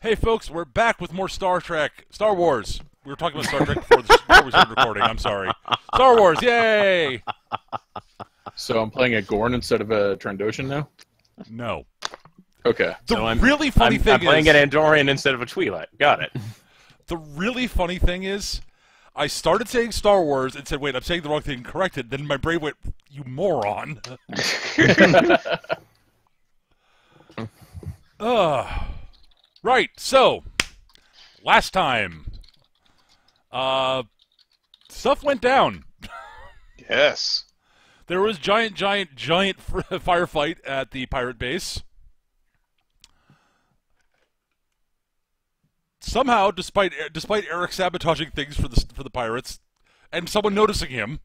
Hey, folks, we're back with more Star Wars. We were talking about Star Trek before we started recording. I'm sorry. Star Wars, yay! So I'm playing a Gorn instead of a Trandoshan now? No. Okay. The really funny thing is... I'm playing an Andorian instead of a Twi'lek. Got it. The really funny thing is, I started saying Star Wars and said, wait, I'm saying the wrong thing and corrected. Then my brain went, you moron. Right, so, last time, stuff went down. Yes. There was giant firefight at the pirate base. Somehow, despite Eric sabotaging things for the pirates, and someone noticing him,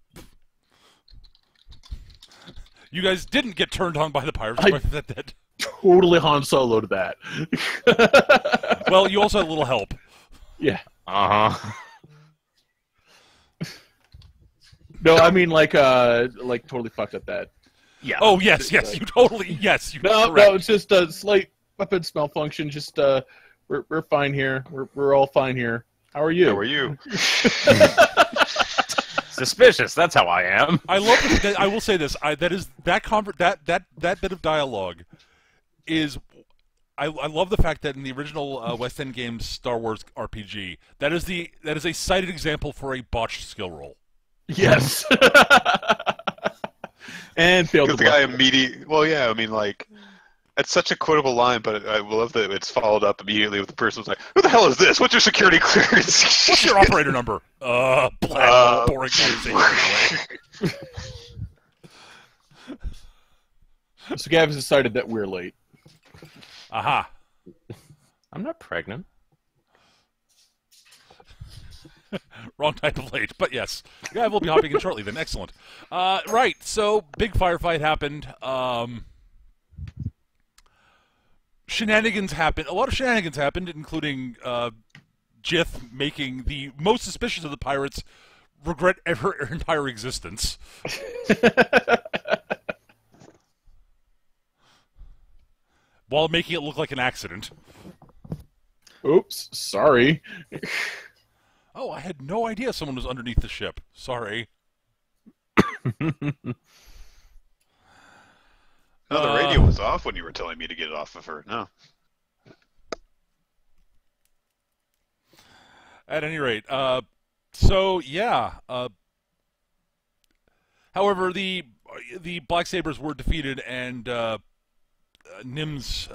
you guys didn't get turned on by the pirates. Totally Han Solo'd that. Well, you also had a little help. Yeah. Uh-huh. No, I mean like totally fucked up that. Yeah. Oh yes, you totally yes. No, it's just a slight weapons malfunction. Just we're fine here. We're all fine here. How are you? How are you? Suspicious. That's how I am. I love that. I will say this. That bit of dialogue is. I love the fact that in the original West End Games Star Wars RPG, that is a cited example for a botched skill roll. Yes. And failed Because the guy immediately... Well, yeah, I mean, like... It's such a quotable line, but I love that it's followed up immediately with the person who's like, who the hell is this? What's your security clearance? What's your operator number? Boring conversation. So Gav's decided that we're late. Aha. I'm not pregnant. Wrong type of late, but yes. Yeah, we'll be hopping in shortly then. Excellent. Right, so big firefight happened. Shenanigans happened. A lot of shenanigans happened, including Jith making the most suspicious of the pirates regret her entire existence. While making it look like an accident. Oops, sorry. Oh, I had no idea someone was underneath the ship. Sorry. No, the radio was off when you were telling me to get it off of her. No. At any rate, so yeah. However, the Black Sabers were defeated, and Nim's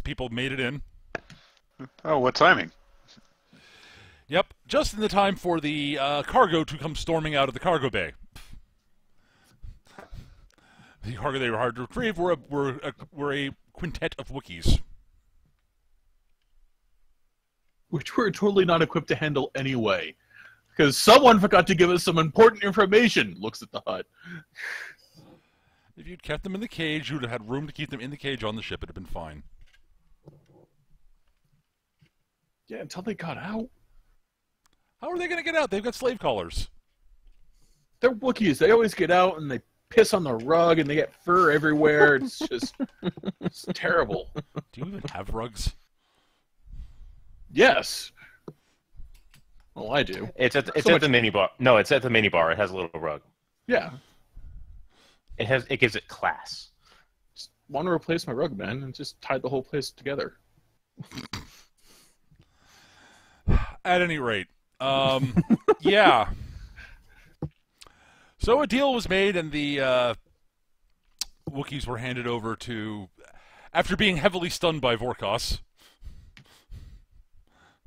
people made it in. Oh, what timing? Yep, just in the time for the cargo to come storming out of the cargo bay. The cargo they were hard to retrieve were a quintet of Wookiees. Which we're totally not equipped to handle anyway. Because someone forgot to give us some important information, looks at the hut. If you'd kept them in the cage, you'd have had room to keep them in the cage on the ship. It'd have been fine. Yeah, until they got out. How are they going to get out? They've got slave collars. They're Wookiees. They always get out and they piss on the rug and they get fur everywhere. It's just... it's terrible. Do you even have rugs? Yes. Well, I do. It's at the mini bar. No, it's at the mini bar. It has a little rug. Yeah. It gives it class. Just want to replace my rug, man, and just tie the whole place together. At any rate, yeah. So a deal was made, and the Wookiees were handed over to, after being heavily stunned by Vorkos.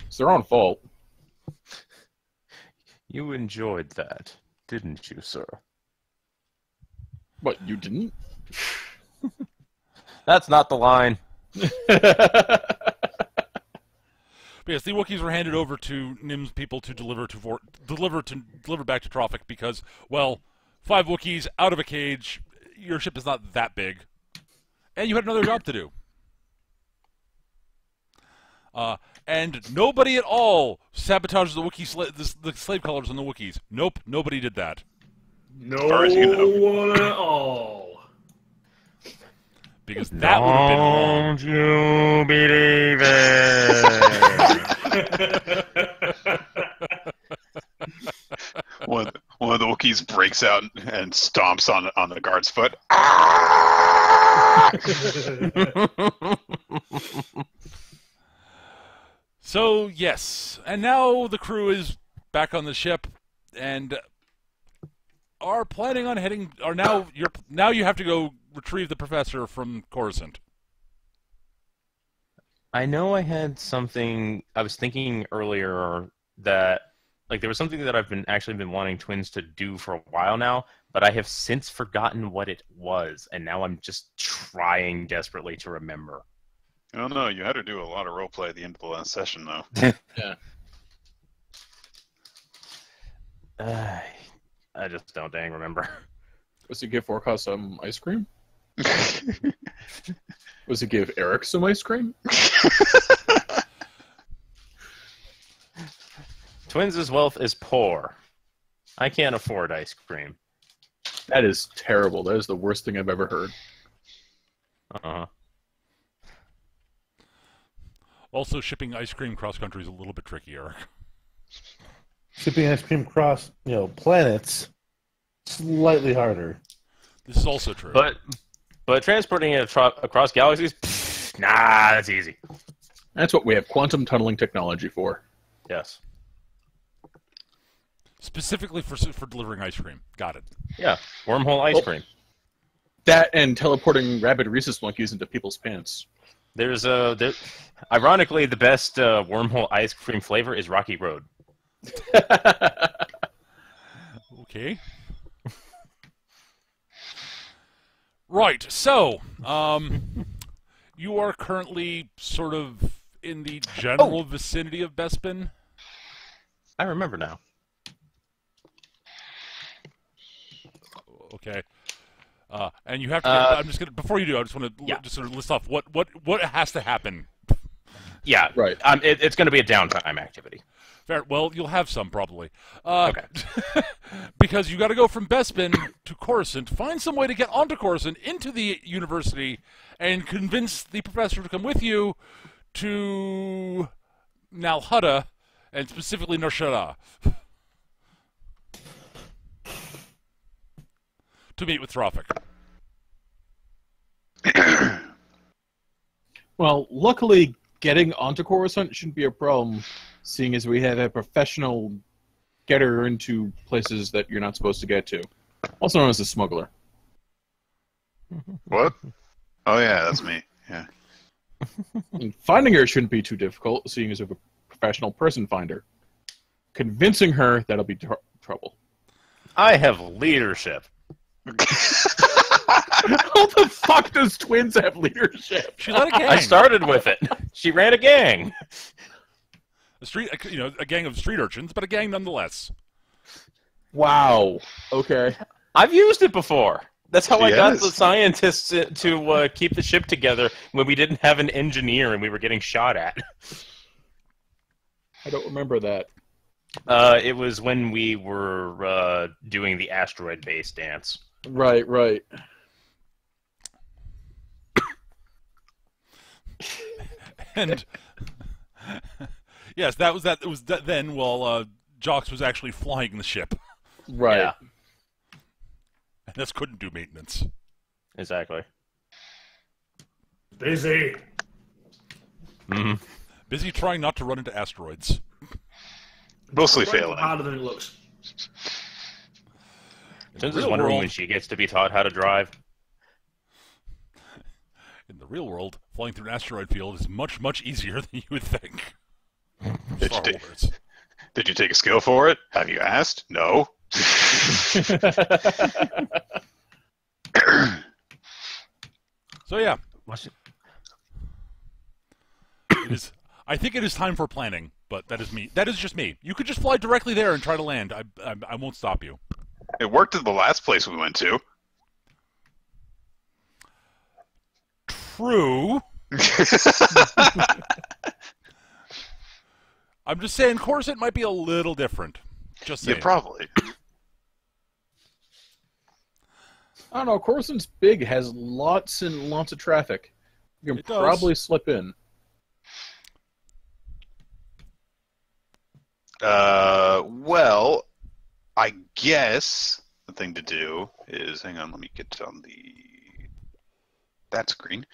It's their own fault. You enjoyed that, didn't you, sir? What, you didn't? That's not the line. But yes, the Wookiees were handed over to Nim's people to deliver back to Troffak because, well, 5 Wookiees out of a cage. Your ship is not that big, and you had another job to do. And nobody at all sabotaged the the slave collars on the Wookiees. Nope, nobody did that. No far as you know. one at all. Because that would have been wrong. Don't you believe it? One of the Wookiees breaks out and stomps on the guard's foot. So yes, and now the crew is back on the ship, and are planning on heading. Are now you have to go retrieve the professor from Coruscant. I know I had something. I was thinking earlier that there was something that I've been wanting Twins to do for a while now, but I have since forgotten what it was, and now I'm just trying desperately to remember. I don't know. You had to do a lot of roleplay at the end of the last session, though. Yeah. I just don't dang remember. Was it give Orca some ice cream? Was it give Eric some ice cream? Twins' wealth is poor. I can't afford ice cream. That is terrible. That is the worst thing I've ever heard. Uh-huh. Also, shipping ice cream cross country is a little bit tricky, Eric. Shipping ice cream across, planets, slightly harder. This is also true. But transporting it across galaxies, nah, that's easy. That's what we have quantum tunneling technology for. Yes. Specifically for delivering ice cream. Got it. Yeah, wormhole ice cream. That and teleporting rabid rhesus monkeys into people's pants. Ironically, the best wormhole ice cream flavor is Rocky Road. Okay. Right, so, you are currently sort of in the general vicinity of Bespin. I remember now. Okay. And you have to. I'm just gonna. Before you do, I just want to just sort of list off what has to happen. Yeah, right. It's going to be a downtime activity. Fair. Well, you'll have some probably. Okay. Because you got to go from Bespin to Coruscant, find some way to get onto Coruscant, into the university, and convince the professor to come with you to Nalhutta, and specifically Norshara, to meet with Troffak. Well, luckily, getting onto Coruscant shouldn't be a problem, seeing as we have a professional getter into places that you're not supposed to get to, also known as a smuggler. What? Oh yeah, that's me. Yeah. And finding her shouldn't be too difficult, seeing as we have a professional person finder. Convincing her, that'll be trouble. I have leadership. How the fuck does Twins have leadership? She led a gang. I started with it. She ran a gang. A gang of street urchins, but a gang nonetheless. Wow. Okay. I've used it before. That's how I got Yes. the scientists to keep the ship together when we didn't have an engineer and we were getting shot at. I don't remember that. It was when we were doing the asteroid base dance. Right, right. And yes, that was that. It was then while Jox was actually flying the ship, Right. Yeah, and this couldn't do maintenance. exactly. Busy. Mm-hmm. Busy trying not to run into asteroids. Mostly failing. Harder than it looks. Twins real is wondering world- when she gets to be taught how to drive. In the real world, flying through an asteroid field is much, much easier than you would think. Did Star you, Wars. did you take a skill for it? Have you asked? No. So yeah, What's it? it is. I think it is time for planning, but that is me. That is just me. You could just fly directly there and try to land. I won't stop you. It worked at the last place we went to. True. I'm just saying, Coruscant might be a little different. Just saying. Yeah, probably. I don't know. Coruscant's big, has lots and lots of traffic. You can It does. probably slip in. Well, I guess the thing to do is, hang on, let me get on that screen.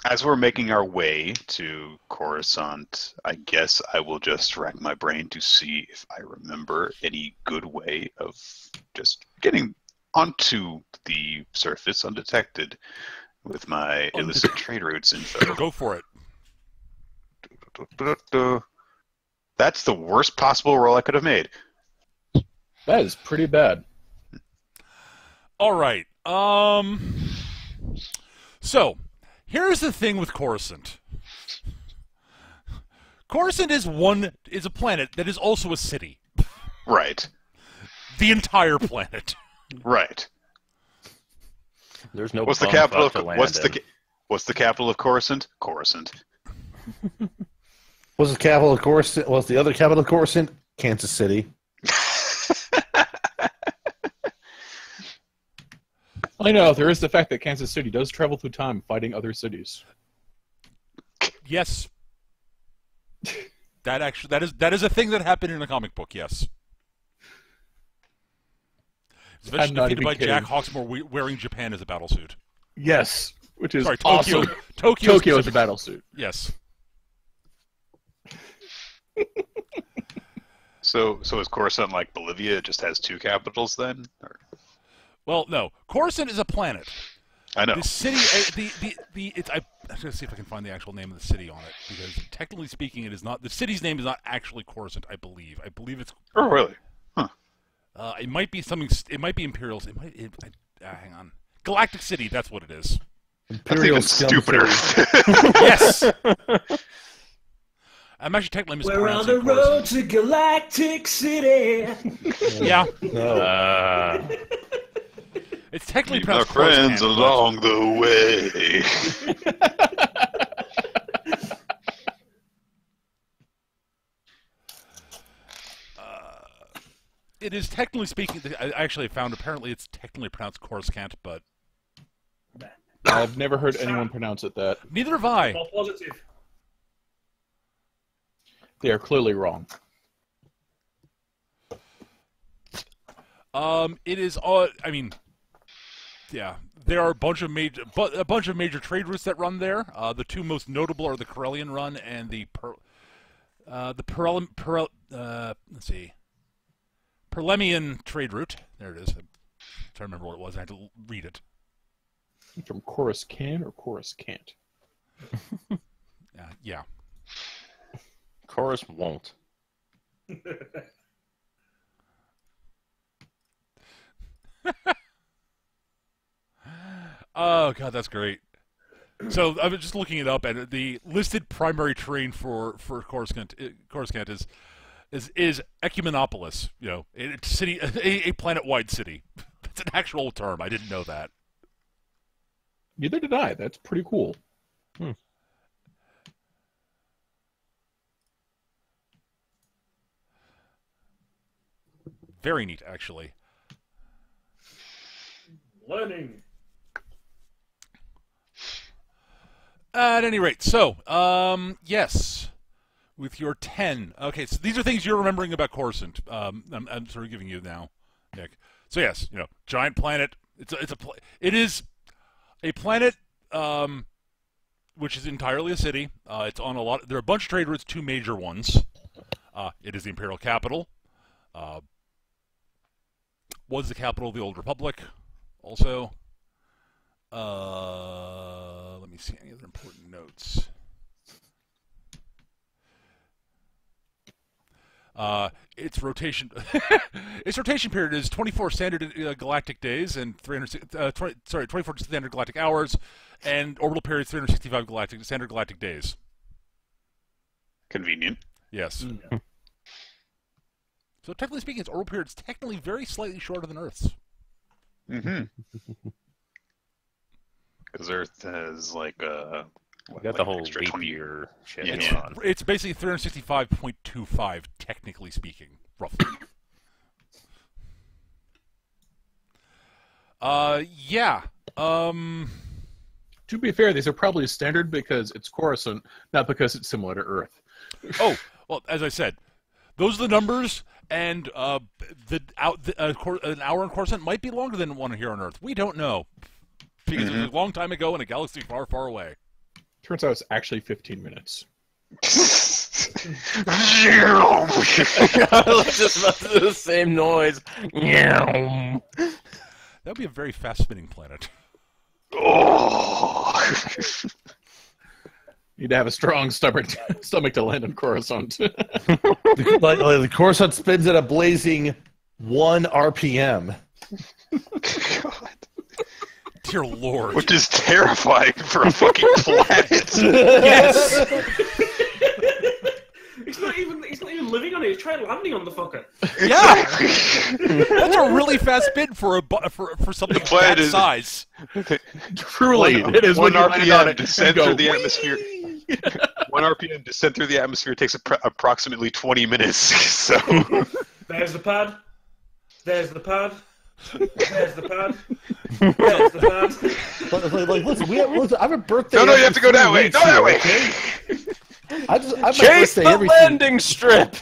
As we're making our way to Coruscant, I guess I will just rack my brain to see if I remember any good way of just getting onto the surface undetected with my illicit trade routes info. Go for it. That's the worst possible roll I could have made. That is pretty bad. All right. So, here's the thing with Coruscant. Coruscant is a planet that is also a city. Right. The entire planet. Right. There's no. What's the capital of What's the capital of Coruscant? Coruscant. Was the capital of Coruscant? Was the other capital of Coruscant? Kansas City. I know, there is the fact that Kansas City does travel through time fighting other cities. Yes. That is a thing that happened in a comic book, yes. It's eventually defeated by Jack Hawksmoor wearing Japan as a battlesuit. Yes, which is Sorry, awesome. Tokyo is a battlesuit. Yes. So is Coruscant like Bolivia? It just has two capitals then? Or? Well, no. Coruscant is a planet. I know. The city, I'm going to see if I can find the actual name of the city on it, because technically speaking, it is not. The city's name is not actually Coruscant. I believe it's. Oh, really? Huh. It might be something. It might be Imperial. Hang on. Galactic City. That's what it is. Imperial That's even stupider. Yes. I'm actually technically We're on mispronouncing the road Coruscant. to Galactic City. Yeah. No. It's technically Meet our pronounced friends Coruscant, along the way. It is technically speaking. I actually found apparently it's technically pronounced Coruscant, but I've never heard anyone pronounce it that. neither have I. More positive. They are clearly wrong. It is. I mean, yeah, there are a bunch of major trade routes that run there. The two most notable are the Corellian run and the let's see, Perlemian trade route. There it is. I'm trying to remember what it was. I had to read it. From Coruscant or Coruscant? Yeah. Chorus won't. Oh god, that's great. So I was just looking it up, and the listed primary terrain for Coruscant is Ecumenopolis. You know, it's city, a planet-wide city. That's an actual term. I didn't know that. Neither did I. That's pretty cool. Very neat, actually. Learning. At any rate, so yes, with your 10. Okay, so these are things you're remembering about Coruscant. I'm sort of giving you now, Nick. So yes, you know, giant planet. It is a planet which is entirely a city. It's on a lot. There are a bunch of trade routes, two major ones. It is the imperial capital. Was the capital of the Old Republic, also. Let me see any other important notes. Its rotation period is 24 standard galactic days and 24 standard galactic hours, and orbital period is 365 standard galactic days. Convenient. Yes. So technically speaking, its orbital period is technically very slightly shorter than Earth's. Mm-hmm. Because Earth has like We got like the whole extra leap 20 year shit Yeah. going on. It's basically 365.25, technically speaking, roughly. Yeah. To be fair, these are probably standard because it's Coruscant, not because it's similar to Earth. Oh, well, as I said, those are the numbers, and an hour in Coruscant might be longer than one here on Earth. We don't know, because it was a long time ago in a galaxy far, far away. Turns out it's actually 15 minutes. I was just about to do the same noise. That would be a very fast-spinning planet. Oh. You'd have a strong stomach to land on Coruscant. like the Coruscant spins at a blazing 1 RPM. God. Dear Lord. Which is terrifying for a fucking planet. Yes! He's not even living on it. He's trying landing on the fucker. Yeah! That's a really fast spin for something that size. Truly, it is one when you land on RPM it descent and go, through the atmosphere. 1 RPM descent through the atmosphere takes approximately 20 minutes. So there's the pad. There's the pad. There's the pad. There's the pad. Listen, I have a birthday. No, you have to go that way. Weeks Go that here, way. Okay? I have Chase my birthday the every landing strip.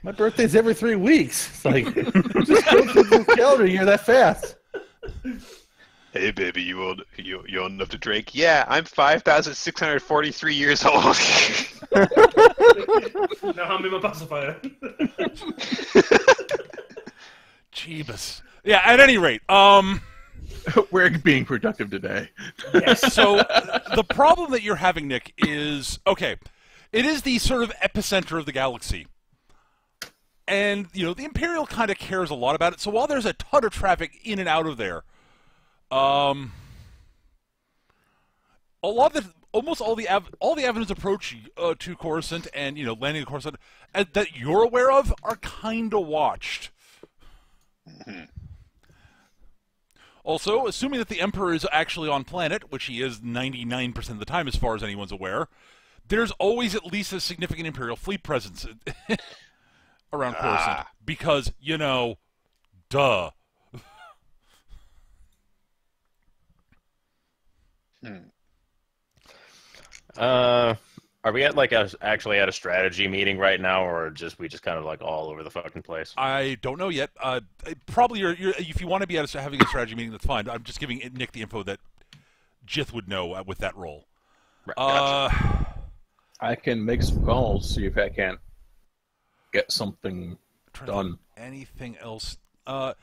My birthday's every 3 weeks. It's like just go through the calendar year that fast. Hey, baby, you old enough to drink? Yeah, I'm 5,643 years old. Now hand me my pacifier. Jeebus. Yeah, at any rate, we're being productive today. Yes. So the problem that you're having, Nick, is okay. It is the sort of epicenter of the galaxy, and the Imperial kind of cares a lot about it. So while there's a ton of traffic in and out of there, almost all the avenues approach to Coruscant and landing at Coruscant that you're aware of are kind of watched. Mm-hmm. Also, assuming that the Emperor is actually on planet, which he is 99% of the time as far as anyone's aware, there's always at least a significant Imperial fleet presence around Coruscant. Because, duh. Are we at actually at a strategy meeting right now, or we just kind of all over the fucking place? I don't know yet. Probably if you want to be having a strategy meeting, that's fine. I'm just giving Nick the info that Jith would know with that role. Gotcha. I can make some calls, see if I can't get something done. Anything else? With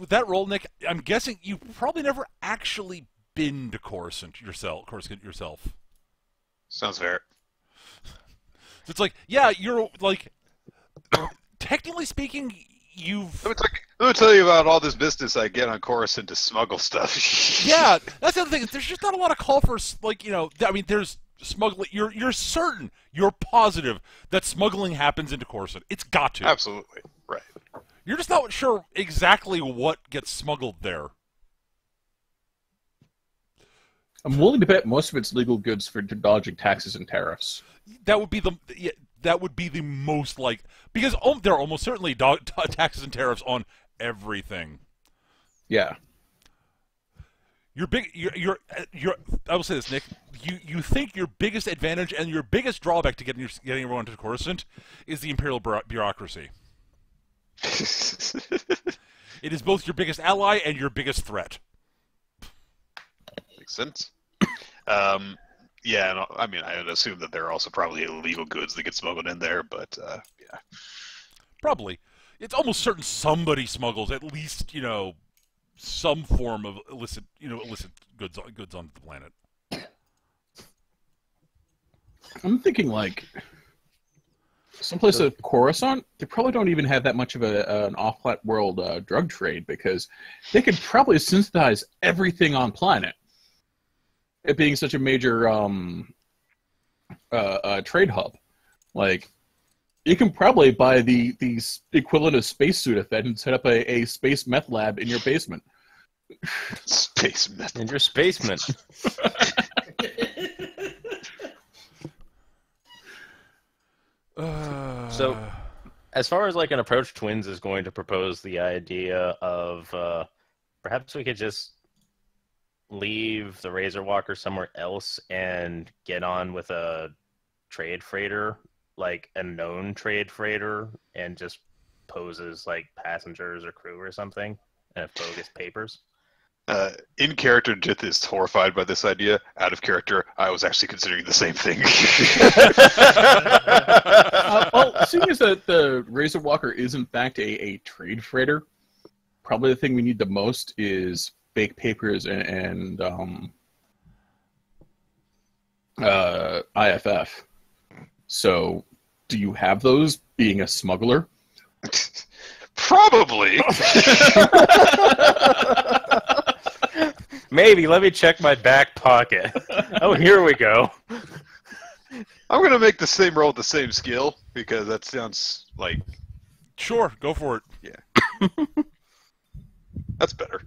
that role, Nick, I'm guessing you've probably never actually been to Coruscant yourself. Sounds fair. It's like, yeah, you're technically speaking, you've. Let me tell you about all this business I get on Coruscant to smuggle stuff. Yeah, that's the other thing. There's just not a lot of call for there's smuggling. You're certain, you're positive that smuggling happens into Coruscant. It's got to. Absolutely right. You're just not sure exactly what gets smuggled there. I'm willing to bet most of it's legal goods for dodging taxes and tariffs. That would be the most because there are almost certainly taxes and tariffs on everything. Yeah. I will say this, Nick. You think your biggest advantage and your biggest drawback to getting everyone to Coruscant is the Imperial bureaucracy. It is both your biggest ally and your biggest threat. Makes sense. Yeah, and I would assume that there are also probably illegal goods that get smuggled in there, but yeah. Probably. It's almost certain somebody smuggles at least, some form of illicit goods onto the planet. I'm thinking someplace at Coruscant, they probably don't even have that much of an off-planet world drug trade because they could probably synthesize everything on planet. It being such a major trade hub, you can probably buy the equivalent of spacesuit effect and set up a space meth lab in your basement. Space meth in your spacement. So, as far as an approach, Twins is going to propose the idea of perhaps we could just leave the Razorwalker somewhere else and get on with a trade freighter, like a known trade freighter, and just pose as like passengers or crew or something, and have bogus papers. In character, Jith is horrified by this idea. Out of character, I was actually considering the same thing. Well, seeing as that the Razorwalker is in fact a trade freighter, probably the thing we need the most is fake papers and IFF. So, do you have those? Being a smuggler, Probably. Maybe. Let me check my back pocket. Oh, here we go. I'm gonna make the same roll with the same skill because that sounds like Sure, go for it. that's better.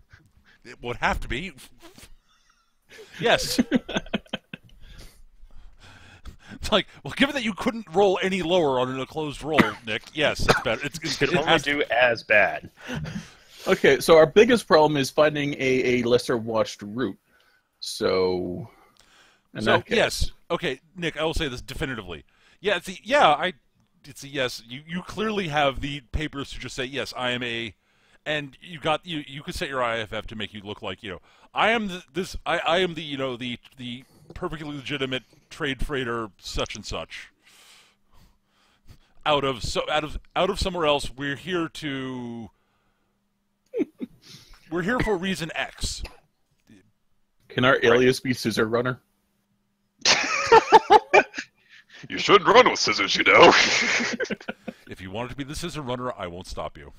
It would have to be. Yes. It's like, well, given that you couldn't roll any lower on a closed roll, Nick, yes, it's better. Could only do as bad. okay. So our biggest problem is finding a lesser watched route. So, in So that case, yes, okay, Nick, I will say this definitively. Yeah, it's a yes. You clearly have the papers to just say yes, I am a, and you could set your IFF to make you look like I am I am the the perfectly legitimate trade freighter such and such. Out of somewhere else, we're here for reason X. can our alias be Scissor Runner? You shouldn't run with scissors, you know. If you want it to be the scissor runner, I won't stop you.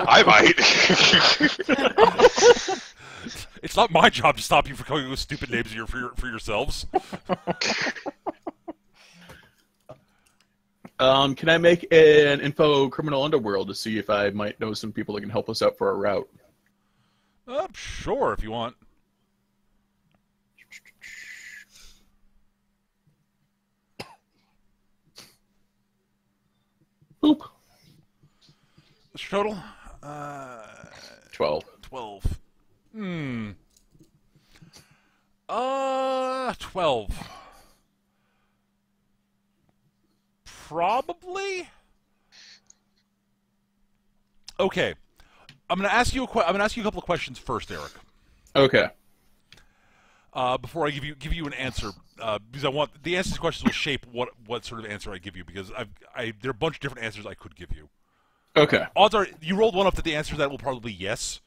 I might. It's not my job to stop you from coming up with stupid names for yourselves. Can I make an info criminal underworld to see if I might know some people that can help us out for a route? Sure, if you want. Boop. What's your total? 12. 12. 12. Probably. Okay. I'm gonna ask you a couple of questions first, Eric. Okay. Before I give you an answer, because I want the answers to questions will shape what sort of answer I give you, because there are a bunch of different answers I could give you. Okay. Odds are you rolled one up that the answer to that will probably be yes.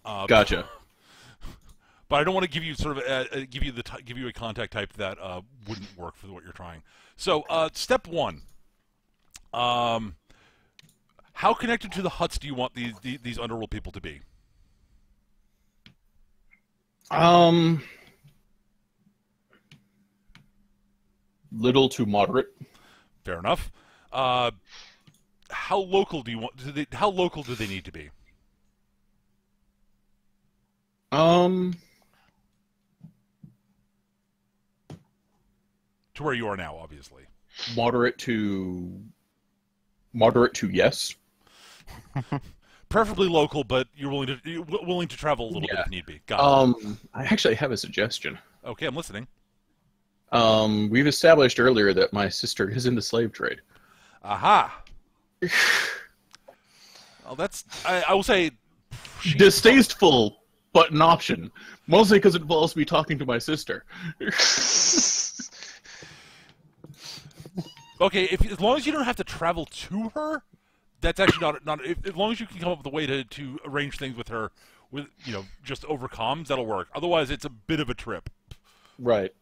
Gotcha. But I don't want to give you sort of give you a contact type that wouldn't work for what you're trying. So step one. How connected to the huts do you want these underworld people to be? Little to moderate. Fair enough. How local do you want? How local do they need to be? To where you are now, obviously. Moderate to yes. Preferably local, but you're willing to travel a little bit if need be. Got it. I actually have a suggestion. Okay, I'm listening. We've established earlier that my sister is in the slave trade. Aha. Well, I will say Distasteful, but an option. Mostly because it involves me talking to my sister. Okay, as long as you don't have to travel to her, that's actually not as long as you can come up with a way to arrange things with her, with just over comms, that'll work. Otherwise, it's a bit of a trip. Right.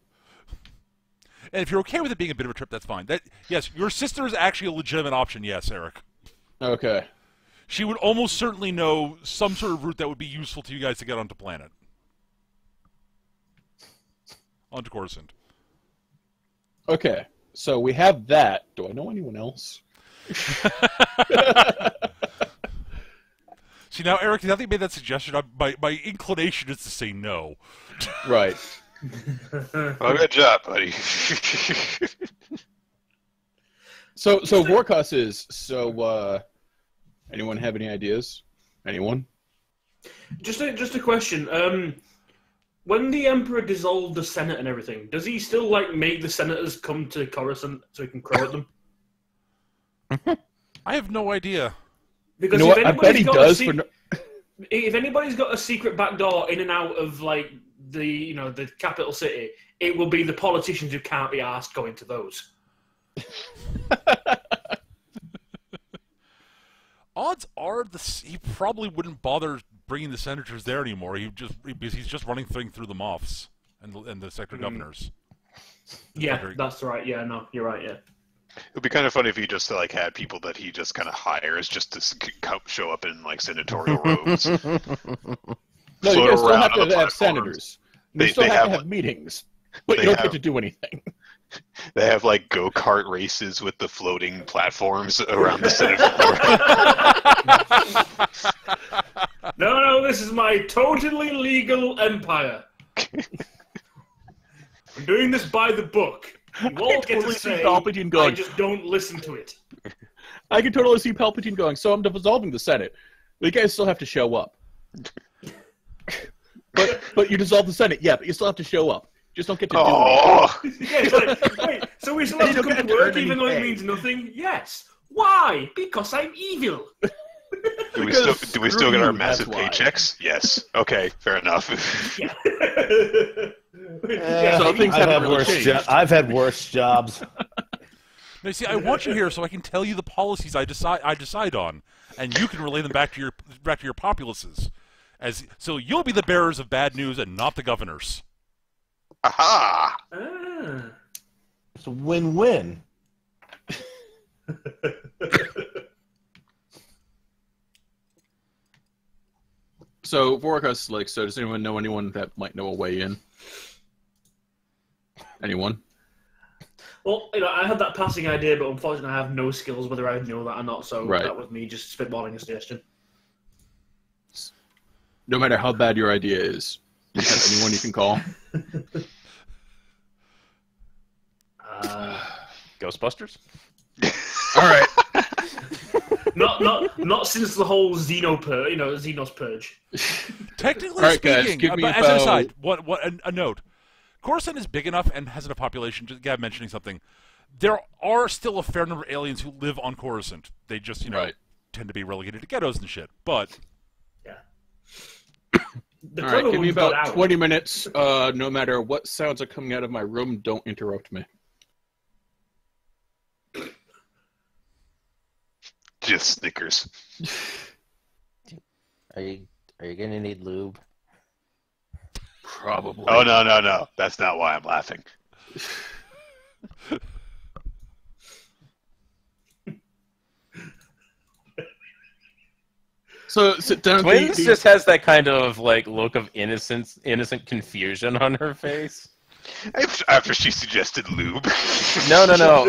And if you're okay with it being a bit of a trip, that's fine. Yes, your sister is actually a legitimate option. Yes, Eric. Okay. She would almost certainly know some sort of route that would be useful to you guys to get onto planet. Onto Coruscant. Okay. So we have that. Do I know anyone else? See, now, Eric, now that you made that suggestion, my inclination is to say no. Right. Well, good job, buddy. So Vorkos is anyone have any ideas? Anyone? Just a question. When the Emperor dissolved the Senate and everything, does he still make the senators come to Coruscant so he can crow at them? I have no idea. Because You know what? I bet he does. If anybody's got a secret back door in and out of the capital city, it will be the politicians who can't be asked going to those. Odds are he probably wouldn't bother bringing the senators there anymore. Because he's just running through the moffs and the sector governors. Yeah, that's right. Yeah, no, you're right. Yeah. It would be kind of funny if he just had people that he just kind of hires just to show up in senatorial robes. No, you guys still have to have senators. You still have to have meetings, but you don't get to do anything. They have go-kart races with the floating platforms around the Senate floor. No, this is my totally legal empire. I'm doing this by the book. You all get to say, Palpatine going, I just don't listen to it. I can totally see Palpatine going, so I'm dissolving the Senate. But you guys still have to show up. But you dissolve the Senate, yeah, but you still have to show up. Just don't get to do it. Yeah, it's wait, so we still have to come to work even though it means nothing? Yes. Why? Because I'm evil. Do we still get our massive paychecks? Yes. Okay, fair enough. Yeah. So I've had worse jobs. Now, see, I want you here so I can tell you the policies I decide on, and you can relay them back to your populaces. So you'll be the bearers of bad news and not the governors. Aha! It's a win-win. So, Vorkos, so does anyone know anyone that might know a way in? Anyone? Well, I had that passing idea, but unfortunately I have no skills whether I know that or not, so that was me just spitballing a suggestion. No matter how bad your idea is, you have anyone you can call? Ghostbusters? All right. Not since the whole Xenos purge. Technically right, speaking, guys, give me as an aside, a note. Coruscant is big enough and has enough population. Just Gab mentioning something. There are still a fair number of aliens who live on Coruscant. They just tend to be relegated to ghettos and shit. But yeah. All right, give me about 20 minutes. No matter what sounds are coming out of my room, don't interrupt me. Just Snickers. Are you gonna need lube? Probably. Oh no! That's not why I'm laughing. So sit down. Twins just has that kind of look of innocent confusion on her face. After she suggested lube. No. No.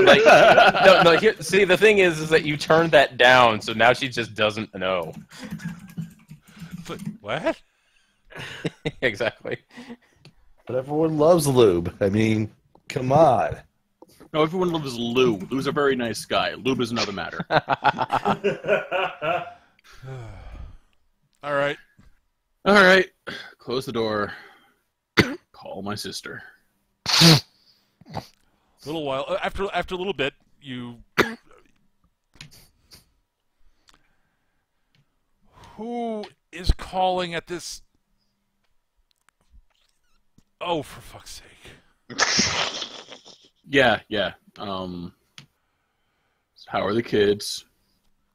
See, the thing is that you turned that down, so now she just doesn't know. But what? Exactly. But everyone loves lube. I mean, come on. No, everyone loves Lou. Lou's a very nice guy. Lube is another matter. All right. All right. Close the door. Call my sister. A little while after a little bit, you. Who is calling at this? Oh, for fuck's sake! Yeah. How are the kids?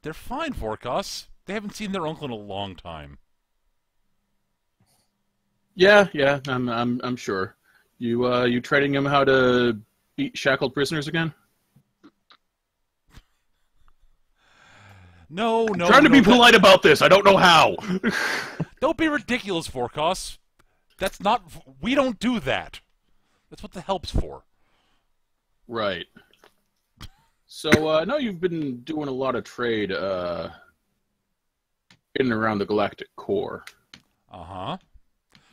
They're fine, Vorkos. They haven't seen their uncle in a long time. Yeah. I'm sure. You training him how to beat shackled prisoners again? No. I'm trying to be polite about this. I don't know how. Don't be ridiculous, Vorkos. That's not. We don't do that. That's what the help's for. Right. So I know you've been doing a lot of trade in and around the galactic core. Uh-huh.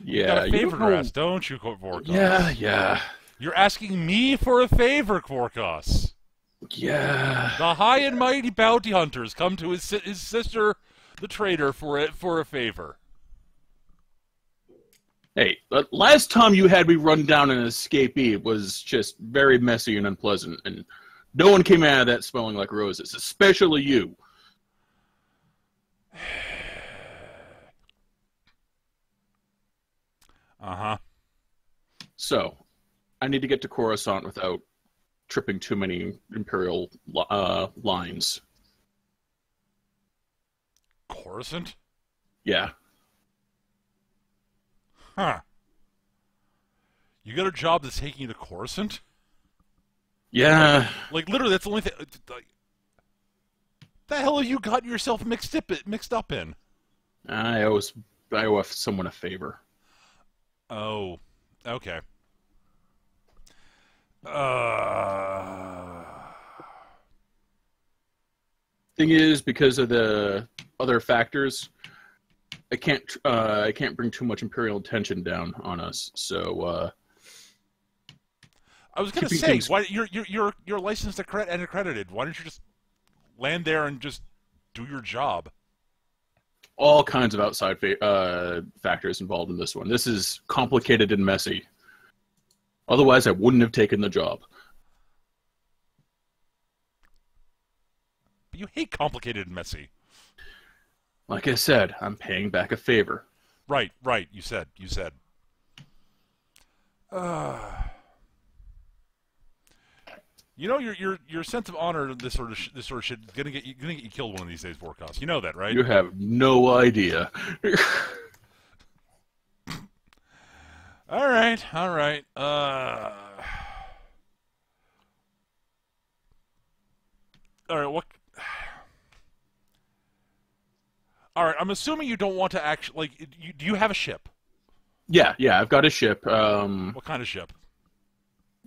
Yeah. You got a favor to ask, don't you, Vorkos? Yeah. You're asking me for a favor, Vorkos. Yeah. The high and mighty bounty hunters come to his sister, the trader, for a favor. Hey, last time you had me run down an escapee, it was just very messy and unpleasant, and no one came out of that smelling like roses, especially you. Uh-huh. So, I need to get to Coruscant without tripping too many Imperial lines. Coruscant? Yeah. Huh. You got a job that's taking you to Coruscant? Yeah. Like literally, that's the only thing. Like, the hell have you gotten yourself mixed up in? I owe someone a favor. Oh, okay. Thing is, because of the other factors, I can't bring too much Imperial attention down on us. So I was gonna say, why you're licensed and accredited. Why don't you just land there and just do your job? all kinds of outside factors involved in this one. This is complicated and messy. Otherwise, I wouldn't have taken the job. But you hate complicated and messy. Like I said, I'm paying back a favor. Right. You said. You know, your sense of honor, this sort of shit, is gonna get you killed one of these days, Vorkos. You know that, right? You have no idea. All right. All right. What? All right. I'm assuming you don't want to actually do you have a ship? Yeah, I've got a ship. What kind of ship?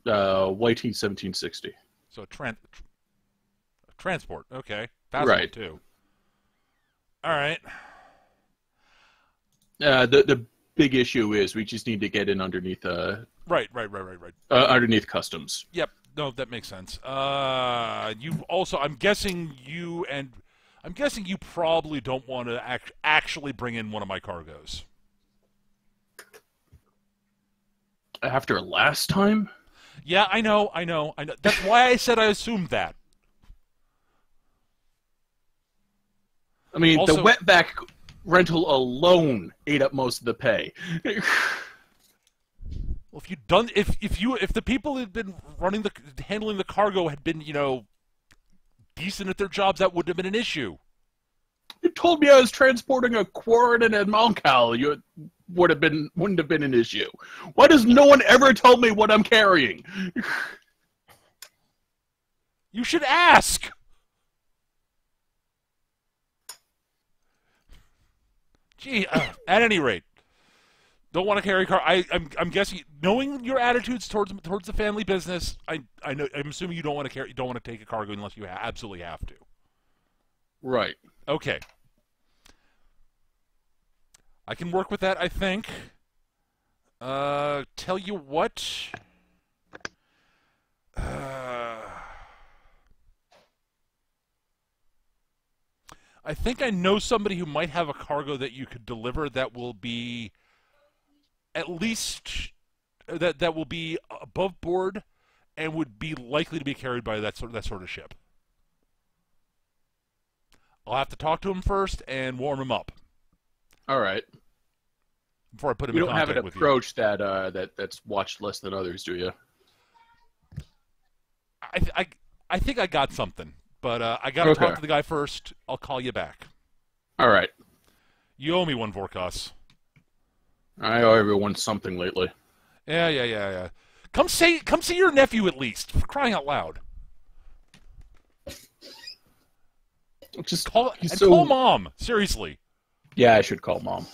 YT 1760. So transport. Okay, Right. right. Too. All right. The big issue is we just need to get in underneath Right. underneath customs. Yep. No, that makes sense. You also, I'm guessing you probably don't want to actually bring in one of my cargoes. After last time? Yeah, I know. That's why I said I assumed that. I mean, Also, the wetback rental alone ate up most of the pay. Well, if the people who'd been handling the cargo had been, decent at their jobs, that wouldn't have been an issue. You told me I was transporting a Quarren and Malcal. You wouldn't have been an issue. Why does no one ever tell me what I'm carrying? You should ask. Gee, at any rate, don't want to carry car. I'm guessing, knowing your attitudes towards the family business, I'm assuming you don't want to take a cargo unless you absolutely have to. Right. Okay. I can work with that, I think. Tell you what. I think I know somebody who might have a cargo that you could deliver that will be at least that will be above board and would be likely to be carried by that sort of ship. I'll have to talk to him first and warm him up. All right. Before I put him You in don't have contact an with you. approach that's watched less than others, do you? I think I got something, but I got to talk to the guy first. I'll call you back. All right. You owe me one, Vorkos. I owe everyone something lately. Yeah. Come see your nephew at least, for crying out loud. Just call Mom. Seriously. Yeah, I should call Mom,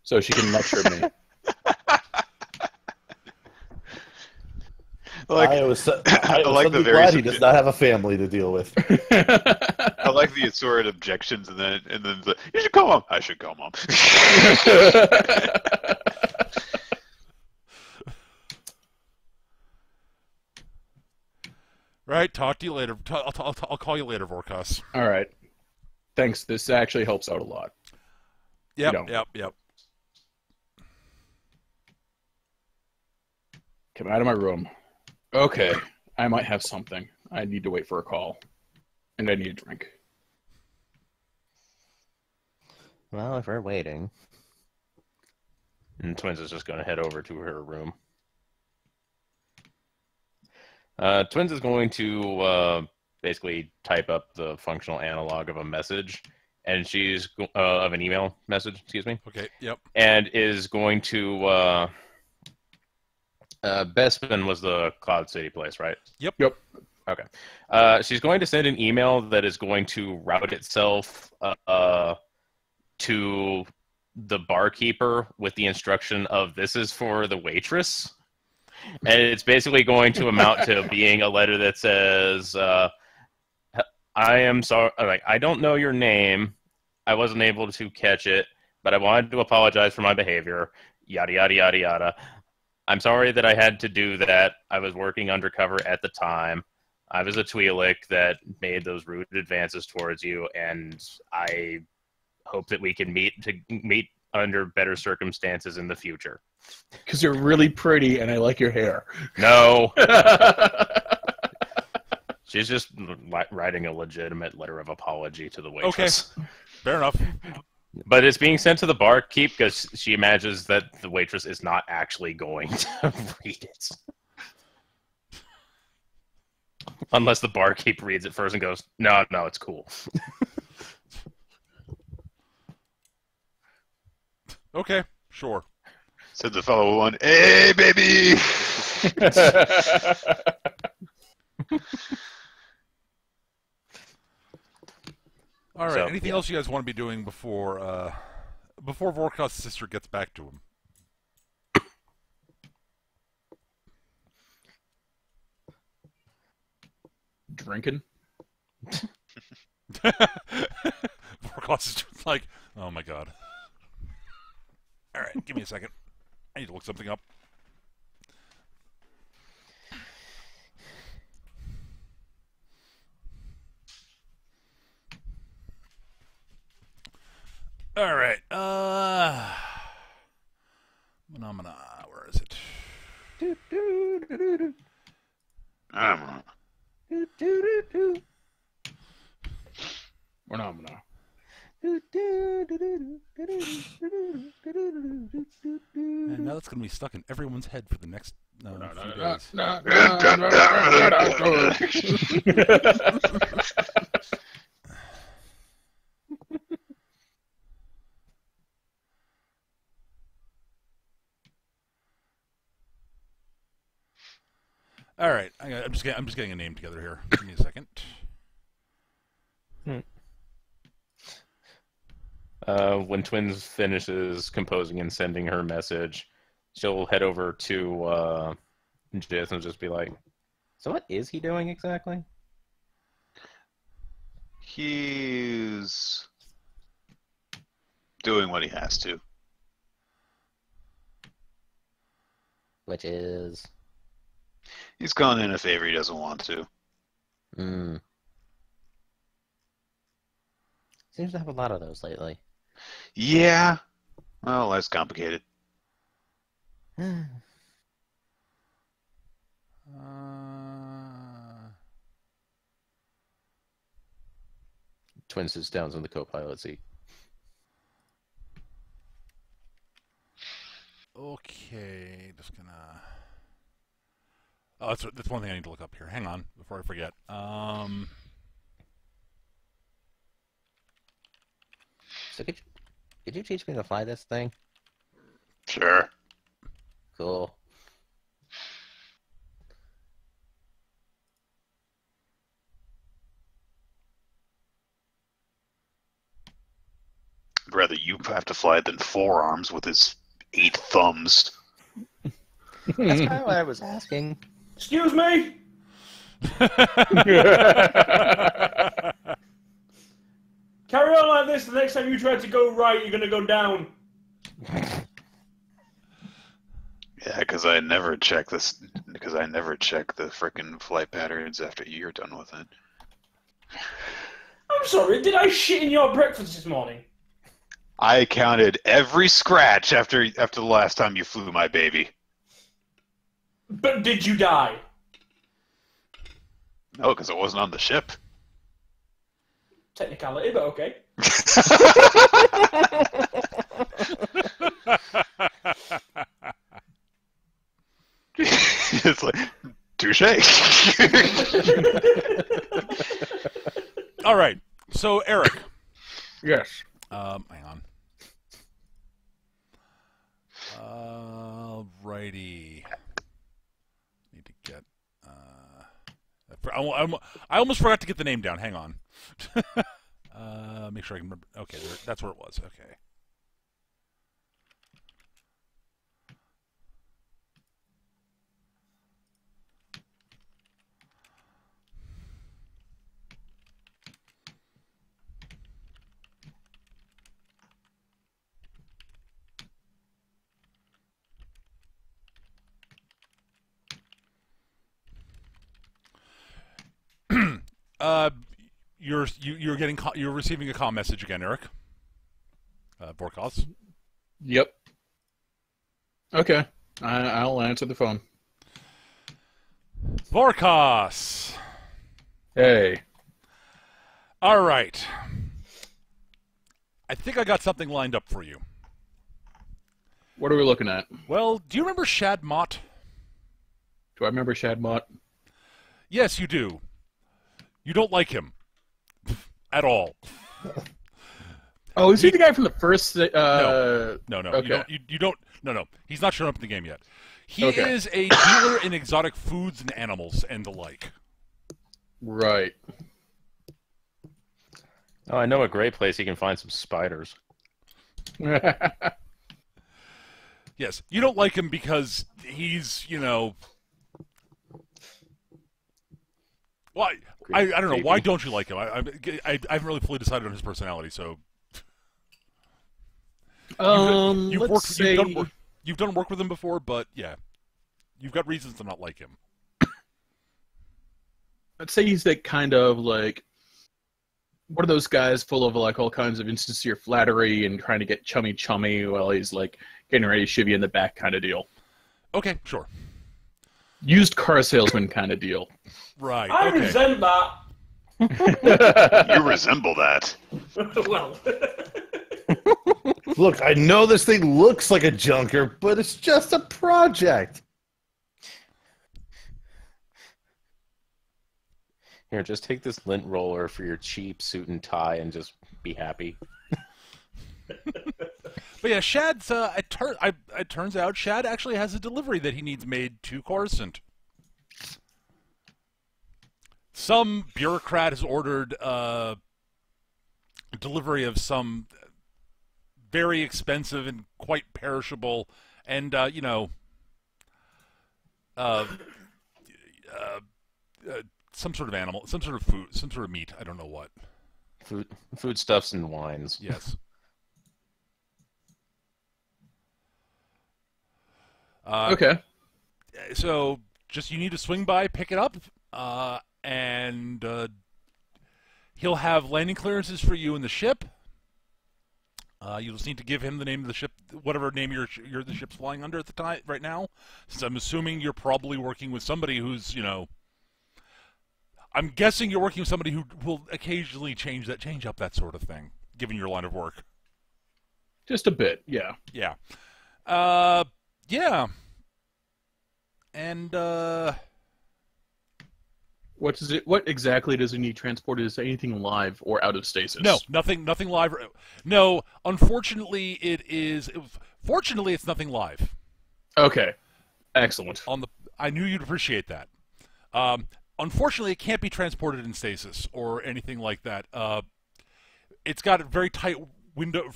so she can lecture me. I was glad he does not have a family to deal with. I like the assorted objections, and then you should call Mom. I should call Mom. Right. Talk to you later. I'll call you later, Vorkos. All right. Thanks. This actually helps out a lot. Yep. Come out of my room. Okay, I might have something. I need to wait for a call. And I need a drink. Well, if we're waiting... And Twins is just going to head over to her room. Twins is going to basically type up the functional analog of a message, and she's of an email message, excuse me. Okay, yep. And is going to Bespin was the Cloud City place, right? Yep. Okay. She's going to send an email that is going to route itself to the barkeeper with the instruction of this is for the waitress. And it's basically going to amount to being a letter that says, I am sorry, like, I don't know your name. I wasn't able to catch it, but I wanted to apologize for my behavior. Yada, yada, yada, yada. I'm sorry that I had to do that. I was working undercover at the time. I was a Twi'lek that made those rude advances towards you, and I hope that we can meet under better circumstances in the future. Because you're really pretty and I like your hair. No. She's just writing a legitimate letter of apology to the waitress. Okay, fair enough. But it's being sent to the barkeep because she imagines that the waitress is not actually going to read it. Unless the barkeep reads it first and goes, no, it's cool. Okay, sure. Said the fellow one, "Hey, baby." All right. So, Anything else you guys want to be doing before Vorkos's sister gets back to him? Drinking? Vorkos is just like, oh my god. All right, give me a second. I need to look something up. All right. Phenomena. Where is it? I don't know. Phenomena. And now that's going to be stuck in everyone's head for the next few days. All right, I'm just getting a name together here. Give me a second. When Twins finishes composing and sending her message, she'll head over to Jith and just be like, so what is he doing exactly? He's doing what he has to. Which is... He's calling in a favor he doesn't want to. Seems to have a lot of those lately. Yeah. Well, less complicated. Twins sits down in the co-pilot seat. Okay, just gonna. Oh, that's one thing I need to look up here. Hang on, before I forget. So could you teach me to fly this thing? Sure. Cool. I'd rather you have to fly than Forearms with his 8 thumbs. That's kind of what I was asking. Excuse me? Carry on like this. The next time you try to go right, you're going to go down. Yeah, because I never check this. Because I never check the frickin' flight patterns after you're done with it. I'm sorry, did I shit in your breakfast this morning? I counted every scratch after the last time you flew my baby. But did you die? No, because it wasn't on the ship. Technicality, but okay. It's like, touche. All right. So, Eric. Yes. Hang on. Alrighty. Need to get. I almost forgot to get the name down. Hang on. Make sure I can remember. Okay, that's where it was. Okay. You're receiving a call message again, Eric. Vorkos. Yep. Okay. I'll answer the phone. Vorkos. Hey. All right. I think I got something lined up for you. What are we looking at? Well, do you remember Shad Mott? Do I remember Shad Mott? Yes, you do. You don't like him at all. Oh, is he the guy from the first? No. Okay. You don't. No. He's not showing up in the game yet. He Okay. is a dealer in exotic foods and animals and the like. Right. Oh, I know a great place you can find some spiders. Yes, you don't like him because he's, Why? I don't know. Why don't you like him? I haven't really fully decided on his personality. So you've done work with him before, but yeah, you've got reasons to not like him. I'd say he's that kind of like one of those guys full of like all kinds of insincere flattery and trying to get chummy while he's like getting ready to shiv you in the back kind of deal. Okay, sure. Used car salesman kind of deal. Right. I okay. resent that. You resemble that. Well, Look, I know this thing looks like a junker, but it's just a project. Here, just take this lint roller for your cheap suit and tie and just be happy. But yeah, Shad's. It turns out Shad actually has a delivery that he needs made to Coruscant. Some bureaucrat has ordered a delivery of some very expensive and quite perishable, and some sort of animal, some sort of food, some sort of meat. I don't know what. Foodstuffs and wines. Yes. Okay. So just you need to swing by, pick it up, and he'll have landing clearances for you in the ship. You'll just need to give him the name of the ship, whatever name the ship's flying under at the time right now. Since I'm assuming you're probably working with somebody who's, I'm guessing you're working with somebody who will occasionally change up that sort of thing, given your line of work. Just a bit, yeah. Yeah. Yeah. And what exactly does he need transported? Is anything live or out of stasis? no, nothing live. No, unfortunately, fortunately, it's nothing live. Okay. Excellent. I knew you'd appreciate that. Unfortunately, it can't be transported in stasis or anything like that. It's got a very tight window,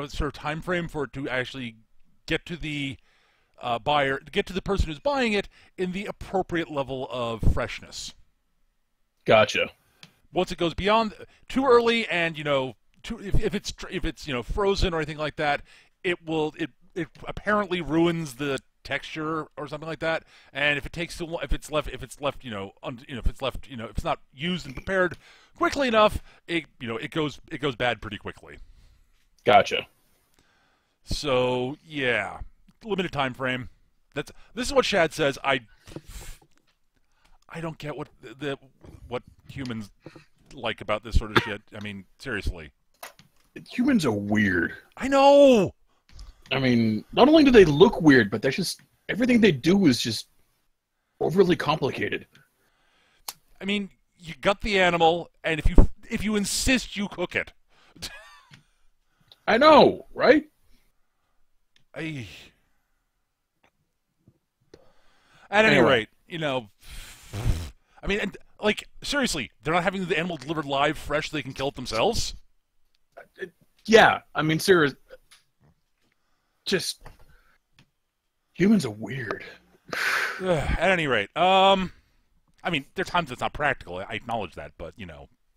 sort of time frame for it to actually get to the buyer, get to the person who's buying it in the appropriate level of freshness. Gotcha. Once it goes beyond too early, and if it's frozen or anything like that, it apparently ruins the texture or something like that. And if it takes too long, if it's not used and prepared quickly enough, it goes bad pretty quickly. Gotcha. So yeah, limited time frame. This is what Shad says. I don't get what humans like about this sort of shit. I mean, seriously. Humans are weird. I know. I mean, not only do they look weird, but they're just everything they do is just overly complicated. I mean, you gut the animal, and if you insist, you cook it. I know, right? At any Anyway. rate, I mean, and, like, seriously, they're not having the animal delivered live, fresh, so they can kill it themselves? Yeah, I mean, serious. Just humans are weird. At any rate, I mean, there are times it's not practical. I acknowledge that, but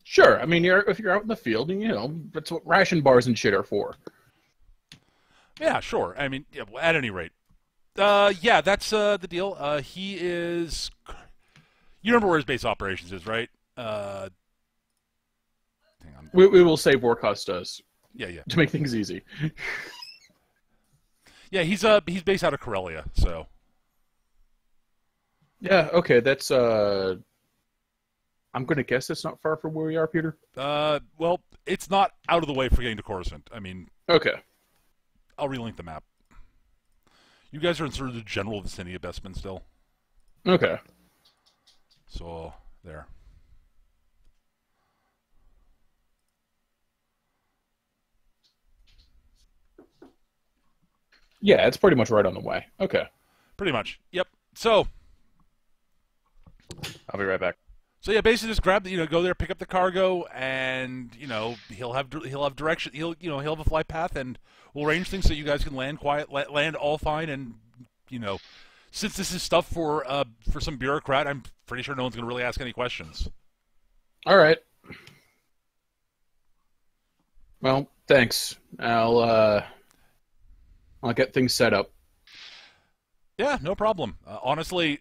Sure, I mean, if you're out in the field, and that's what ration bars and shit are for. yeah, sure. I mean, yeah, well, at any rate, yeah, that's the deal. He is. You remember where his base operations is, right? Hang on. We will say Vorkos does Yeah. to make things easy. Yeah, he's based out of Corellia, so. Yeah, okay, that's I'm gonna guess it's not far from where we are, Peter. Well, it's not out of the way for getting to Coruscant. I mean, Okay. I'll relink the map. You guys are in sort of the general vicinity of Bestman still, Okay. so there. Yeah, it's pretty much right on the way. Okay. Pretty much. Yep. So I'll be right back. yeah, basically just grab go there, pick up the cargo, and he'll have direction. He'll have a flight path, and we'll arrange things so you guys can land land all fine, and since this is stuff for some bureaucrat, I'm pretty sure no one's going to really ask any questions. All right. Well, thanks. I'll get things set up. Yeah, no problem. Honestly,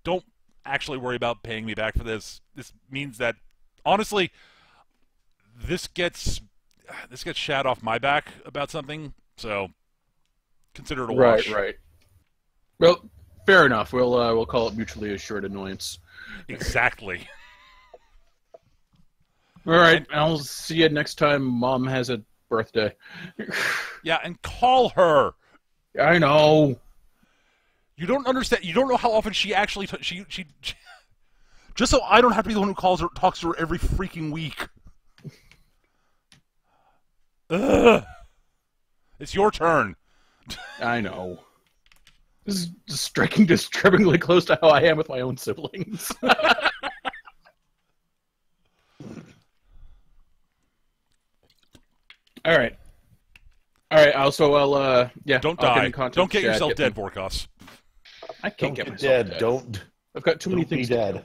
don't actually worry about paying me back for this. This means that, honestly, this gets Shad off my back about something. So consider it a wash. Right. Well, fair enough. We'll call it mutually assured annoyance. Exactly. All right. I'll see you next time Mom has a birthday. Yeah, and call her. I know. You don't understand. You don't know how often she actually she just so I don't have to be the one who talks to her every freaking week. Ugh. It's your turn. I know. This is striking disturbingly close to how I am with my own siblings. All right. Also, I'll Don't I'll get die. in contact Don't with get Shad, yourself dead, them- Vorkos. I can't Don't get get myself dead. dead. Don't I've got too many don't be things to dead. do.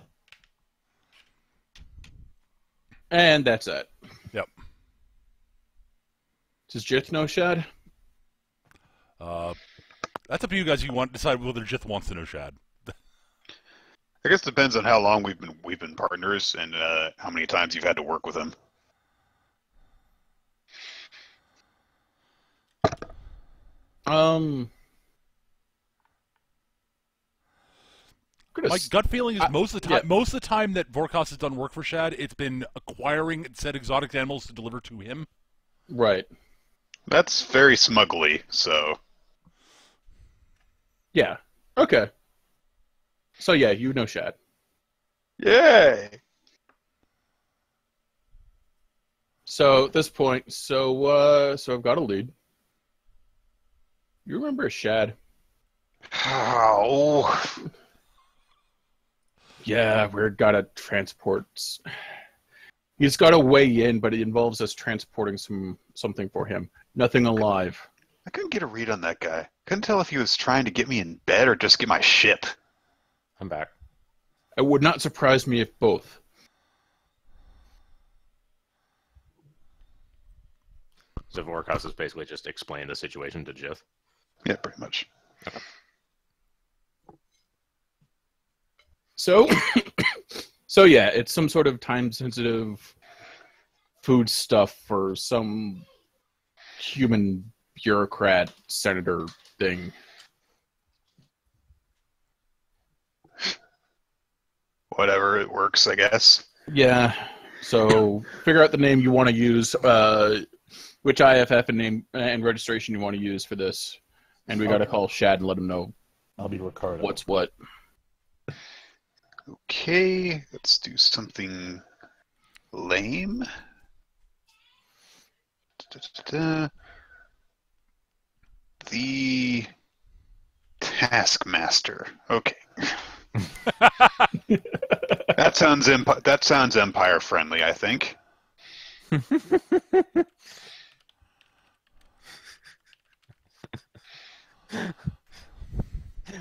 And that's it. Yep. Does Jith know Shad? That's up to you guys. You want to decide whether Jith wants to know Shad. I guess it depends on how long we've been partners and how many times you've had to work with him. My gut feeling is most of the time. yeah. Most of the time that Vorkos has done work for Shad, it's been acquiring said exotic animals to deliver to him. Right. That's very smugly, so Yeah. Okay. So yeah, you know Shad. yay! So at this point, so I've got a lead. You remember Shad? Oh, Yeah, we're gotta transport. He's got a way in, but it involves us transporting something for him. Nothing alive. I couldn't get a read on that guy. Couldn't tell if he was trying to get me in bed or just get my ship. I'm back. It would not surprise me if both. So Vorkos is basically just explained the situation to Jith. Yeah, pretty much. So, so yeah, it's some sort of time-sensitive food stuff for some human bureaucrat senator thing. whatever, it works, I guess. Yeah. So figure out the name you want to use, which IFF and name and registration you want to use for this, and we got to call Shad and let him know I'll be Ricardo. what's what. Okay, let's do something lame. The Taskmaster. Okay. That sounds Empire friendly, I think.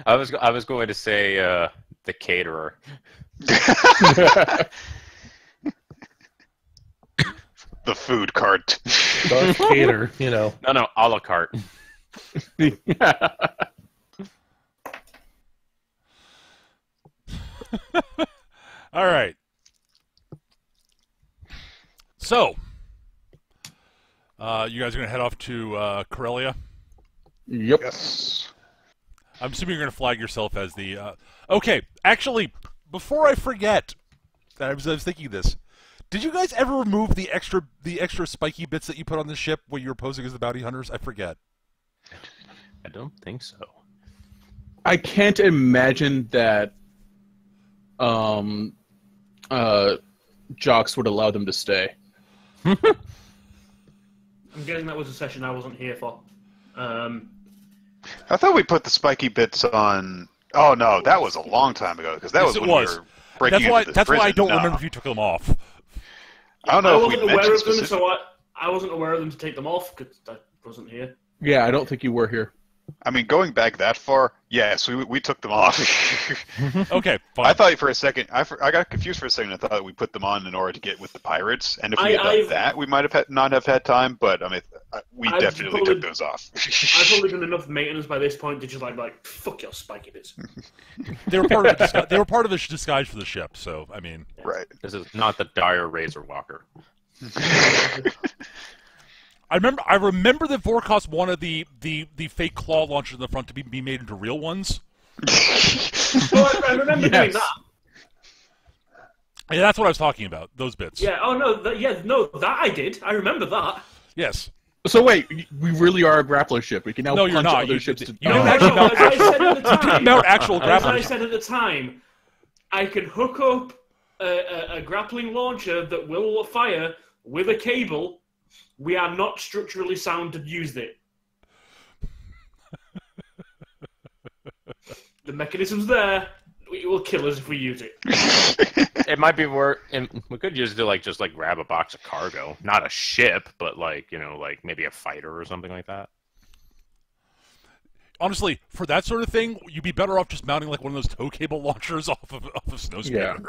I was going to say the caterer. The food cart. Darth Vader, you know. No, a la carte. All right. So, you guys are going to head off to Corellia? Yep. Yes. I'm assuming you're going to flag yourself as the... Okay, actually, before I forget, I was thinking this. Did you guys ever remove the extra spiky bits that you put on the ship when you were posing as the bounty hunters? I forget. I don't think so. I can't imagine that Jocks would allow them to stay. I'm guessing that was a session I wasn't here for. I thought we put the spiky bits on... Oh, no, that was a long time ago, because that Yes, was it when was. we were breaking into this That's why I prison. don't No. remember if you took them off. I don't know if we wasn't aware mentioned of them, specific... so I wasn't aware of them to take them off because I wasn't here. Yeah, I don't think you were here. I mean, going back that far, yes, we took them off. Okay, fine. I thought for a second, I got confused for a second. I thought we put them on in order to get with the pirates, and if we had done that, we might have not have had time. But I mean, we I've definitely probably- took those off. I've probably done enough maintenance by this point to just like fuck your spiky bits. They were part of they were part of a disguise for the ship, so, I mean... Right. This is not the dire Razorwalker. I remember that Vorkos wanted the fake claw launchers in the front to be made into real ones. Well, I remember doing that. Yeah, that's what I was talking about. Those bits. Yeah. Oh no. That I did. I remember that. Yes. So wait, we really are a grappler ship. We can now No, you're punch not. other You- ships to... you- No, No, as I said at the time. Mount actual As I grapplers. said at the time, I can hook up a grappling launcher that will fire with a cable. We are not structurally sound to use it. The mechanism's there. It will kill us if we use it. It might be worth. We could just grab a box of cargo, not a ship, but maybe a fighter or something like that. Honestly, for that sort of thing, you'd be better off just mounting like one of those tow cable launchers off of Snowspeeder.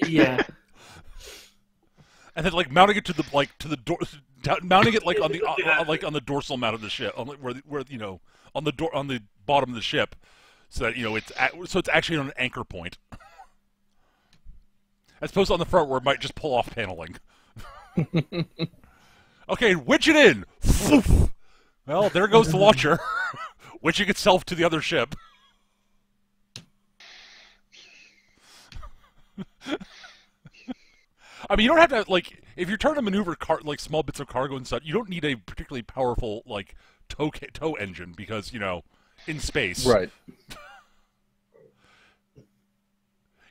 Yeah. And then like mounting it to the door, mounting it like on the on the dorsal mount of the ship, on where on the bottom of the ship, so that it's actually on an anchor point, as opposed to on the front where it might just pull off paneling. Okay, winch it in. Well, there goes the launcher, winching itself to the other ship. I mean, you don't have to if you're trying to maneuver small bits of cargo and such. You don't need a particularly powerful tow engine because in space, Right.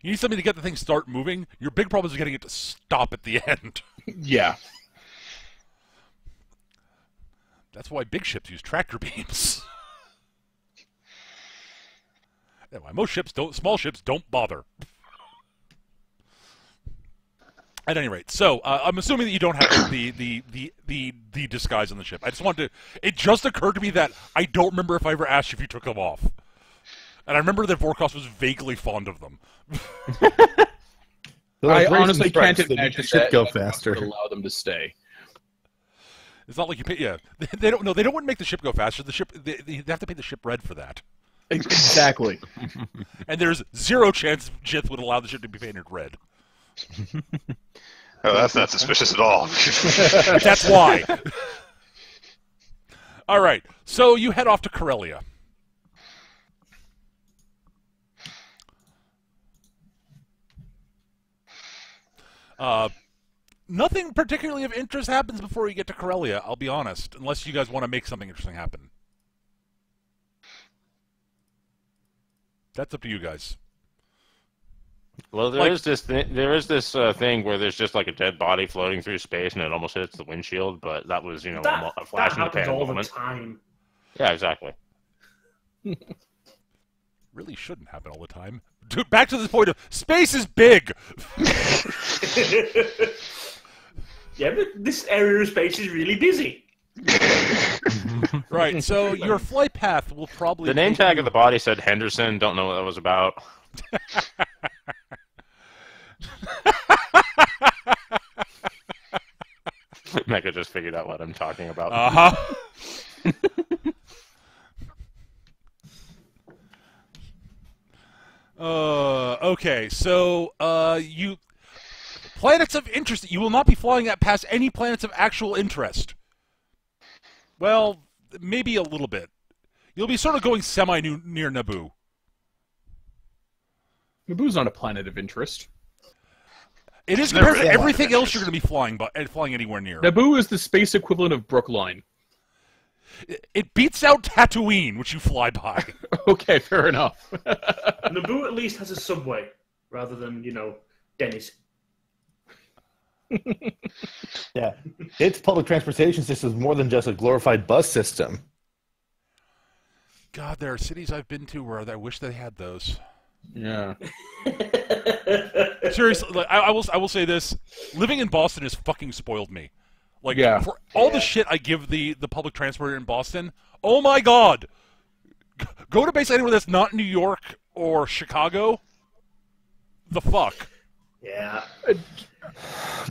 You need something to get the thing start moving. Your big problem is getting it to stop at the end. Yeah. That's why big ships use tractor beams. And why small ships don't bother. At any rate, so I'm assuming that you don't have the disguise on the ship. I just wanted to. It just occurred to me that I don't remember if I ever asked you if you took them off, and I remember that Vorkos was vaguely fond of them. I honestly can't They make imagine the ship that go would faster. allow them to stay. It's not like you pay. Yeah, they don't. No, they don't want to make the ship go faster. The ship they have to pay the ship red for that, Exactly. and there's zero chance Jith would allow the ship to be painted red. Oh, that's not suspicious at all. That's why. All right, so you head off to Corellia. Nothing particularly of interest happens before we get to Corellia, I'll be honest, unless you guys want to make something interesting happen. That's up to you guys. Well, there is this thing where there's just like a dead body floating through space and it almost hits the windshield, but that was, a flash in the pan all moment. the time. Yeah, exactly. Really shouldn't happen all the time. Back to the point of space is big. Yeah, but this area of space is really busy. Right, so your flight path will probably... The name tag of the body said Henderson. Don't know what that was about. Mecca just figured out what I'm talking about. Uh-huh. Okay, so, planets of interest. You will not be flying that past any planets of actual interest. Well, maybe a little bit. You'll be sort of going semi-near Naboo. Naboo's not a planet of interest. It is compared to everything else you're going to be flying anywhere near. Naboo is the space equivalent of Brookline. It beats out Tatooine, which you fly by. Okay, fair enough. Naboo at least has a subway, rather than, Denny's. Yeah, its public transportation system is more than just a glorified bus system. God, there are cities I've been to where I wish they had those. Yeah. Seriously, like, I will say this: living in Boston has fucking spoiled me. Like, Yeah. for all the shit I give the public transport in Boston, oh my god! Go to basically anywhere that's not New York or Chicago. The fuck? Yeah.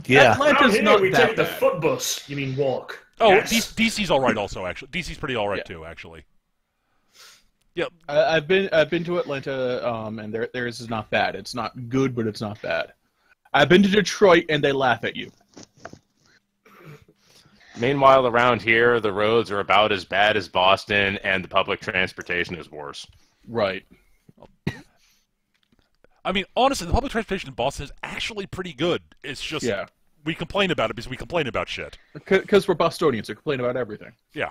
Yeah. Atlanta's Here not we that take the bad. foot bus. You mean walk? Oh, Yes. DC's all right. Also, actually, DC's pretty all right too. Actually. Yeah. I've been to Atlanta, and theirs is not bad. It's not good, but it's not bad. I've been to Detroit, and they laugh at you. Meanwhile, around here, the roads are about as bad as Boston, and the public transportation is worse. Right. I mean, honestly, the public transportation in Boston is actually pretty good. It's just we complain about it because we complain about shit. Because we're Bostonians, we complain about everything. Yeah.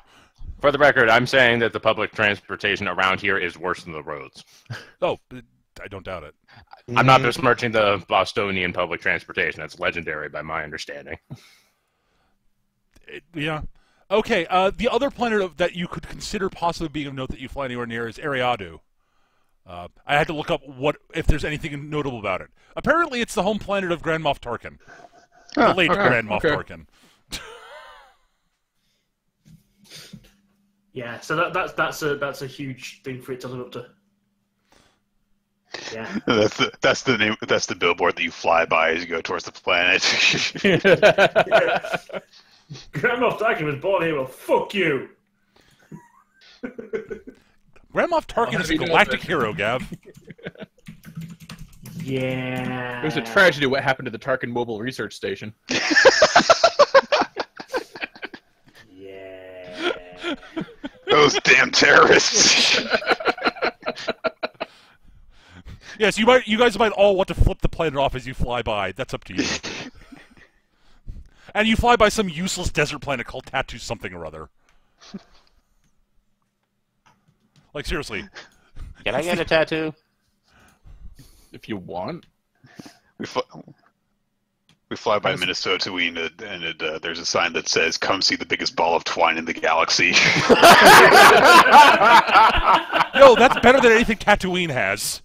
For the record, I'm saying that the public transportation around here is worse than the roads. Oh, I don't doubt it. I'm not besmirching the Bostonian public transportation. That's legendary by my understanding. Yeah. Okay, the other planet that you could consider possibly being of note that you fly anywhere near is Ariadu. I had to look up if there's anything notable about it. Apparently, it's the home planet of Grand Moff Tarkin. The late Grand Moff Tarkin. Yeah, so that's a huge thing for it to live up to. Yeah. That's the name. That's the billboard that you fly by as you go towards the planet. Grand Moff Tarkin was born here. Well, fuck you. Grand Moff Tarkin is a galactic hero, Gav. Yeah. It was a tragedy what happened to the Tarkin Mobile Research Station. Yeah. Those damn terrorists. Yes, you guys might all want to flip the planet off as you fly by. That's up to you. And you fly by some useless desert planet called Tattoo something or other. Like, seriously. Can I get a tattoo? If you want. We fly by Minnesota, and there's a sign that says, "Come see the biggest ball of twine in the galaxy." Yo, that's better than anything Tatooine has.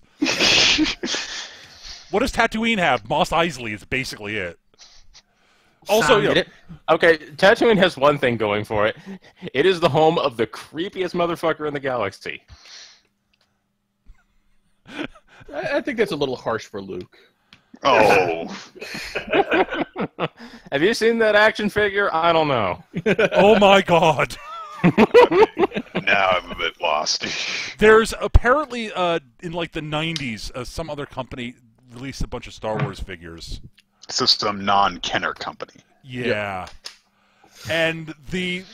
What does Tatooine have? Mos Eisley is basically it. Also, okay, Tatooine has one thing going for it. It is the home of the creepiest motherfucker in the galaxy. I think that's a little harsh for Luke. Oh. Have you seen that action figure? I don't know. Oh my god. Now I'm a bit lost. There's apparently, in like the 90s, some other company released a bunch of Star Wars figures. So some non-Kenner company. Yeah. And the...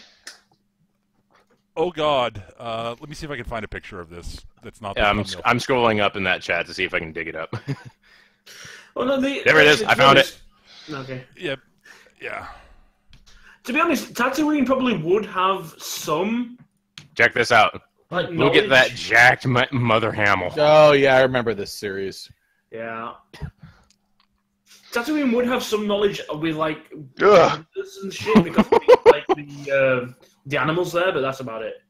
Oh god. Let me see if I can find a picture of this. That's not. Yeah, I'm scrolling up in that chat to see if I can dig it up. Well, no, there it is. I found it. Okay. Yeah, yeah. To be honest, Tatooine probably would have some Check this out. like Look at that knowledge. jacked Mother Hamill. Oh yeah, I remember this series. Yeah. Tatooine would have some knowledge with like Ugh. hunters and shit because of like the animals there, but that's about it.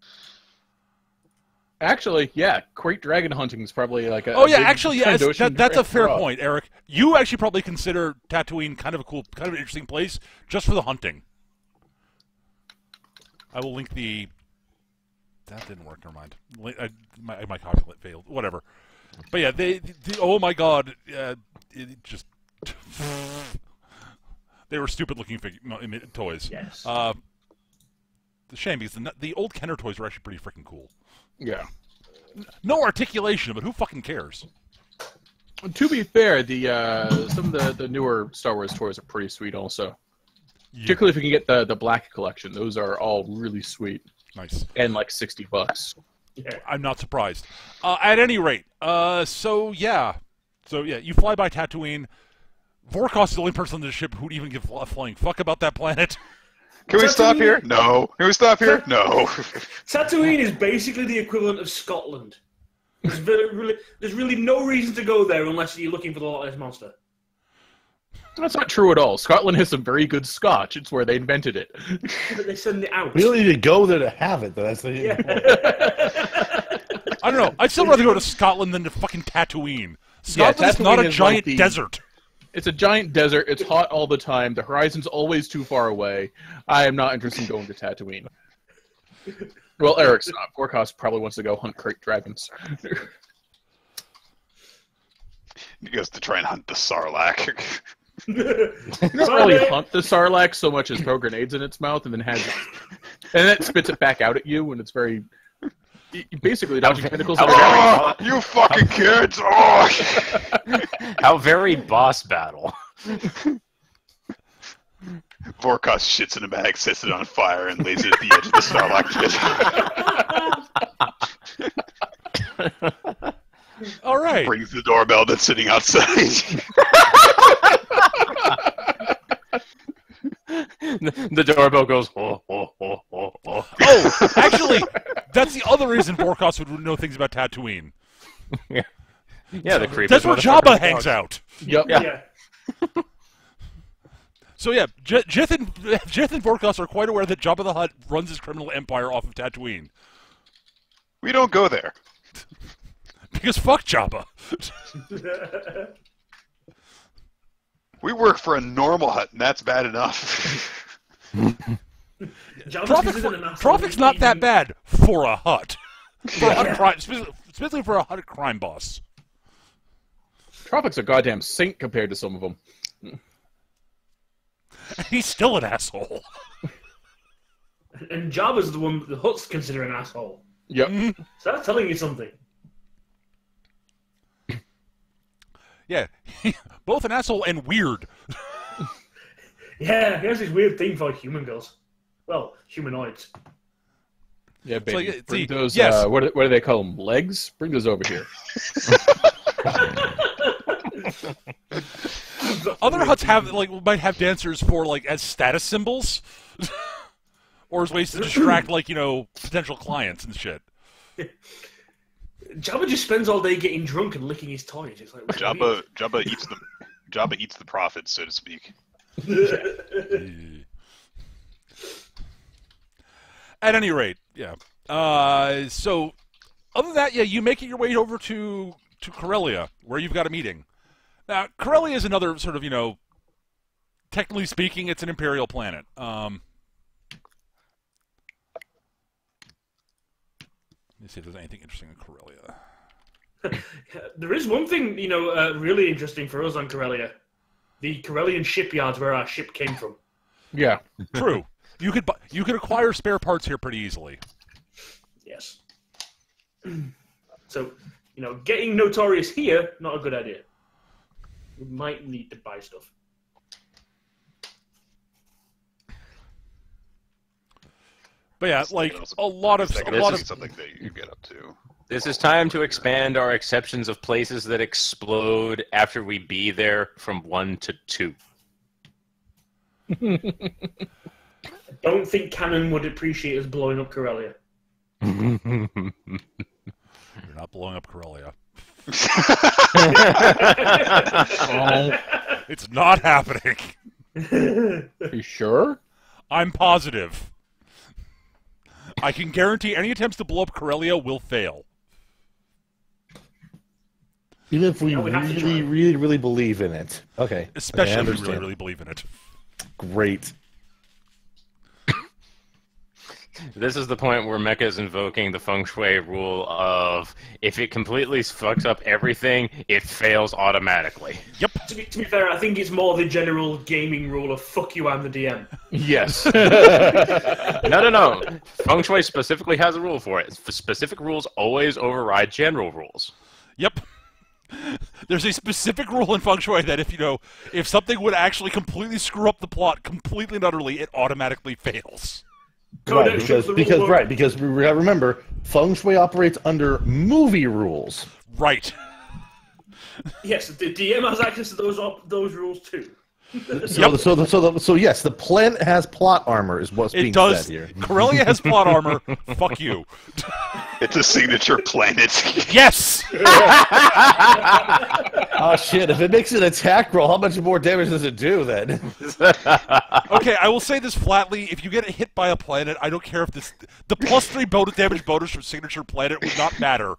Actually, yeah, Great Dragon hunting is probably like a. Oh yeah, big actually, yeah, Trandoshan that's a fair draw. point, Eric. You actually probably consider Tatooine kind of a cool, kind of an interesting place just for the hunting. I will link the. That didn't work. Never mind. My copy failed. Whatever. But yeah, the oh my god, it just they were stupid looking toys. Yes. The shame because the old Kenner toys were actually pretty freaking cool. Yeah. No articulation, but who fucking cares? To be fair, the some of the newer Star Wars toys are pretty sweet also. Yeah. Particularly if you can get the Black Collection. Those are all really sweet. Nice. And like $60. Yeah. I'm not surprised. At any rate, so yeah, you fly by Tatooine. Vorkos is the only person on the ship who'd even give a flying fuck about that planet. Can we stop here? No. Can we stop here? No. Tatooine is basically the equivalent of Scotland. There's really no reason to go there unless you're looking for the Loch Ness Monster. That's not true at all. Scotland has some very good scotch. It's where they invented it. But they send it out. We don't need to go there to have it, though. That's the Yeah. I don't know. I'd still rather go to Scotland than to fucking Tatooine. Scotland's Tatooine not a is like giant the- desert. It's a giant desert. It's hot all the time. The horizon's always too far away. I am not interested in going to Tatooine. Well, Eric's not. Vorkos probably wants to go hunt great dragons. He goes to try and hunt the Sarlacc. You don't really hunt the Sarlacc so much as throw grenades in its mouth and then and then it spits it back out at you, and it's very basically dodging tentacles. Oh, you fucking kids! Oh. How very boss battle. Vorkos shits in a bag, sets it on fire, and lays it at the edge of the Sarlacc pit. All right. Rings the doorbell that's sitting outside. The doorbell goes, oh, oh, oh, oh, oh. Oh, actually, that's the other reason Vorkos would know things about Tatooine. Yeah, the creepy. That's where Jabba hangs out. Yep. Yeah. So yeah, Jith and Vorkos are quite aware that Jabba the Hutt runs his criminal empire off of Tatooine. We don't go there. Because fuck Jabba. We work for a normal hut, and that's bad enough. Troffak's not that bad for a hut. For a hut crime, specifically for a hut crime boss. Troffak's a goddamn saint compared to some of them. He's still an asshole. And Jabba's the one that the Hutts consider an asshole. Yep. So that's telling you something. Yeah, both an asshole and weird. Yeah, he has this weird thing for human girls. Well, humanoids. Yeah, baby. like, Bring see, those. yes. What do they call them? Legs? Bring those over here. Other huts might have dancers for as status symbols, or as ways to distract potential clients and shit. Jabba just spends all day getting drunk and licking his toys. It's like Jabba eats them. Jabba eats the profits, so to speak. At any rate, yeah. So, other than that, yeah, you make it your way over to Corellia, where you've got a meeting. Now, Corellia is another sort of, technically speaking, it's an imperial planet. Let me see if there's anything interesting in Corellia. There is one thing, really interesting for us on Corellia. The Corellian shipyards where our ship came from. Yeah. True. You could acquire spare parts here pretty easily. Yes. So, getting notorious here, not a good idea. We might need to buy stuff. But yeah, a lot of something that you get up to. This is time to expand our exceptions of places that explode after we be there from 1 to 2. Don't think Canon would appreciate us blowing up Corellia. You're not blowing up Corellia. It's not happening. Are you sure? I'm positive. I can guarantee any attempts to blow up Corellia will fail. Even if we Yeah, we have to really, try. really, really believe in it. Okay. Especially Okay, I if we understand. really, really believe in it. Great. This is the point where Mecha is invoking the Feng Shui rule of if it completely fucks up everything, it fails automatically. Yep. To be fair, I think it's more the general gaming rule of fuck you, I'm the DM. Yes. No. Feng Shui specifically has a rule for it. Specific rules always override general rules. Yep. There's a specific rule in Feng Shui that if something would actually completely screw up the plot completely and utterly, it automatically fails. Right, Codex shows the because rule book. because we gotta remember, Feng Shui operates under movie rules. Right. Yes, the DM has access to those rules too. So yes, the planet has plot armor, is what's It being does. said here. Corellia has plot armor. Fuck you. It's a signature planet. Yes! Oh shit! If it makes an attack roll, how much more damage does it do then? Okay, I will say this flatly. If you get hit by a planet, I don't care if the +3 damage bonus from signature planet would not matter.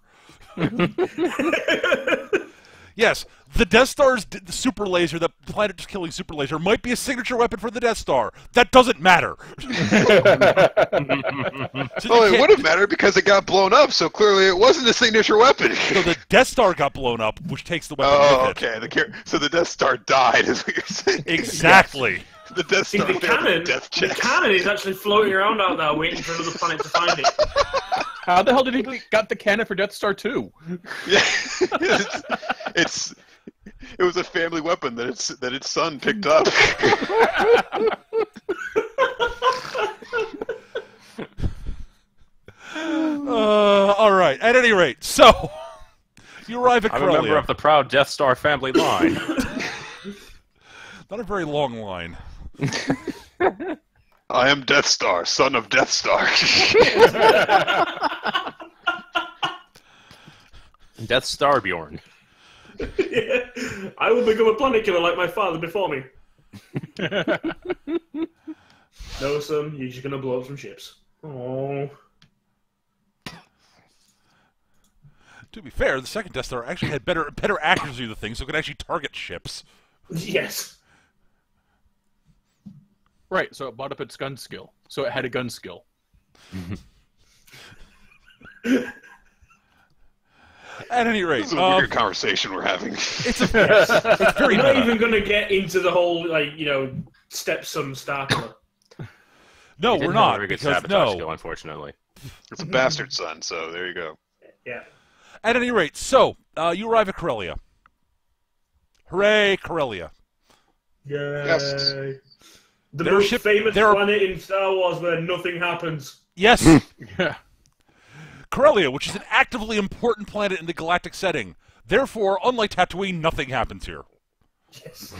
Yes, the Death Star's the super laser, the planet-killing super laser, might be a signature weapon for the Death Star. That doesn't matter. So Well, it would have mattered because it got blown up, so clearly it wasn't a signature weapon. So the Death Star got blown up, which takes the weapon Oh, with it. okay. So the Death Star died, is what you're saying. Exactly. The Death See, Star the failed cannon, death the checks. cannon is actually floating around out there waiting for another planet to find it. How the hell did he got the cannon for Death Star 2? Yeah, it was a family weapon that its son picked up. All right. At any rate, so you arrive at I'm a member Corellia. of the proud Death Star family line. Not a very long line. I am Death Star, son of Death Star. Death Star Bjorn. I will become a planet killer like my father before me. No, son, you're just gonna blow up some ships. Oh. To be fair, the second Death Star actually had better accuracy of the thing, so it could actually target ships. Yes. Right, so it brought up its gun skill. So it had a gun skill. At any rate, This is a weird conversation we're having. it's very We're not meta. even gonna get into the whole, stepson Star Killer. No, He we're didn't have a not. very good Because sabotage skill, no. unfortunately. It's a bastard son, so there you go. Yeah. At any rate, so you arrive at Corellia. Hooray, Corellia! Yay. Yes. The Their most ship- famous their- planet in Star Wars where nothing happens. Yes, Yeah. Corellia, which is an actively important planet in the galactic setting. Therefore, unlike Tatooine, nothing happens here. Yes.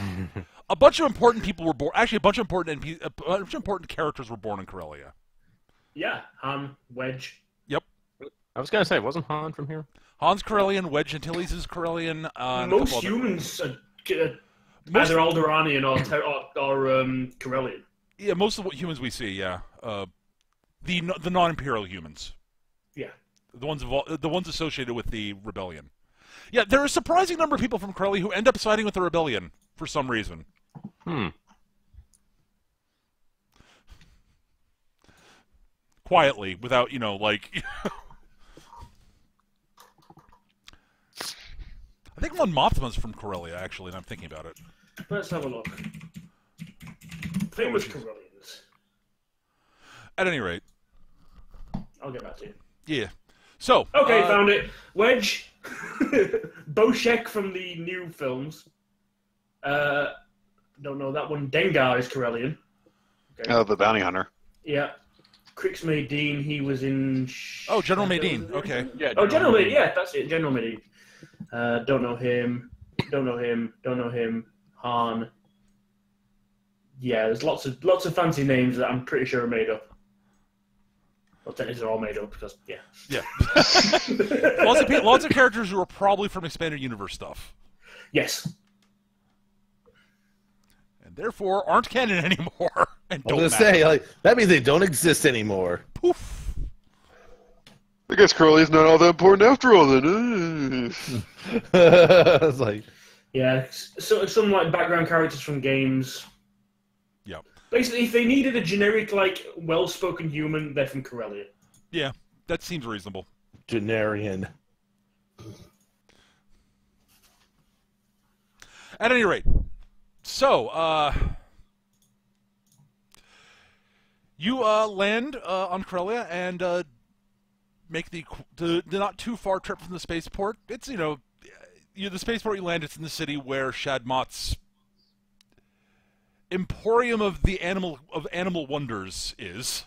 A bunch of important people were born. Actually, a bunch of important characters were born in Corellia. Yeah. Han, Wedge. Yep. I was gonna say, wasn't Han from here? Han's Corellian, Wedge Antilles is Corellian. And Most a couple other- humans are Most- either Alderaanian or Corellian. Yeah, most of the humans we see, yeah. The non-imperial humans, Yeah. the ones associated with the rebellion. Yeah, there are a surprising number of people from Corellia who end up siding with the rebellion for some reason. Quietly, without I think Mon Mothma's from Corellia, actually, and I'm thinking about it. Let's have a look. Famous Corellians. At any rate, I'll get back to you. yeah. So, Okay, found it. Wedge. Boshek from the new films. Don't know that one. Dengar is Corellian. Okay. Oh, the bounty hunter. Yeah. Crix Maydeen, he was in... oh, General Maydeen, okay. Yeah. Oh, General Maydeen, yeah, that's it. General Maydeen. Don't know him. Don't know him. Don't know him. Han. Yeah, there's lots of fancy names that I'm pretty sure are made up. Well, technically they're all made up because Yeah. lots of characters who are probably from expanded universe stuff, Yes. and therefore aren't canon anymore. And I don't was matter. gonna say, like, that means they don't exist anymore. Poof. I guess Crowley's not all that important after all, then. It's like, Yeah, so some like background characters from games. Yeah. Basically, if they needed a generic, like, well-spoken human, they're from Corellia. Yeah, that seems reasonable. Generian. At any rate, so you land on Corellia and make the not too far trip from the spaceport. It's the spaceport you land. It's in the city where Shadmot's Emporium of Animal Wonders is.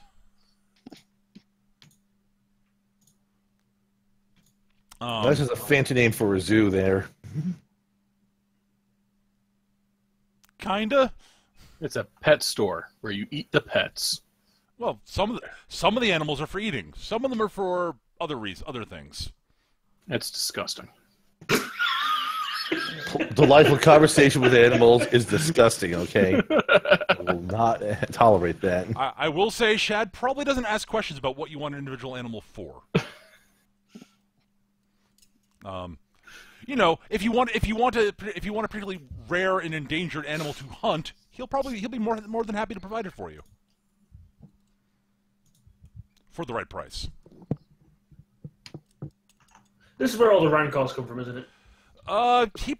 That's just a fancy name for a zoo there. Kinda. It's a pet store where you eat the pets. Well, some of the animals are for eating. Some of them are for other things. That's disgusting. Delightful conversation with animals is disgusting, okay? I will not tolerate that. I will say, Shad probably doesn't ask questions about what you want an individual animal for. If you want a particularly rare and endangered animal to hunt, he'll be more than happy to provide it for you for the right price. This is where all the Rancors come from, isn't it? He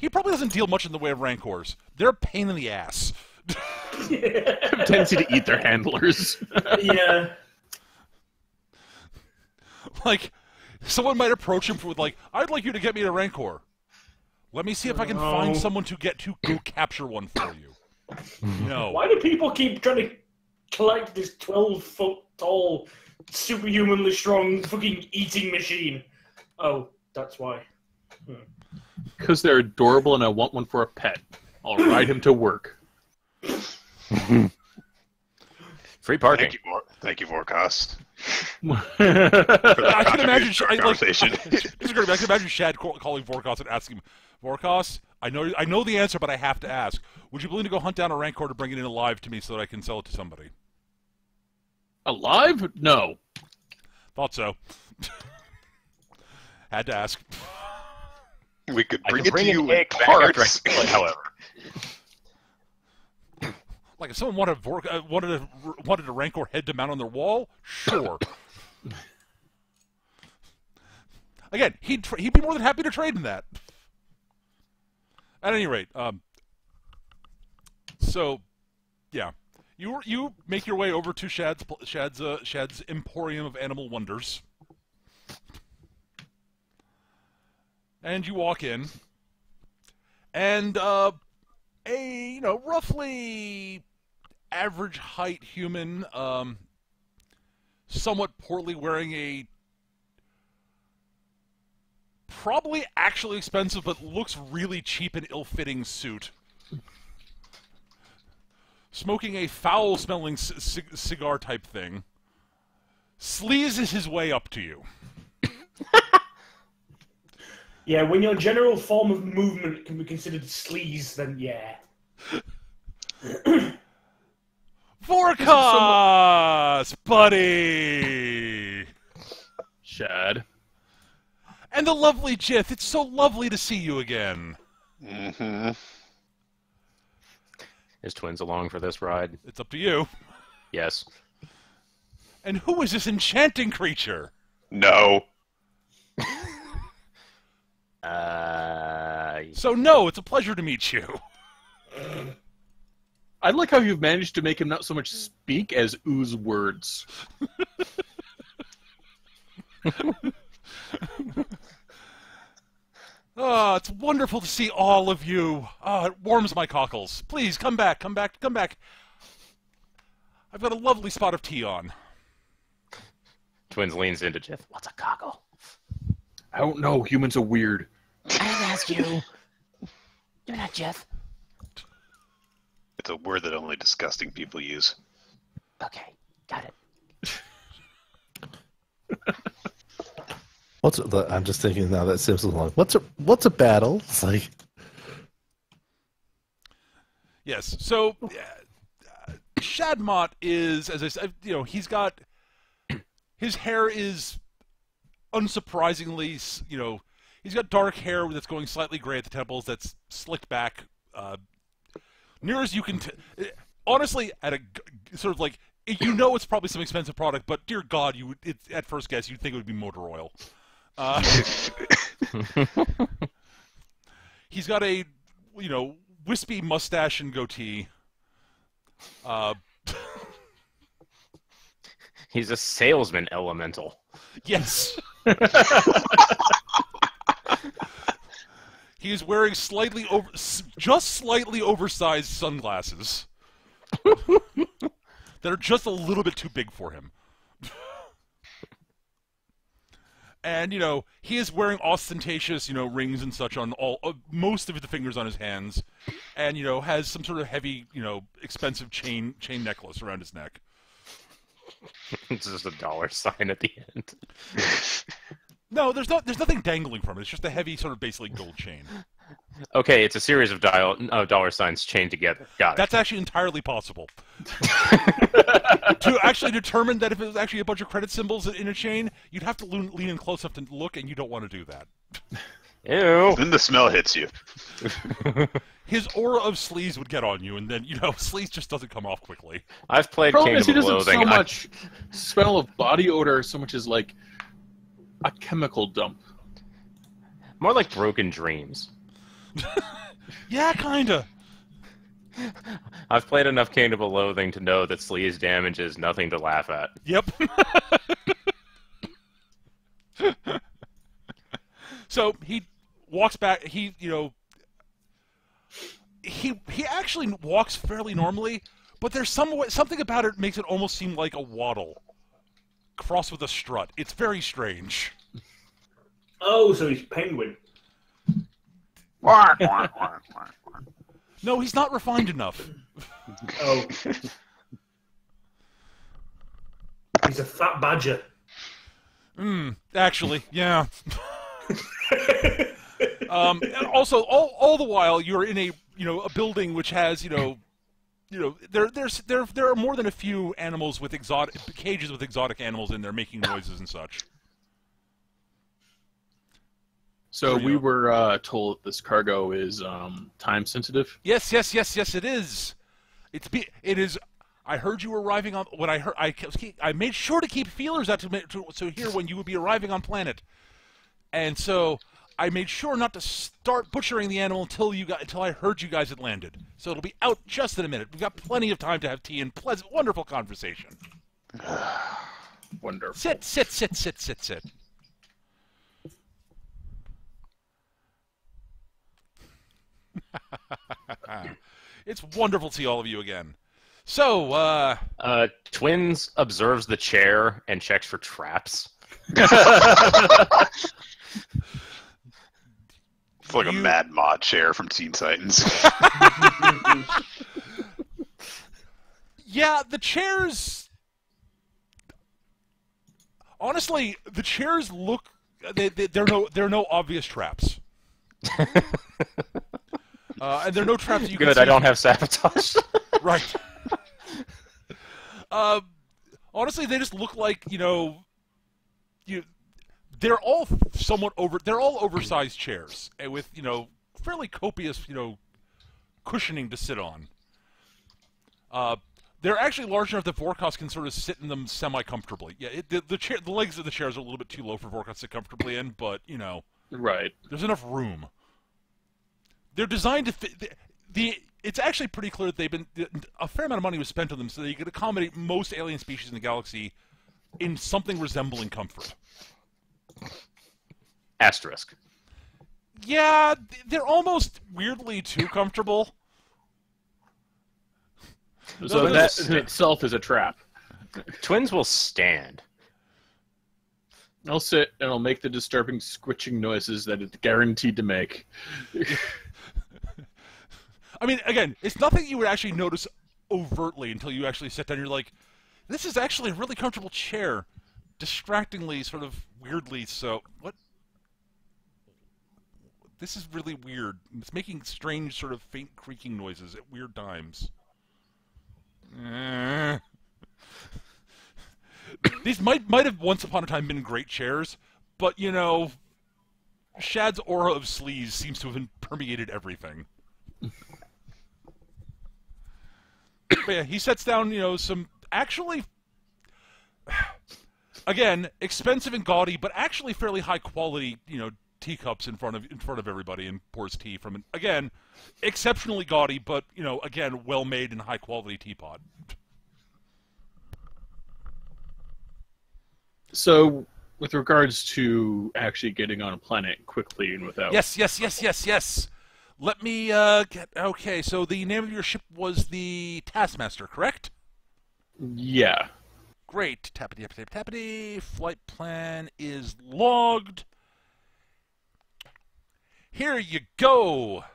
probably doesn't deal much in the way of Rancors. They're a pain in the ass. Tendency to eat their handlers. Yeah. Like, someone might approach him with like, "I'd like you to get me a Rancor. Let me see if I can find someone to go capture one for you." No. Why do people keep trying to collect this 12-foot tall, superhumanly strong fucking eating machine? Oh, that's why. Because they're adorable and I want one for a pet. I'll ride him to work. Free parking. Thank you, Vorkos. I can imagine. Conversation. I can imagine Shad calling Vorkos and asking him, "Vorkos, I know the answer, but I have to ask. Would you be willing to go hunt down a Rancor to bring it in alive to me so that I can sell it to somebody?" Alive? No. Thought so. Had to ask. We could I bring can it bring to an you in egg back after I parts. kill it, however. Like, if someone wanted a Rancor head to mount on their wall, sure. Again, he'd be more than happy to trade in that. At any rate, so yeah, you make your way over to Shad's Emporium of Animal Wonders, and you walk in, and a roughly average height human, somewhat poorly wearing a probably actually expensive but looks really cheap and ill-fitting suit, smoking a foul-smelling cigar type thing, sleazes his way up to you. Yeah, when your general form of movement can be considered sleaze, then yeah. Vorkos, buddy! Shad. And the lovely Jith, it's so lovely to see you again. Mm-hmm. Is Twins along for this ride? It's up to you. Yes. And who is this enchanting creature? No. So no, it's a pleasure to meet you. I like how you've managed to make him not so much speak as ooze words. Oh, it's wonderful to see all of you. Oh, it warms my cockles. Please, come back, come back, come back. I've got a lovely spot of tea on. Twins leans into Jeff. What's a cockle? I don't know. Humans are weird. I didn't ask you. You're not Jeff. That's a word that only disgusting people use. Okay, got it. I'm just thinking now that Simpsons long. What's a battle? It's like Yes. So, Shadmot is, as I said, he's got his hair is unsurprisingly, he's got dark hair that's going slightly gray at the temples. That's slicked back, near as you can. Honestly, at a sort of like it's probably some expensive product, but dear God, at first guess you'd think it would be motor oil. He's got a wispy mustache and goatee. He's a salesman elemental. Yes. He is wearing just slightly oversized sunglasses that are just a little bit too big for him. And, he is wearing ostentatious, rings and such on most of the fingers on his hands. And, has some sort of heavy, expensive chain necklace around his neck. It's just a $sign at the end. No, there's nothing dangling from it. It's just a heavy sort of basically gold chain. Okay, it's a series of dollar signs chained together. Got it. That's actually entirely possible. To actually determine that if it was actually a bunch of credit symbols in a chain, you'd have to lean in close enough to look, and you don't want to do that. Ew. Then the smell hits you. His aura of sleaze would get on you, and then, sleaze just doesn't come off quickly. I've played Problem is, he Kingdom of doesn't Loathing. so much smell of body odor so much as like a chemical dump. More like broken dreams. Yeah, kinda. I've played enough Kingdom of Loathing to know that sleaze damage is nothing to laugh at. Yep. So he walks back. He actually walks fairly normally, but there's something about it makes it almost seem like a waddle crossed with a strut. It's very strange. Oh, so he's penguin. No, he's not refined enough. Oh. He's a fat badger. Actually, yeah. And also, all the while, you're in a building which has there are more than a few animals with cages with exotic animals in there making noises and such. So we were told this cargo is time sensitive. Yes, it is. It is. I heard you were arriving on. When I heard, I made sure to keep feelers out to hear when you would be arriving on planet, and so I made sure not to start butchering the animal until I heard you guys had landed. So it'll be out just in a minute. We've got plenty of time to have tea and pleasant, wonderful conversation. Wonderful. Sit. It's wonderful to see all of you again. So, Twins observes the chair and checks for traps. It's like a Mad Mod chair from Teen Titans. yeah, the chairs. Honestly, the chairs look. They're no obvious traps. And there are no traps that you can see. Good, I don't have sabotage. Right. Honestly, they just look like they're all they're all oversized chairs with fairly copious cushioning to sit on. They're actually large enough that Vorkos can sort of sit in them semi-comfortably. Yeah, the legs of the chairs are a little bit too low for Vorkos to sit comfortably in, but Right. there's enough room. They're designed to fit. It's actually pretty clear that a fair amount of money was spent on them so that you could accommodate most alien species in the galaxy in something resembling comfort. Asterisk. Yeah, they're almost weirdly too comfortable. So that in itself is a trap. Twins will stand. I'll sit and I'll make the disturbing squitching noises that it's guaranteed to make. I mean, again, it's nothing you would actually notice overtly until you actually sit down and you're like, this is actually a really comfortable chair. Distractingly, sort of weirdly so. What? This is really weird. It's making strange, sort of faint creaking noises at weird times. These might have once upon a time been great chairs, but you know, Shad's aura of sleaze seems to have permeated everything. But yeah, he sets down, you know, some actually, again, expensive and gaudy, but actually fairly high quality, you know, teacups in front of everybody, and pours tea from an, again, exceptionally gaudy, but you know, again, well made and high quality teapot. So, with regards to actually getting on a planet quickly and without... Yes. Let me get... Okay, so the name of your ship was the Taskmaster, correct? Yeah. Great. Tappity. Flight plan is logged. Here you go.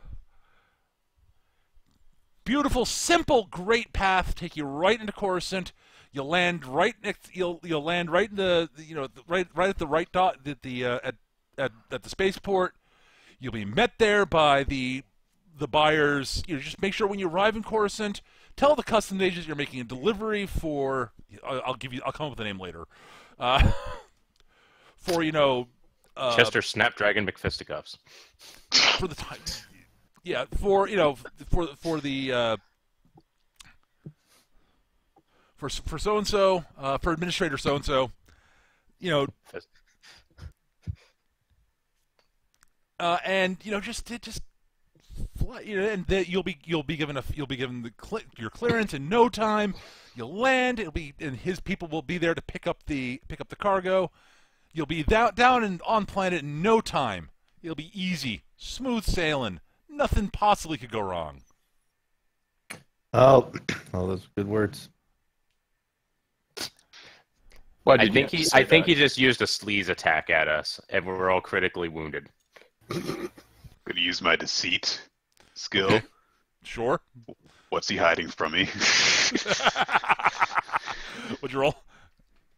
Beautiful, simple, great path. Take you right into Coruscant. You'll land right next. You'll land right in the right at the right dot at the spaceport. You'll be met there by the buyers. You know, just make sure when you arrive in Coruscant, tell the customs agents you're making a delivery for. I'll come up with a name later. For Chester Snapdragon McFisticuffs. For the time. Yeah, for the. For so and so, for administrator so and so, and just fly, and you'll be given your clearance in no time. You'll land. And his people will be there to pick up the cargo. You'll be down and on planet in no time. It'll be easy, smooth sailing. Nothing possibly could go wrong. Oh, those are good words. I think he just used a sleaze attack at us, and we're all critically wounded. Gonna use my deceit skill. Sure. What's he hiding from me? What'd you roll?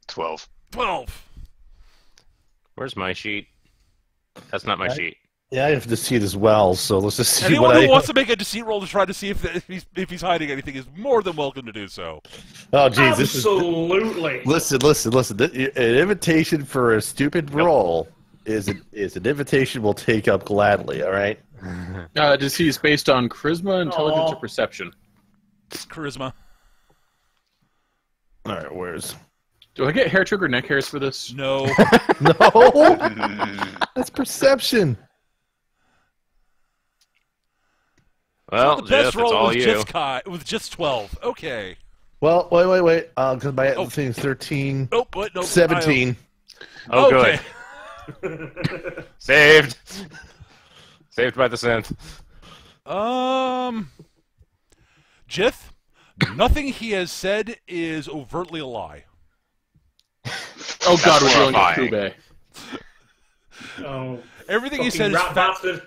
12. 12. Where's my sheet? That's not my sheet. Yeah, I have deceit as well, so let's just see Anyone who wants to make a deceit roll to try to see if he's hiding anything is more than welcome to do so. Oh, geez, absolutely. Listen. An invitation for a stupid roll is an invitation we'll take up gladly. All right. Deceit is based on charisma, intelligence, or perception. Charisma. All right, where's? Do I get hair trigger neck hairs for this? No. No. That's perception. Well, so the best Jeff, roll it's all was you. with just 12. Okay. Well, wait. Because my thing is 13. Oh, what? No, 17. Oh, okay. Good. Saved. Saved by the synth. Jith, nothing he has said is overtly a lie. Oh God, we're going to horrifying. Kube. Oh, Everything he said is rat bastard.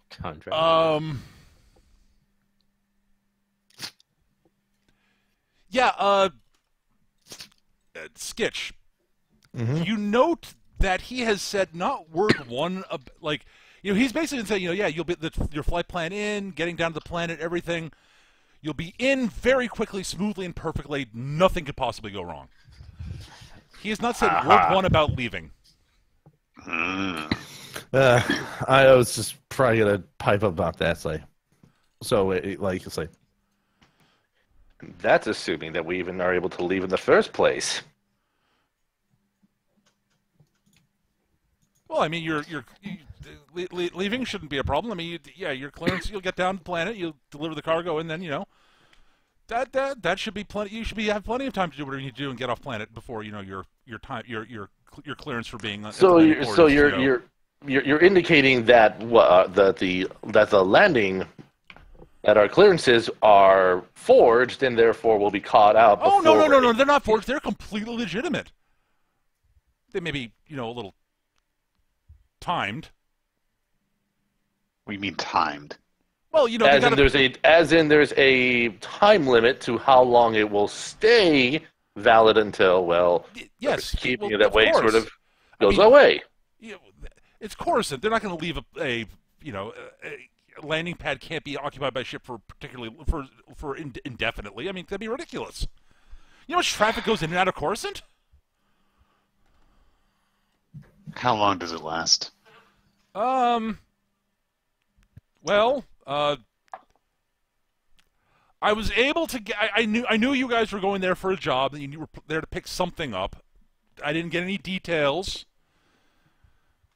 Contract. Yeah, Skitch. Mm-hmm. You note that he has said not word one, he's basically been saying, you'll be your flight plan in, getting down to the planet, everything. You'll be in very quickly, smoothly, and perfectly. Nothing could possibly go wrong. He has not said word one about leaving. I was just probably gonna pipe up about that. It's like that's assuming that we even are able to leave in the first place. Well, I mean, leaving shouldn't be a problem. I mean, your clearance, you'll get down to the planet, you'll deliver the cargo, and then that should be plenty. You should have plenty of time to do whatever you need to do and get off planet before your time your clearance for being. You're indicating that that the landing, that our clearances are forged and therefore will be caught out. Oh no! They're not forged. They're completely legitimate. They may be a little timed. What do you mean timed? Well, you know, they gotta, there's a time limit to how long it will stay valid until, well, yes, keeping well, it that way course. sort of goes I mean, away. You know, it's Coruscant. They're not going to leave a landing pad can't be occupied by a ship for indefinitely. I mean, that'd be ridiculous. You know how much traffic goes in and out of Coruscant? How long does it last? Well, I was able to get. I knew you guys were going there for a job, and you were there to pick something up. I didn't get any details.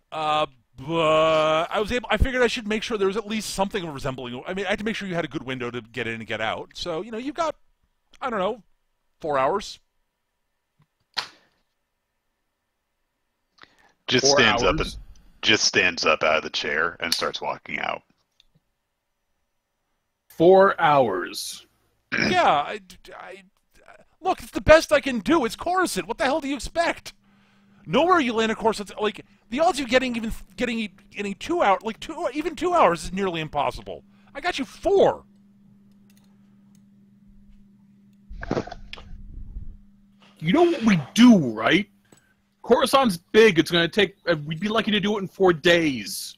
But I was able. I figured I should make sure there was at least something resembling. I mean, I had to make sure you had a good window to get in and get out. So you know, you've got, I don't know, 4 hours. Just 4 stands up hours? and just stands up out of the chair and starts walking out. 4 hours. Yeah, look, it's the best I can do. It's Coruscant. What the hell do you expect? Nowhere you land a Coruscant, like the odds of getting 2 hours, even 2 hours is nearly impossible. I got you 4. You know what we do, right? Coruscant's big. It's going to take. We'd be lucky to do it in 4 days.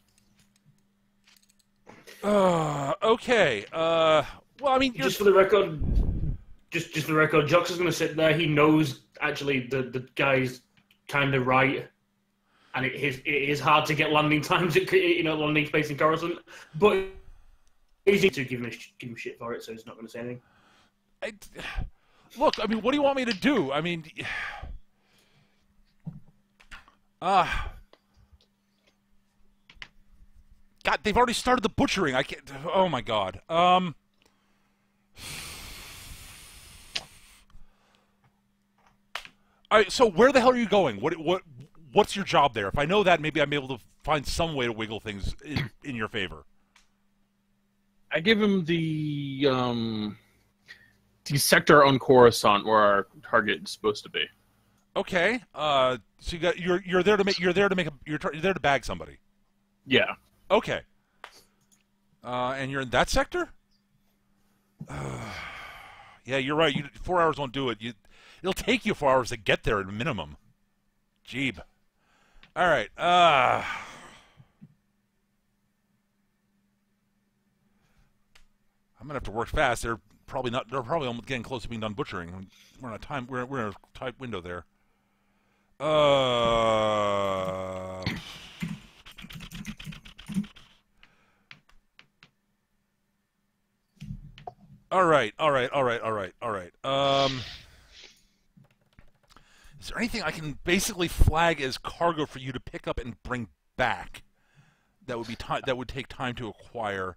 Okay. Well, I mean, Just for the record, Jox is going to sit there. He knows actually the guy's kind of right, and it is hard to get landing times, landing space in Coruscant. But he's to give him shit for it, so he's not going to say anything. Look, I mean, what do you want me to do? I mean, God, they've already started the butchering. I can't. Oh my God. All right. So where the hell are you going? What's your job there? If I know that, maybe I'm able to find some way to wiggle things in your favor. I give him the sector on Coruscant where our target is supposed to be. Okay. So you're there to bag somebody. Yeah. Okay. And you're in that sector? Yeah, you're right. 4 hours won't do it. It'll take you 4 hours to get there at a minimum. Jeeb. All right. I'm gonna have to work fast. They're probably almost getting close to being done butchering. We're in a time. We're in a tight window there. All right. Is there anything I can basically flag as cargo for you to pick up and bring back? That would take time to acquire.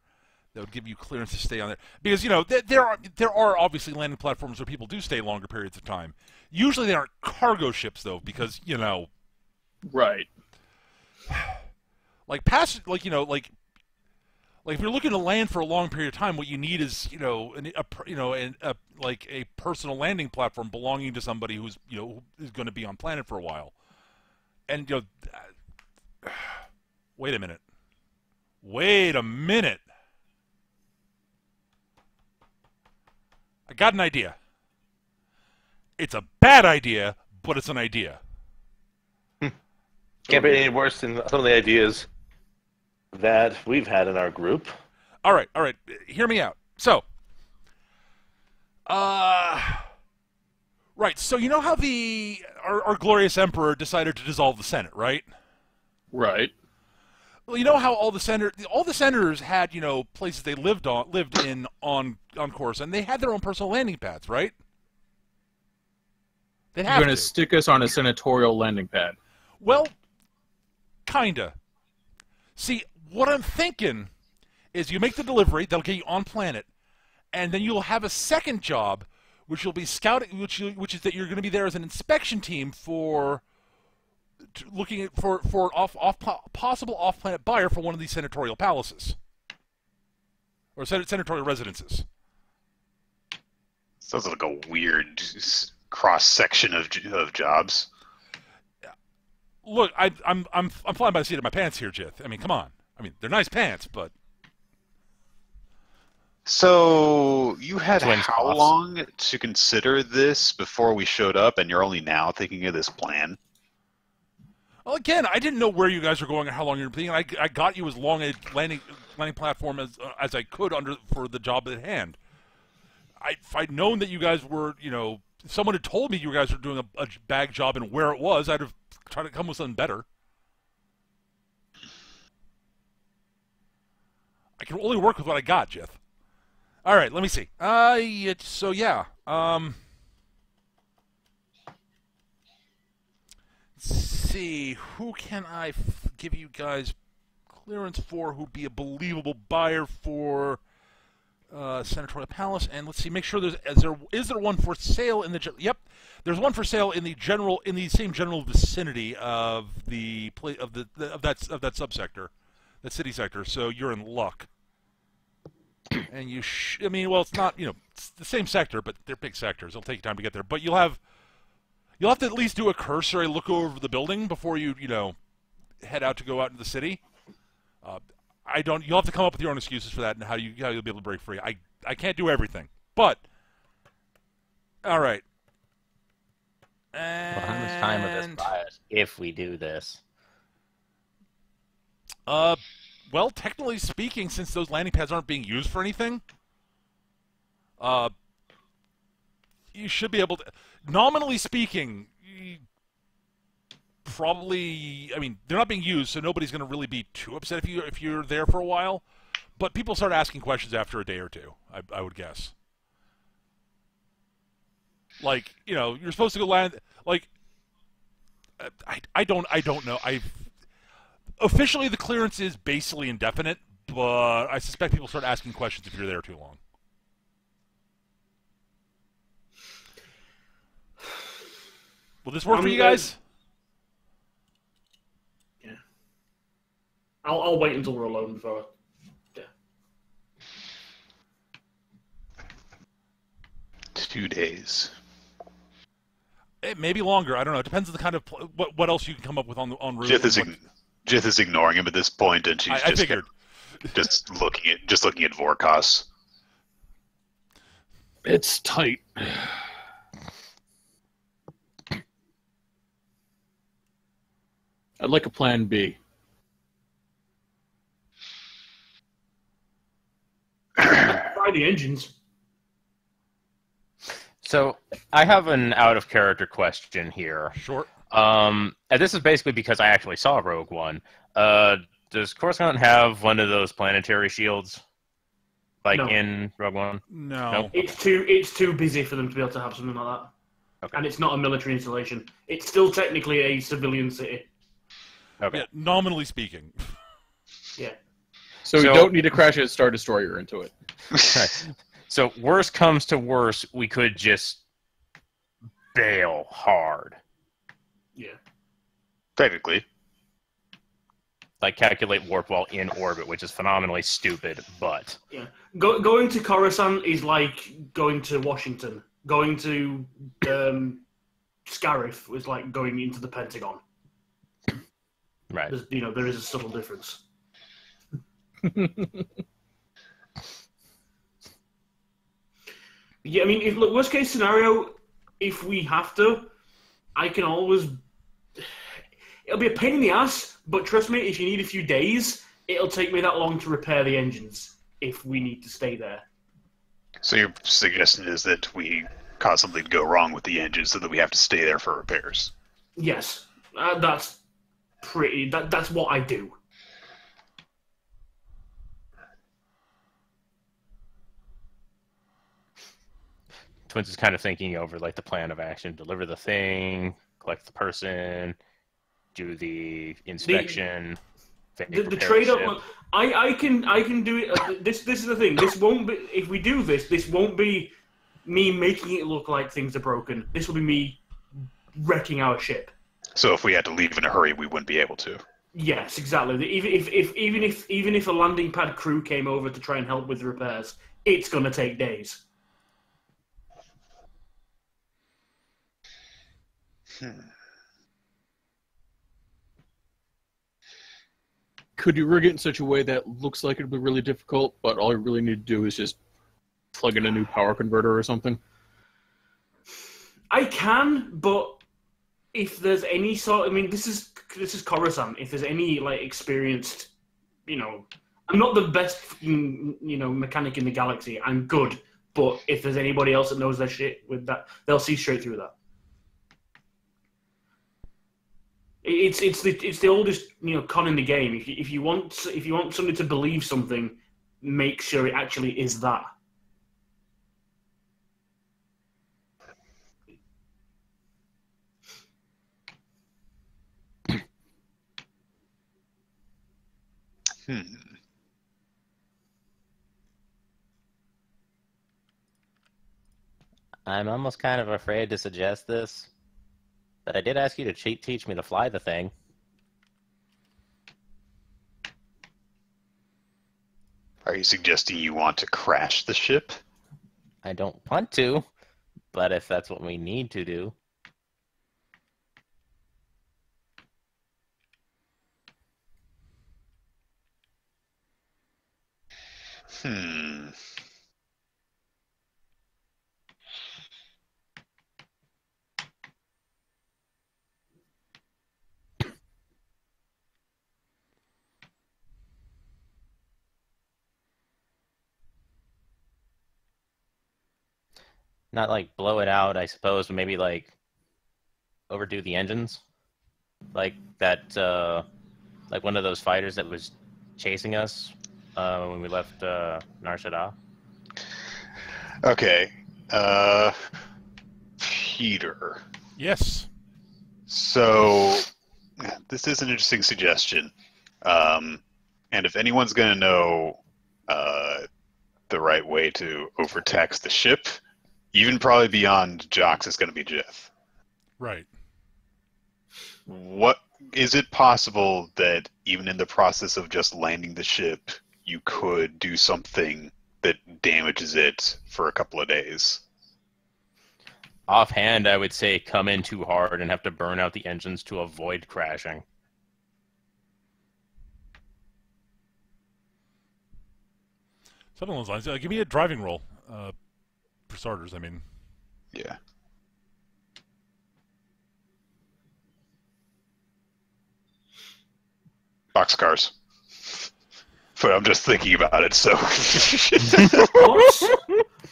That would give you clearance to stay on there, because there are obviously landing platforms where people do stay longer periods of time. Usually they aren't cargo ships though, because Right. Like if you're looking to land for a long period of time, what you need is a personal landing platform belonging to somebody who's who is going to be on planet for a while. And wait a minute. I got an idea. It's a bad idea, but it's an idea. Can't be any worse than some of the ideas that we've had in our group. All right. Hear me out. So, right. So you know how our glorious emperor decided to dissolve the Senate, right? Right. Well, you know how all the senators had places they lived in on Coruscant, and they had their own personal landing pads, right? They'd have You're going to to stick us on a senatorial landing pad. Well, kinda. See, what I'm thinking is you make the delivery, that'll get you on planet, and then you'll have a second job, which will be scouting, which is that you're going to be there as an inspection team for looking at for possible off-planet buyer for one of these senatorial palaces or senatorial residences. Sounds like a weird cross section of jobs. Look, I'm flying by the seat of my pants here, Jith. I mean, come on. I mean, they're nice pants, but So you had Twins how boss. long to consider this before we showed up, and you're only now thinking of this plan? well, again, I didn't know where you guys were going and how long you were being. I got you as long a landing platform as I could for the job at hand. If I'd known that you guys were, if someone had told me you guys were doing a bag job and where it was, I'd have tried to come with something better. I can only work with what I got, Jith. All right, let me see. So yeah. Let's see. Who can I give you guys clearance for? Who'd be a believable buyer for Senatorial Palace? And let's see. Make sure is there one for sale in the? Yep, there's one for sale in the same general vicinity of of that subsector, that city sector. So you're in luck. And it's not, it's the same sector, but they're big sectors. It'll take you time to get there. But you'll have to at least do a cursory look over the building before you, head out to go out into the city. You'll have to come up with your own excuses for that and how you'll be able to break free. I can't do everything, but all right. Well, how much time will this buy us if we do this? Well, technically speaking, since those landing pads aren't being used for anything, you should be able to. Nominally speaking, probably. I mean, they're not being used, so nobody's going to really be too upset if you're there for a while. But people start asking questions after a day or two. I would guess. Like, you're supposed to go land. Like, I don't know. Officially, the clearance is basically indefinite, but I suspect people start asking questions if you're there too long. Will this work for you guys? Yeah. I'll wait until we're alone before. Yeah. 2 days. It may be longer. I don't know. It depends on the kind of what else you can come up with on route. Jith is ignoring him at this point, and she's I figured. just looking at Vorkos. It's tight. I'd like a plan B. Try the engines. So I have an out-of-character question here. Sure. And this is basically because I actually saw Rogue One. Does Coruscant have one of those planetary shields, No. in Rogue One? No. Nope. It's too busy for them to be able to have something like that. Okay. And it's not a military installation. It's still technically a civilian city. Okay. Yeah, nominally speaking. Yeah. So we don't need to crash a Star Destroyer into it. Right. So worst comes to worst, we could just bail hard. Yeah. Technically. Like calculate warp while in orbit, which is phenomenally stupid, but... Yeah. Going to Coruscant is like going to Washington. Going to Scarif was like going into the Pentagon. Right. There is a subtle difference. Yeah, I mean, worst case scenario, if we have to, I can always. It'll be a pain in the ass, but trust me, if you need a few days, it'll take me that long to repair the engines if we need to stay there. So your suggestion is that we cause something to go wrong with the engine so that we have to stay there for repairs? Yes, that's pretty. That's what I do. Twins is kind of thinking over like the plan of action: deliver the thing, collect the person, do the inspection. The trade-off. I can do it. This is the thing. This won't be. If we do this, this won't be me making it look like things are broken. This will be me wrecking our ship. So if we had to leave in a hurry, we wouldn't be able to. Yes, exactly. Even if a landing pad crew came over to try and help with the repairs, it's gonna take days. could you rig it in such a way that looks like it'd be really difficult, but all you really need to do is just plug in a new power converter or something? I can, but if there's any sort, I mean, this is Coruscant. If there's any like experienced, I'm not the best, mechanic in the galaxy. I'm good, but if there's anybody else that knows their shit with that, they'll see straight through that. It's the oldest con in the game. If you want somebody to believe something, make sure it actually is that. I'm almost kind of afraid to suggest this, but I did ask you to teach me to fly the thing. Are you suggesting you want to crash the ship? I don't want to, but if that's what we need to do. Not like blow it out, I suppose, but maybe like overdo the engines. Like that, like one of those fighters that was chasing us when we left Nar Shaddaa. Okay. Peter. Yes. So, this is an interesting suggestion. And if anyone's going to know the right way to overtax the ship, even probably beyond Jox, is going to be Jeff. Right. What is it possible that even in the process of just landing the ship, you could do something that damages it for a couple of days? Offhand, I would say come in too hard and have to burn out the engines to avoid crashing. Something along those lines. Give me a driving roll. For starters, I mean. Yeah. Boxcars. But I'm just thinking about it, so.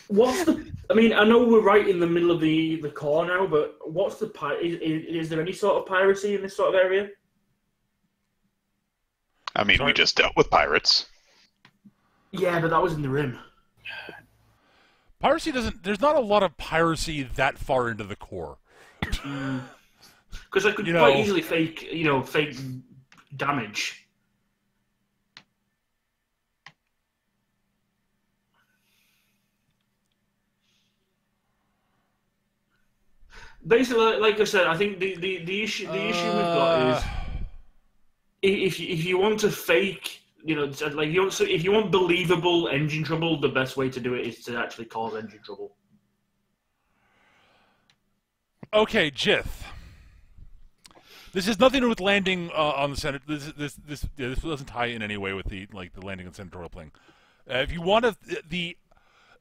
What's the? I mean, I know we're right in the middle of the core now, but what's the is there any sort of piracy in this sort of area? I mean, we just dealt with pirates. Yeah, but that was in the Rim. Piracy doesn't. There's not a lot of piracy that far into the core. Because I could quite easily fake damage. Basically, like I said, I think the issue we've got is if you want to fake. If you want believable engine trouble, the best way to do it is to actually cause engine trouble. Okay, Jith. This has nothing to do with landing on the Senate. This doesn't tie in any way with the landing on senatorial thing. If you want to,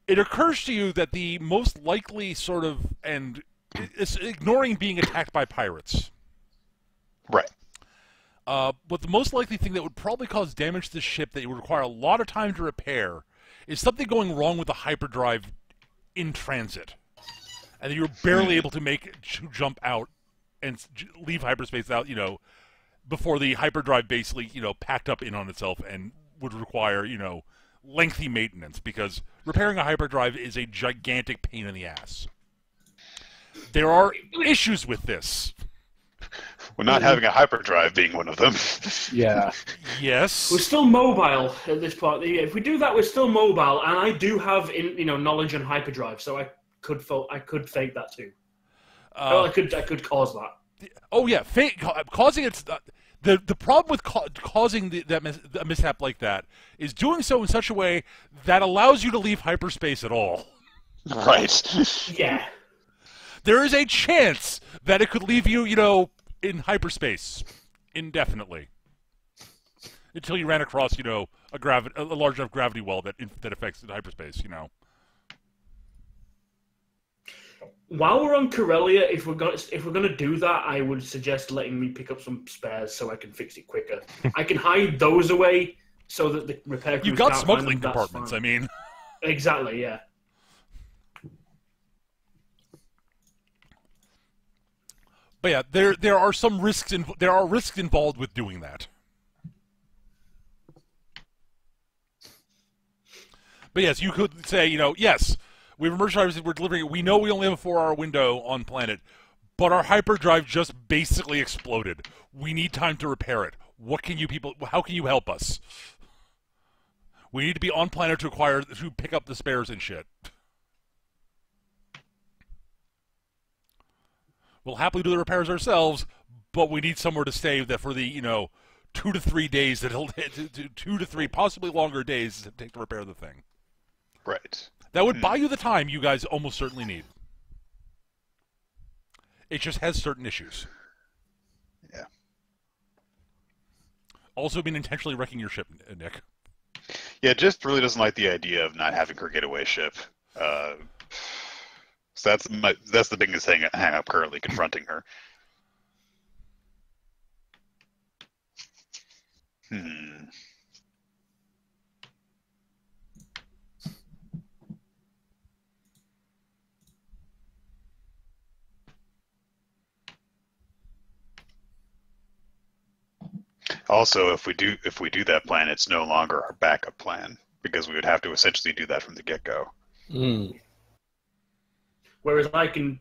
it occurs to you that the most likely sort of, and it's ignoring being attacked by pirates. Right. But the most likely thing that would probably cause damage to the ship that would require a lot of time to repair is something going wrong with the hyperdrive in transit. And you're barely able to jump out and leave hyperspace out, before the hyperdrive basically, packed up in on itself and would require, lengthy maintenance, because repairing a hyperdrive is a gigantic pain in the ass. There are issues with this. Well, not having a hyperdrive being one of them. Yeah. Yes. We're still mobile at this point. If we do that, we're still mobile, and I do have knowledge on hyperdrive, so I could fake that too. I could cause that. Oh yeah, causing it. The problem with causing a mishap like that is doing so in such a way that allows you to leave hyperspace at all. Right. Yeah. There is a chance that it could leave you, in hyperspace indefinitely. until you ran across, a large enough gravity well that affects the hyperspace, While we're on Corellia, if we're gonna do that, I would suggest letting me pick up some spares so I can fix it quicker. I can hide those away so that the repair crews You've got can't find smuggling them, that's compartments. fine. I mean, Exactly, yeah. but yeah, there are some risks. There are risks involved with doing that. But yes, you could say, yes, we have emergency hyperspace, we're delivering it. We know we only have a 4-hour window on planet, but our hyperdrive just basically exploded. We need time to repair it. How can you help us? We need to be on planet to pick up the spares and shit. We'll happily do the repairs ourselves, but we need somewhere to stay that for the, 2 to 3 days, 2 to 3, possibly longer days to take to repair the thing. Right. That would buy you the time you guys almost certainly need. It just has certain issues. Yeah. Also been intentionally wrecking your ship, Nick. Yeah, just really doesn't like the idea of not having her getaway ship. So that's the biggest hang up currently confronting her. Also, if we do that plan, it's no longer our backup plan because we would have to essentially do that from the get-go. Whereas I can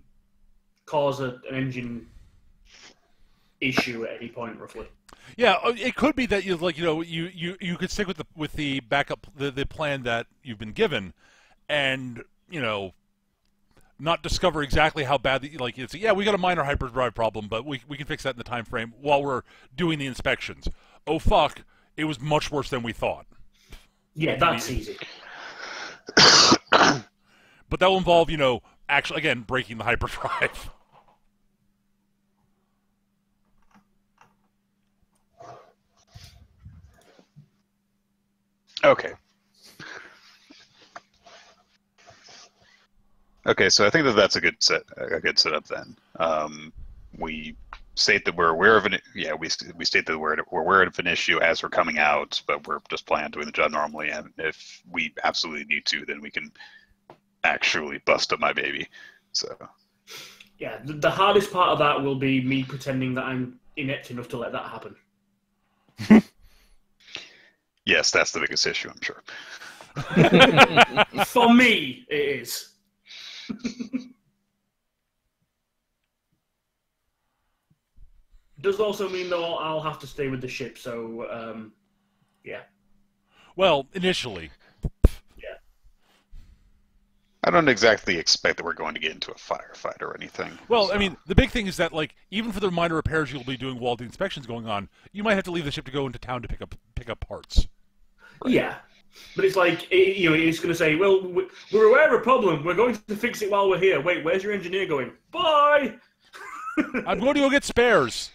cause an engine issue at any point, roughly. Yeah, it could be that you could stick with the backup the plan that you've been given, and not discover exactly how bad it's. Yeah, we got a minor hyperdrive problem, but we can fix that in the time frame while we're doing the inspections. Oh fuck, it was much worse than we thought. Yeah, that's easy. But that will involve actually again breaking the hyperdrive. Okay. Okay, so I think that's a good setup then. We state that we're aware of an we state that we're aware of an issue as we're coming out, but we're just planning on doing the job normally. And if we absolutely need to, then we can actually bust up my baby. So. Yeah, the hardest part of that will be me pretending that I'm inept enough to let that happen. Yes, that's the biggest issue, I'm sure. For me, it is. Does also mean though I'll have to stay with the ship, so yeah. Well, initially. Yeah. I don't exactly expect that we're going to get into a firefight or anything. Well, so. I mean, the big thing is that even for the minor repairs you'll be doing while the inspection's going on, you might have to leave the ship to go into town to pick up parts. Right. Yeah. But it's it's going to say, well, we're aware of a problem. We're going to fix it while we're here. Wait, where's your engineer going? Bye! I'm going to go get spares.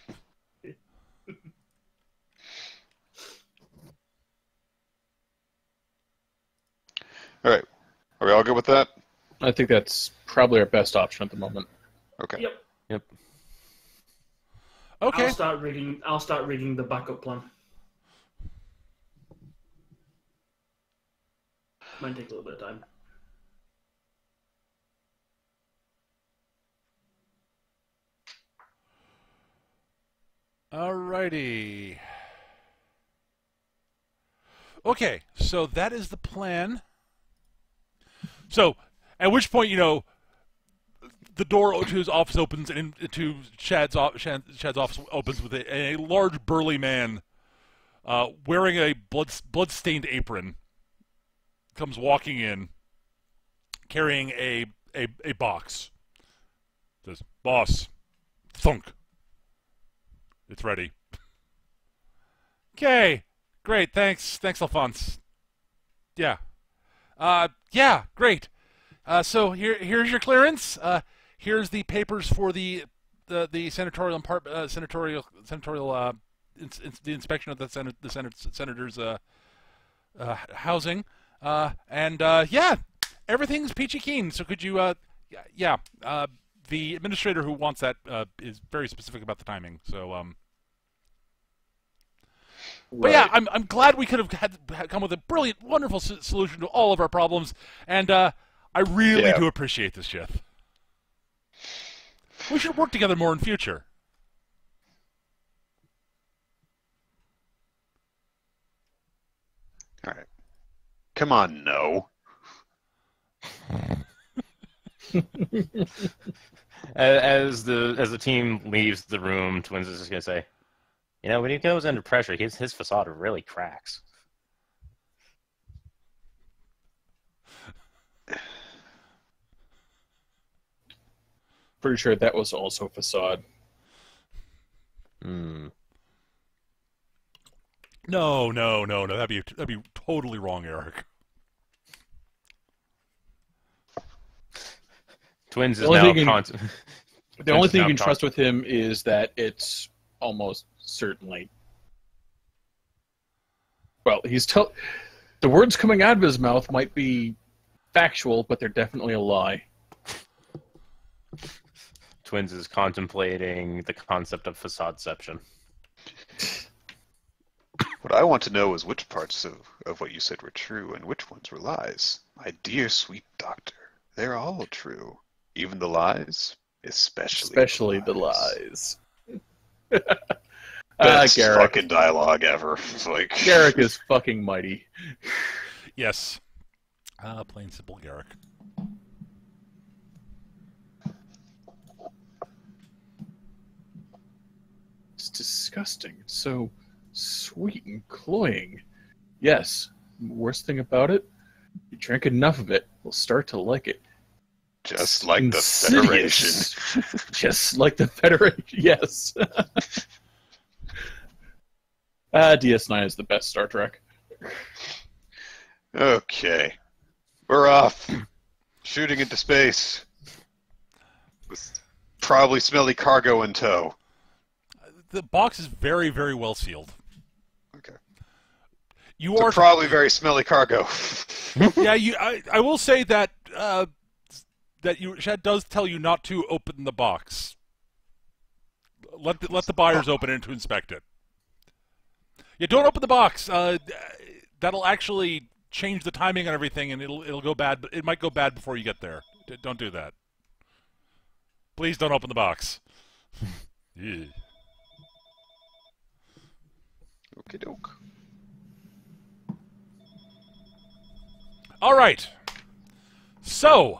All right. Are we all good with that? I think that's probably our best option at the moment. Okay. Yep. Okay. I'll start reading the backup plan. Might take a little bit of time. Alrighty. Okay, so that is the plan. So, at which point, the door to his office opens, and to Chad's office opens with a large, burly man wearing a blood-stained apron. Comes walking in, carrying a box. Says, "Boss, thunk. It's ready." Okay, great. Thanks, Alphonse. Yeah, yeah, great. So here's your clearance. Here's the papers for the senatorial the inspection of the senator's housing, and yeah, everything's peachy keen. So could you, the administrator who wants that is very specific about the timing. So But yeah, I'm glad we could have come with a brilliant, wonderful solution to all of our problems, and I really do appreciate this, Shith. We should work together more in future. All right. Come on, no. As the team leaves the room, Twins is just gonna say, "You know, when he goes under pressure, his facade really cracks." Pretty sure that was also facade. Hmm. No. That'd be totally wrong, Eric. Twins is now the only thing you can trust with him is that it's almost certainly. Well, the words coming out of his mouth might be factual, but they're definitely a lie. Twins is contemplating the concept of facadeception. What I want to know is which parts of what you said were true and which ones were lies. My dear sweet doctor, they're all true. Even the lies? Especially the lies. Best fucking dialogue ever. Like Garrick is fucking mighty. Yes. Plain simple Garrick. It's disgusting. It's so sweet and cloying. Yes. Worst thing about it, you drink enough of it, we'll start to like it. Just like the Federation. Just like the Federation, yes. DS9 is the best Star Trek. Okay. We're off. Shooting into space. With probably smelly cargo in tow. The box is very, very well sealed. Okay. You are probably very smelly cargo. Yeah, I will say that Shad does tell you not to open the box. Let the buyers open it to inspect it. Yeah, don't open the box. That'll actually change the timing and everything, and it'll go bad. But it might go bad before you get there. Don't do that. Please don't open the box. Yeah. Okie doke. All right. So,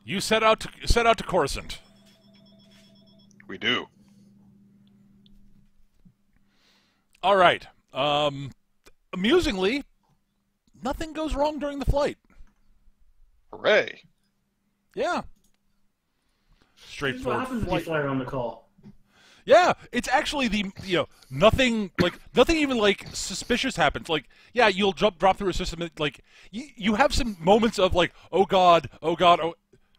you set out to Coruscant. We do. All right. Amusingly, nothing goes wrong during the flight. Hooray! Yeah. What Straightforward happens if you fly around the core? Yeah, it's actually nothing even suspicious happens. Like, yeah, you'll drop through a system. Like, you have some moments of like, oh god,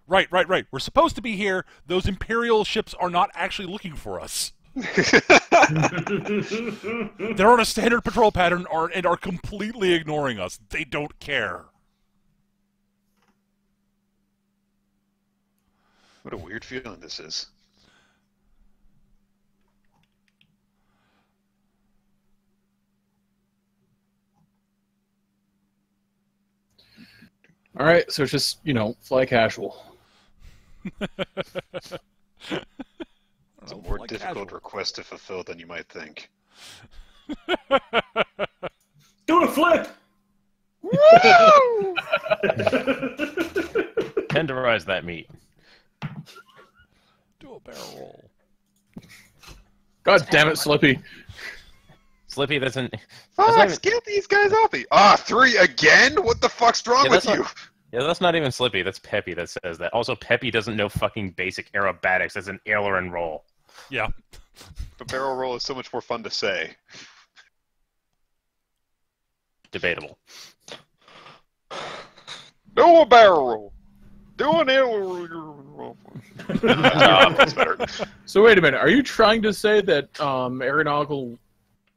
right. We're supposed to be here. Those Imperial ships are not actually looking for us. They're on a standard patrol pattern and are completely ignoring us. They don't care. What a weird feeling this is. All right, so it's just, fly casual. It's a more difficult request to fulfill than you might think. Do a flip! Woo! Tenderize that meat. Do a barrel roll. God damn it, Slippy. Slippy doesn't. Fox, get these guys off me! 3 again? What the fuck's wrong with you? Yeah, that's not even Slippy. That's Peppy that says that. Also, Peppy doesn't know fucking basic aerobatics as an aileron roll. Yeah. The barrel roll is so much more fun to say. Debatable. Do a barrel roll. Do an aileron roll. That's better. So wait a minute. Are you trying to say that aeronautical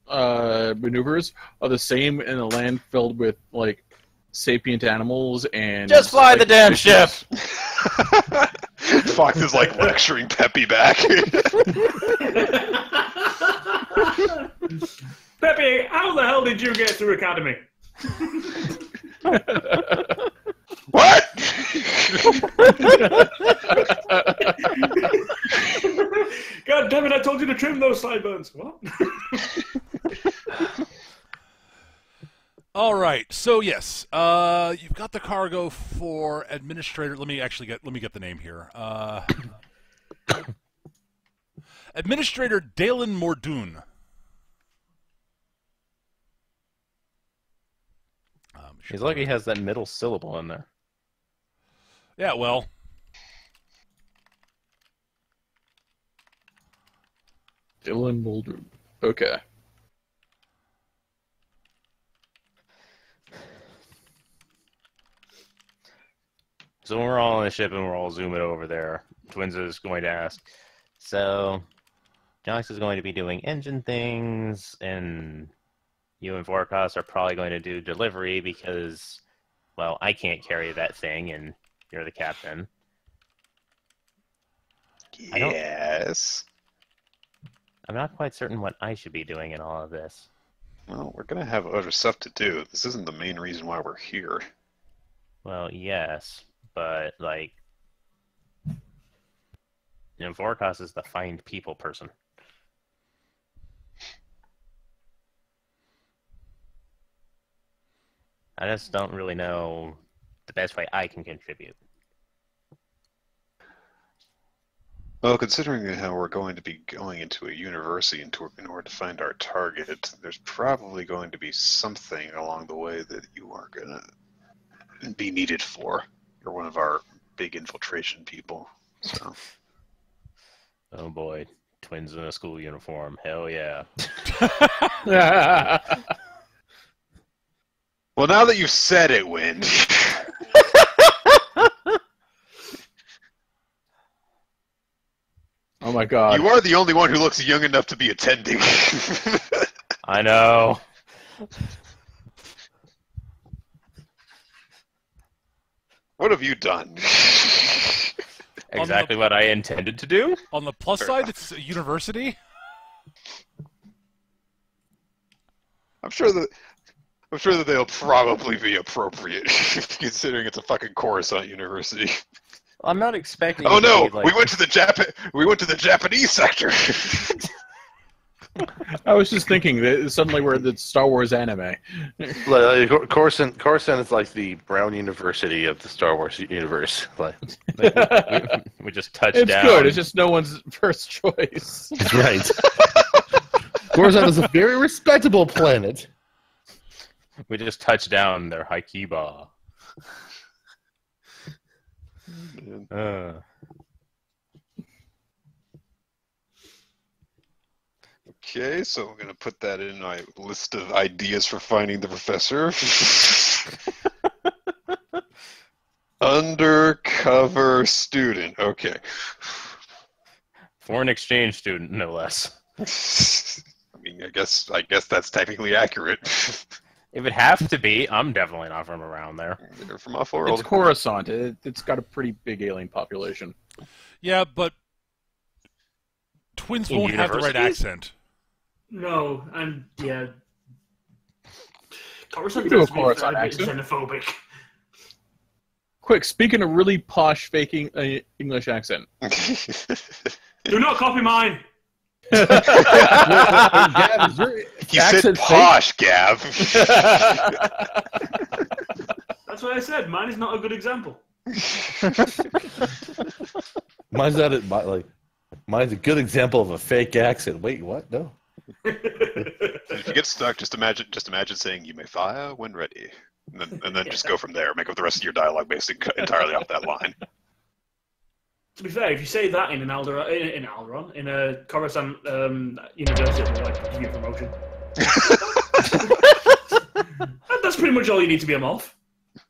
maneuvers are the same in a land filled with like sapient animals and Just fly like, the damn ship. Fox is like lecturing Peppy back. Pepe, how the hell did you get through Academy? What? God damn it, I told you to trim those sideburns. What? All right. So yes, you've got the cargo for administrator. Let me get the name here. Administrator Dalen Mordoon. He's lucky he has that middle syllable in there. Yeah, well. Dylan Mulder. Okay. So when we're all on the ship and we're all zooming over there, Twins is going to ask, so Jox is going to be doing engine things, and you and Vorkos are probably going to do delivery because, well, I can't carry that thing, and you're the captain. Yes. I'm not quite certain what I should be doing in all of this. Well, we're gonna have other stuff to do. This isn't the main reason why we're here. Well, yes, but, like, Vorkos is the find people person. I just don't really know the best way I can contribute. Well, considering how we're going to be going into a university in order to find our target, there's probably going to be something along the way that you are going to be needed for. You're one of our big infiltration people, so... Oh boy, Twins in a school uniform. Hell yeah. Well, now that you've said it, Wind. Oh my god. You are the only one who looks young enough to be attending. I know. What have you done? Exactly what I intended to do. On the plus side, it's a university. I'm sure that they'll probably be appropriate, considering it's a fucking Coruscant university. I'm not expecting. Oh it to no, be, like... we went to the Japanese sector. I was just thinking that suddenly we're the Star Wars anime. Coruscant is like the Brown University of the Star Wars universe. Like, we just touched It's down. good. It's just no one's first choice. that's right. Coruscant is a very respectable planet. We just touched down their Haikiba. Okay, so we're gonna put that in my list of ideas for finding the professor. Undercover student. Okay. Foreign exchange student, no less. I mean, I guess that's technically accurate. If it have to be, I'm definitely not from around there. They're from off world. It's Coruscant. It's got a pretty big alien population. Yeah, but Twins In won't have the right universities? accent. No, and yeah. Coruscant You do a has to be Coruscant very accent. xenophobic. Quick, speaking a really posh faking English accent. Do not copy mine. Gav, is your You said accent posh, Gav. That's what I said. Mine is not a good example. Mine's not like. Mine's a good example of a fake accent. Wait, what? No. If you get stuck, just imagine saying "You may fire when ready," and then just go from there. Make up the rest of your dialogue based entirely off that line. To be fair, if you say that in a Coruscant university, they're like, give you a promotion. That's pretty much all you need to be a morph.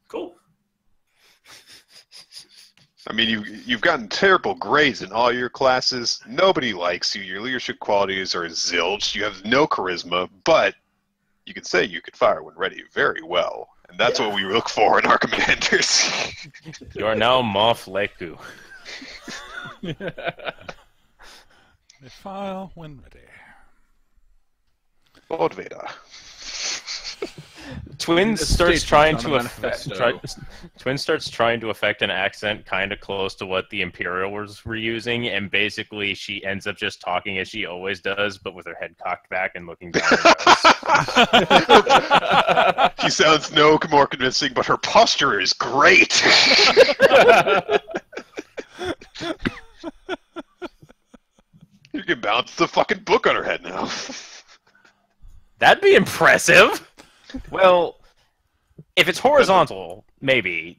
Cool. I mean, you've gotten terrible grades in all your classes. Nobody likes you. Your leadership qualities are zilch. You have no charisma, but you can say you could fire when ready very well. And that's what we look for in our commanders. You are now Moff Leku. They file when ready. Lord Vader. Twins starts Statement trying on to a affect. manifesto. Twins starts trying to affect an accent kind of close to what the Imperials were using, and basically she ends up just talking as she always does, but with her head cocked back and looking down her nose. She sounds no more convincing, but her posture is great. You can bounce the fucking book on her head now. That'd be impressive. Well, if it's horizontal, maybe.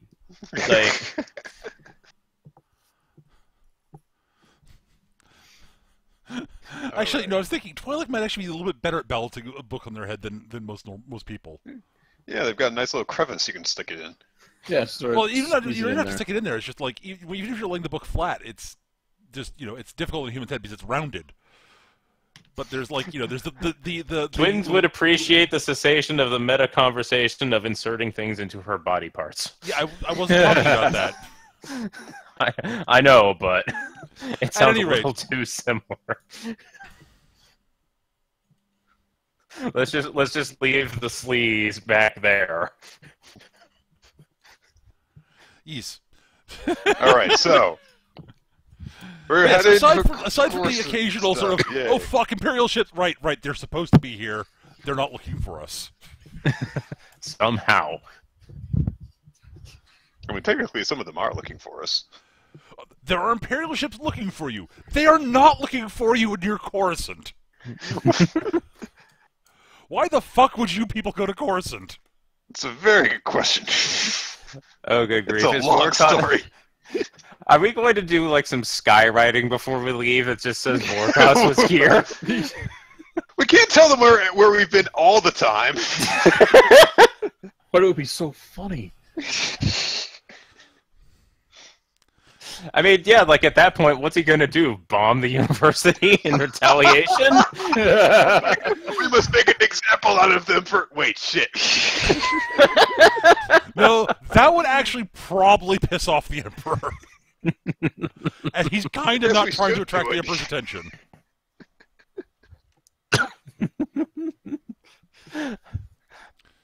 Like, Actually, no, I was thinking Twi'lek might actually be a little bit better at balancing a book on their head than most people. Yeah, they've got a nice little crevice you can stick it in. Yeah, sort of Well, even not, you squeeze it don't in have to there. stick it in there. It's just like even if you're laying the book flat, it's just it's difficult in a human's head because it's rounded. But there's there's the Twins would appreciate the cessation of the meta conversation of inserting things into her body parts. Yeah, I wasn't talking about that. I know, but it sounds any a little too similar. Let's just leave the sleaze back there. Yes. All right, so we're Yes, headed aside from the Coruscant occasional sort of, stuff, yeah. oh fuck, Imperial ships, right, they're supposed to be here. They're not looking for us. Somehow. I mean, technically, some of them are looking for us. There are Imperial ships looking for you. They are not looking for you near Coruscant. Why the fuck would you people go to Coruscant? It's a very good question. Oh, good grief. It's a Is long Vorkon- story. Are we going to do like some skywriting before we leave that just says Vorkos was here? We can't tell them where we've been all the time. But it would be so funny. I mean, yeah, like at that point, what's he going to do? Bomb the university in retaliation? We must make an example out of them for. Wait, shit. No, that would actually probably piss off the Emperor. And he's kind of Yes, not we trying to should attract do the it. Emperor's attention.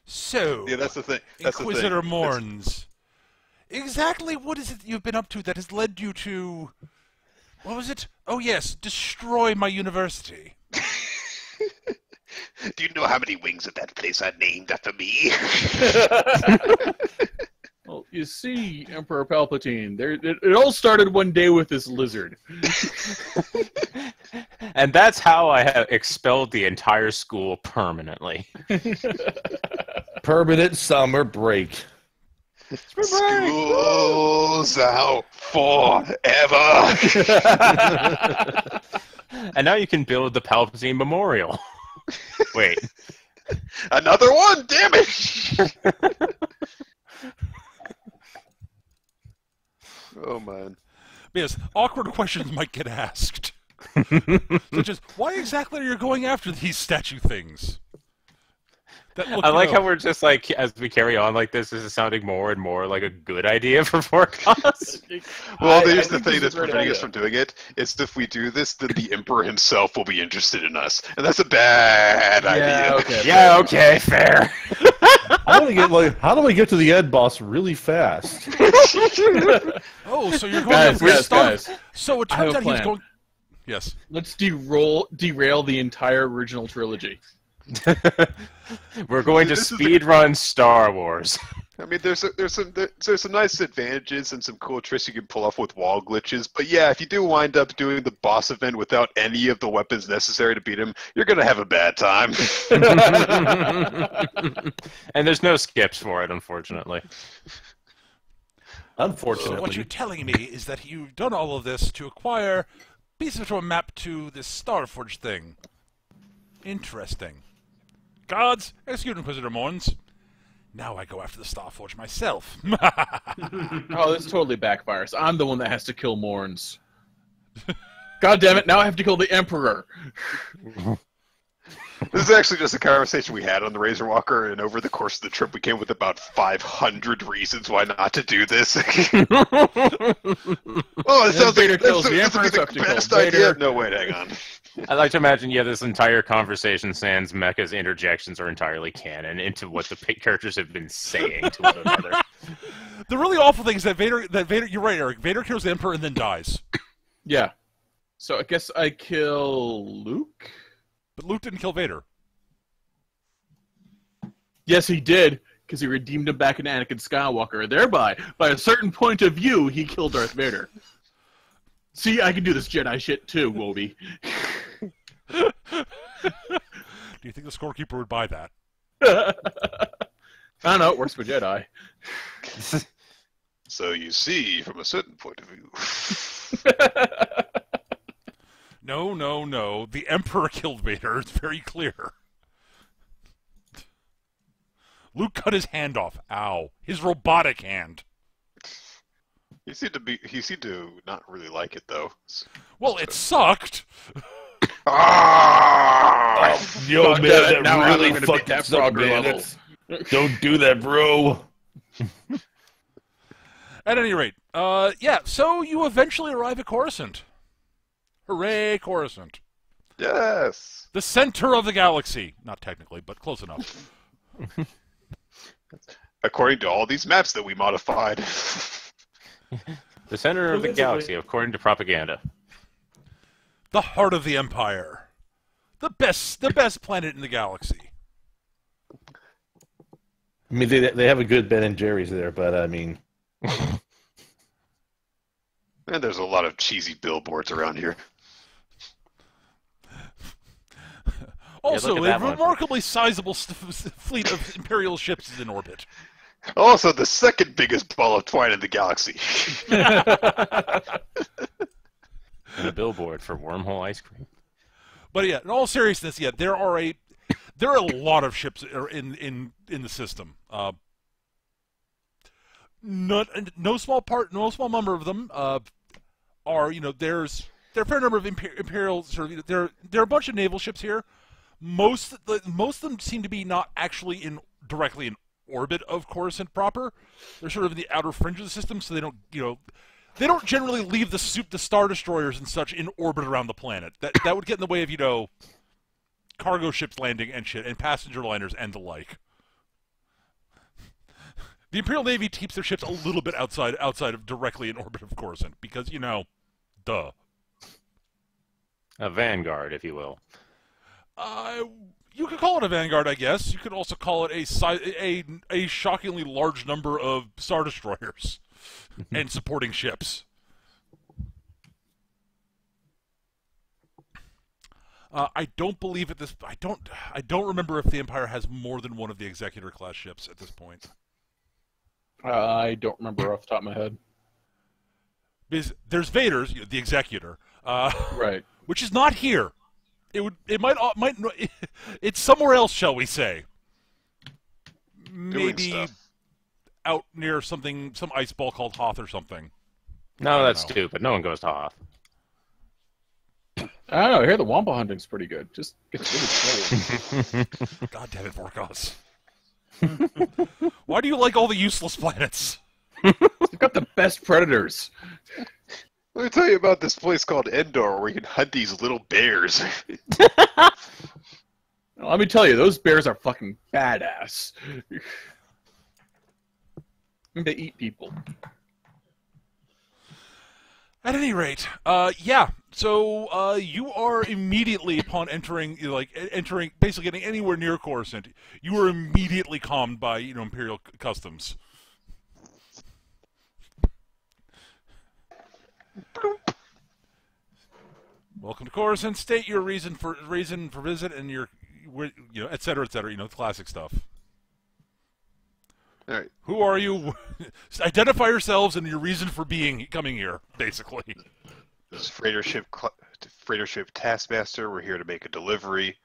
So, Yeah, that's the thing. That's Inquisitor the thing. Morns, exactly what is it you've been up to that has led you to... What was it? Oh yes, destroy my university. Do you know how many wings of that place are named after me? Well, you see, Emperor Palpatine, it all started one day with this lizard. And that's how I have expelled the entire school permanently. Permanent summer break. School's out forever. And now you can build the Palpatine Memorial. Wait. Another one, damn it! Oh man. Yes, awkward questions might get asked. Such as, why exactly are you going after these statue things? That look, I you like know, how we're just like, as we carry on like this is sounding more and more like a good idea for forecast. Well, I here's the think thing this that's is a great preventing us idea. from doing it. It's if we do this, then the Emperor himself will be interested in us, and that's a bad idea. Okay. Yeah, okay, fair. How do we get to the end boss really fast? oh, so you're going Guys, after guys, Star- guys. So it I have turns a out he was plan. going... Yes. Let's derail the entire original trilogy. We're going to This is the- speed run Star Wars. I mean, there's some nice advantages and some cool tricks you can pull off with wall glitches. But yeah, if you do wind up doing the boss event without any of the weapons necessary to beat him, you're gonna have a bad time. And there's no skips for it, unfortunately. So Unfortunately. what you're telling me is that you've done all of this to acquire pieces of a map to this Starforge thing. Interesting. Gods, execute Inquisitor Morns. Now I go after the Starforge myself. Oh, this totally backfires. I'm the one that has to kill Morns. God damn it, now I have to kill the Emperor. This is actually just a conversation we had on the Razorwalker, and over the course of the trip, we came with about 500 reasons why not to do this. Oh, it sounds Vader like kills this the would Emperor, be so have to the kill best Vader. idea. No, wait, hang on. I like to imagine, this entire conversation sans Mecha's interjections are entirely canon into what the characters have been saying to one another. The really awful thing is that Vader, you're right, Eric. Vader kills the Emperor and then dies. Yeah. So I guess I kill Luke? But Luke didn't kill Vader. Yes, he did, because he redeemed him back into Anakin Skywalker. Thereby, by a certain point of view, he killed Darth Vader. See, I can do this Jedi shit too, Wobie. Do you think the scorekeeper would buy that? I don't know, it works for Jedi. So you see, from a certain point of view. No, no, no. The Emperor killed Vader. It's very clear. Luke cut his hand off. Ow. His robotic hand. He seemed to not really like it, though. Well, it sucked. Ah! Yo, Fuck man, that. that Now I'm really gonna beat fucking that sucked, Frogger man. level. Don't do that, bro. At any rate, so you eventually arrive at Coruscant. Hooray, Coruscant. Yes. The center of the galaxy. Not technically, but close enough. According to all these maps that we modified. The center of the galaxy, according to propaganda. The heart of the Empire. The best planet in the galaxy. I mean, they have a good Ben and Jerry's there, but I mean, And there's a lot of cheesy billboards around here. Also, look a at that one. remarkably sizable fleet of Imperial ships is in orbit. Also, the second biggest ball of twine in the galaxy. And a billboard for wormhole ice cream. But yeah, in all seriousness, there are a lot of ships in the system. No small number of them are there are a fair number of imperial there are a bunch of naval ships here. Most of them seem to be not actually directly in orbit of Coruscant proper. They're sort of in the outer fringe of the system, so they don't generally leave the Star Destroyers and such in orbit around the planet. That would get in the way of cargo ships landing and shit, and passenger liners and the like. The Imperial Navy keeps their ships a little bit outside of directly in orbit of Coruscant because duh. A vanguard, if you will. You could call it a vanguard, I guess. You could also call it a shockingly large number of Star Destroyers and supporting ships. I don't believe at this. I don't remember if the Empire has more than one of the Executor class ships at this point. I don't remember off the top of my head. Because there's Vader's, the Executor, Right. which is not here. It's somewhere else, shall we say? Maybe stuff. out near some ice ball called Hoth or something. No, that's know. stupid. No one goes to Hoth. I don't know. I hear the Wampa hunting's pretty good. Just gets really cold. God damn it, Vorkos. Why do you like all the useless planets? They've got the best predators. Let me tell you about this place called Endor, where you can hunt these little bears. Let me tell you, those bears are fucking badass. They eat people. At any rate, so you are immediately upon entering, basically getting anywhere near Coruscant, you are immediately calmed by, Imperial customs. Welcome to Coruscant. State your reason for visit and your, et cetera, classic stuff. All right. Who are you? Identify yourselves and your reason for coming here, basically. This is freighter ship Taskmaster. We're here to make a delivery,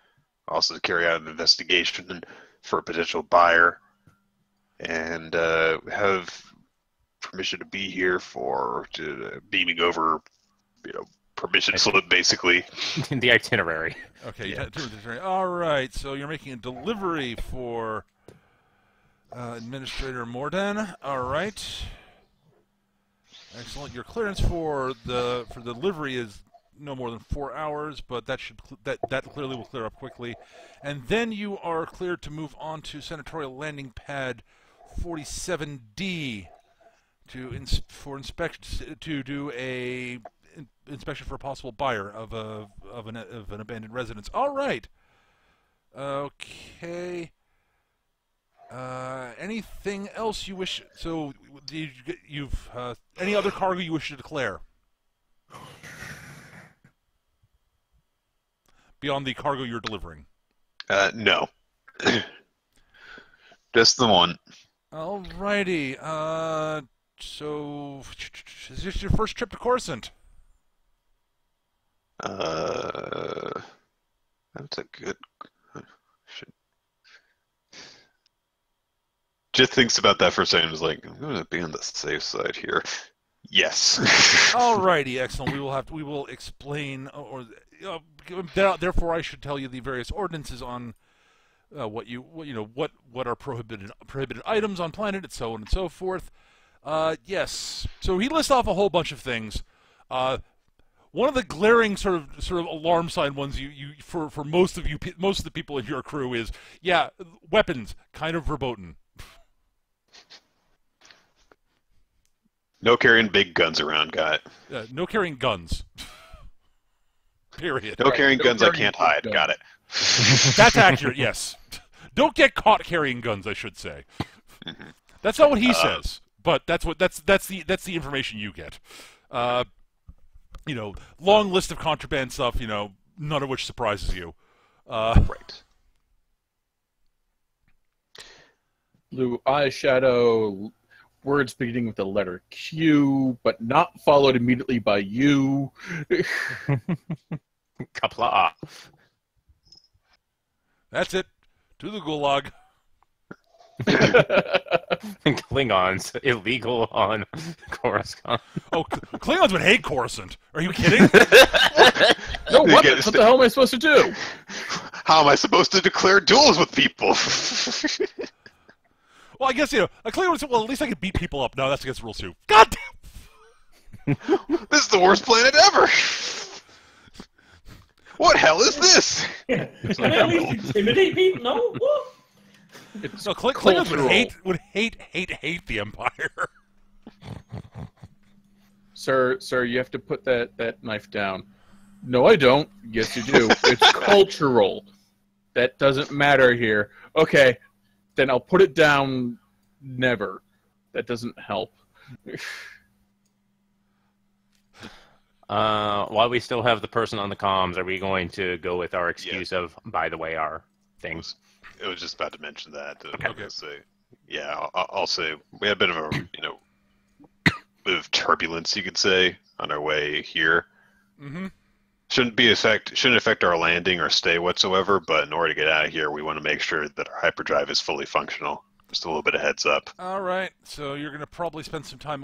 also to carry out an investigation for a potential buyer. and have permission to be here for beaming over, permission slip, basically. The itinerary. Okay. Yeah. All right. So you're making a delivery for Administrator Morden. All right. Excellent. Your clearance for the delivery is no more than 4 hours, but that clearly will clear up quickly. And then you are cleared to move on to Senatorial Landing Pad 47D to do a inspection for a possible buyer of an abandoned residence. All right. Okay. Anything else you wish? So, you've any other cargo you wish to declare beyond the cargo you're delivering? No. Just the one. Alrighty. So is this your first trip to Coruscant? That's a good. Should... Just thinks about that for a second. Is like, I'm going to be on the safe side here. Yes. Alrighty, excellent. We will explain, therefore, I should tell you the various ordinances on what are prohibited items on planet, and so on and so forth. Yes. So he lists off a whole bunch of things. One of the glaring sort of alarm sign ones for most of the people in your crew is, yeah, weapons kind of verboten. No carrying big guns around, got it. No carrying guns. Period. No carrying guns I can't hide, got it. That's accurate, yes. Don't get caught carrying guns, I should say. Mm-hmm. That's not what he says, but that's the information you get. Long list of contraband stuff, none of which surprises you. Right. Blue eyeshadow, words beginning with the letter Q, but not followed immediately by U. Couple of That's it. To the gulag. Klingons illegal on Coruscant. Oh, Klingons would hate Coruscant. Are you kidding? No weapons. What the hell am I supposed to do? How am I supposed to declare duels with people? Well, I guess, a Klingon would say, well, at least I can beat people up. No, that's against rules too. God damn! This is the worst planet ever! What hell is this? Can I at least intimidate people? No? What? No, Klingons would hate the Empire. Sir, you have to put that knife down. No, I don't. Yes, you do. It's cultural. That doesn't matter here. Okay, then I'll put it down. Never. That doesn't help. While we still have the person on the comms, are we going to go with our excuse of, by the way, our things? I was just about to mention that. Okay. I'll say we had a bit of a bit of turbulence, you could say, on our way here. Mm-hmm. Shouldn't affect our landing or stay whatsoever. But in order to get out of here, we want to make sure that our hyperdrive is fully functional. Just a little bit of heads up. All right. So you're going to probably spend some time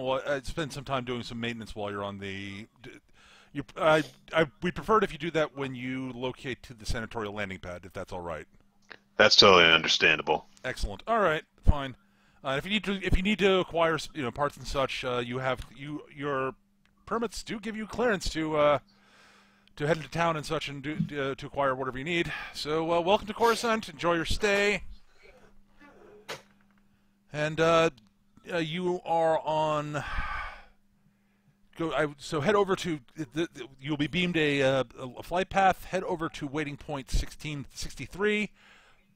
doing some maintenance while you're on the. We prefer it if you do that when you locate to the senatorial landing pad, if that's all right. That's totally understandable. Excellent. All right. Fine. If you need to acquire parts and such, your permits do give you clearance to head into town and such and to acquire whatever you need. So welcome to Coruscant. Enjoy your stay. And you are on. So head over to. You'll be beamed a flight path. Head over to waiting point 1663.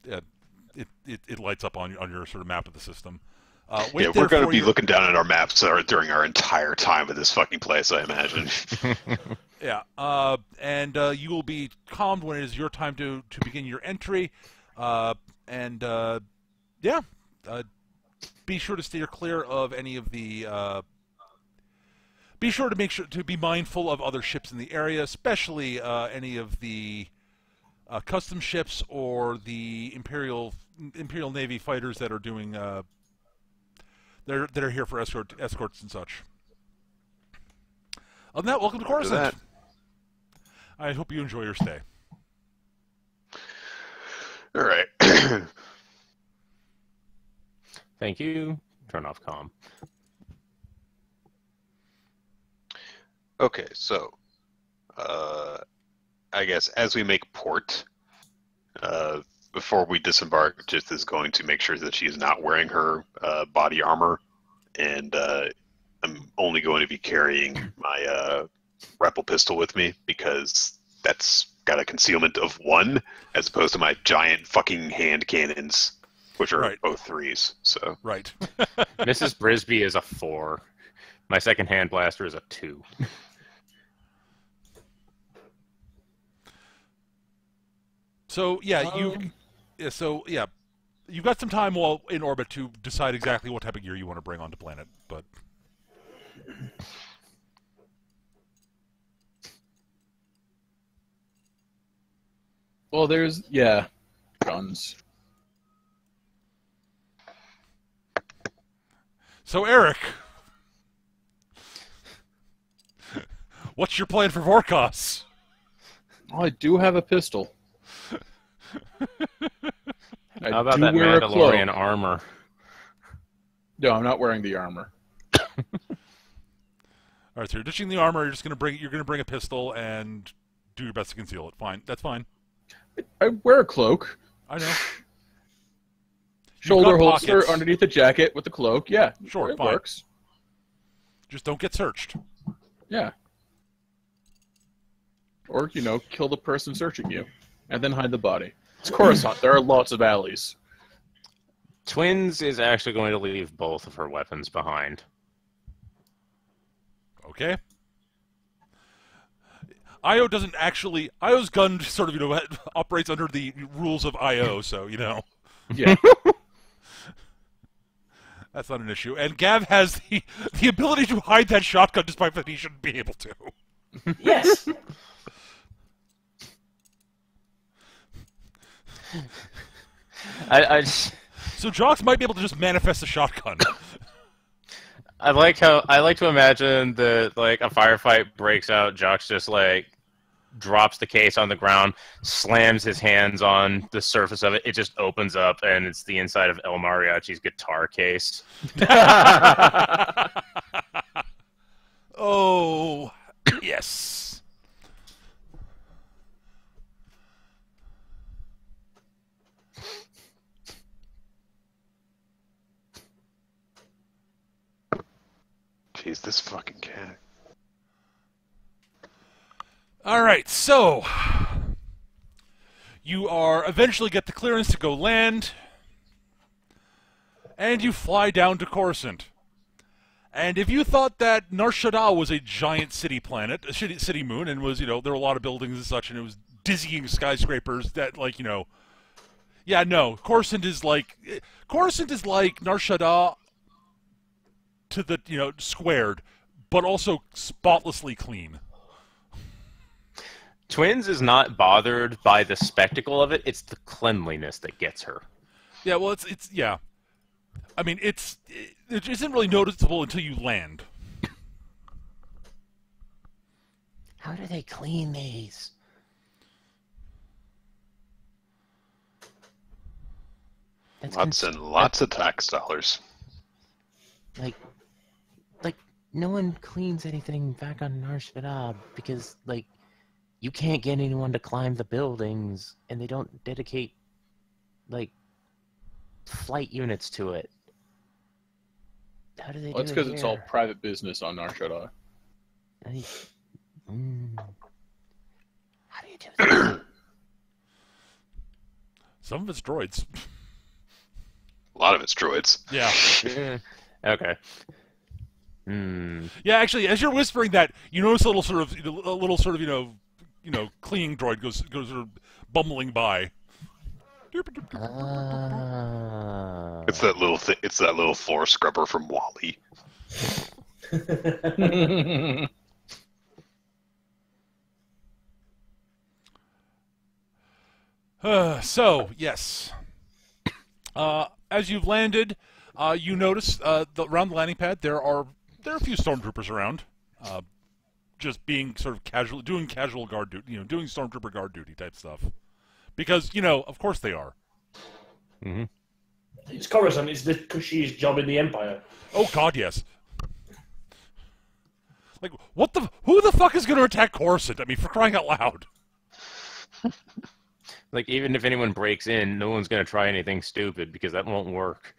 It lights up on your sort of map of the system. We're going to be looking down at our maps during our entire time at this fucking place, I imagine. Yeah, and you will be calmed when it is your time to begin your entry. Be sure to steer clear of any of the. Be sure to be mindful of other ships in the area, especially any of the custom ships or the Imperial Navy fighters that are doing They're here for escorts and such. Other than that, welcome to After Coruscant. that. I hope you enjoy your stay. All right. Thank you. Turn off comm. Okay, so I guess as we make port, before we disembark, Jith is going to make sure that she is not wearing her body armor, and I'm only going to be carrying my grapple pistol with me because that's got a concealment of 1 as opposed to my giant fucking hand cannons, which are Right. both 3s. So Right. Mrs. Brisby is a 4. My second hand blaster is a 2. So yeah, you've got some time while in orbit to decide exactly what type of gear you want to bring onto planet. But Well, there's guns. so Eric, what's your plan for Vorkos? Oh, I do have a pistol. I How about do that wear a Mandalorian cloak. armor? No, I'm not wearing the armor. All right, so you're ditching the armor. You're gonna bring a pistol and do your best to conceal it. Fine, that's fine. I wear a cloak. I know. Shoulder got holster pockets. underneath the jacket with the cloak. Yeah, Sure, it fine. works. Just don't get searched. Yeah. Or, kill the person searching you, and then hide the body. It's Coruscant. There are lots of alleys. Twins is actually going to leave both of her weapons behind. Okay. IO doesn't actually. IO's gun sort of operates under the rules of IO, so Yeah. that's not an issue. And Gav has the ability to hide that shotgun despite that he shouldn't be able to. Yes. So Jox might be able to just manifest a shotgun. I like to imagine that like a firefight breaks out, Jock's just like drops the case on the ground, slams his hands on the surface of it, it just opens up and it's the inside of El Mariachi's guitar case. Oh, yes. jeez, this fucking cat. All right, so you eventually get the clearance to go land, and you fly down to Coruscant. And if you thought that Nar Shaddaa was a giant city planet, a city moon, and was, there were a lot of buildings and such, and it was dizzying skyscrapers that, yeah, no, Coruscant is like Nar Shaddaa to the, squared, but also spotlessly clean. Twins is not bothered by the spectacle of it, it's the cleanliness that gets her. Yeah, well, it's yeah. I mean, it isn't really noticeable until you land. How do they clean these? Lots and lots of tax dollars. Like, no one cleans anything back on Nar Shaddaa because, you can't get anyone to climb the buildings, and they don't dedicate, flight units to it. How do they Well, do it's it because it's all here? private business on Nar Shaddaa. How do you do that? Some of it's droids. A lot of it's droids. Yeah. Okay. Yeah, actually, as you're whispering that, you notice a little sort of cleaning droid goes sort of bumbling by. It's that little It's that little floor scrubber from Wall-E. So, yes. As you've landed, You notice around the landing pad there are a few stormtroopers around, just being sort of casual, doing casual guard duty, doing stormtrooper guard duty type stuff, because of course they are. Mm-hmm. It's Coruscant. It's the cushy's job in the Empire. Oh God, yes. Like, who the fuck is going to attack Coruscant? I mean, for crying out loud. Like, even if anyone breaks in, no one's going to try anything stupid because that won't work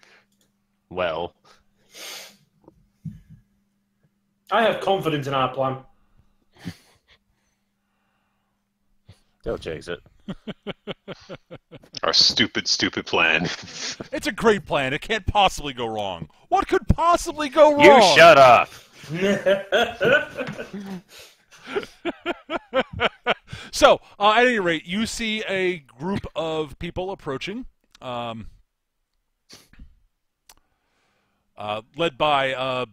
well. I have confidence in our plan. Don't chase it. Our stupid, stupid plan. It's a great plan. It can't possibly go wrong. What could possibly go wrong? You shut up! So, at any rate, you see a group of people approaching, led by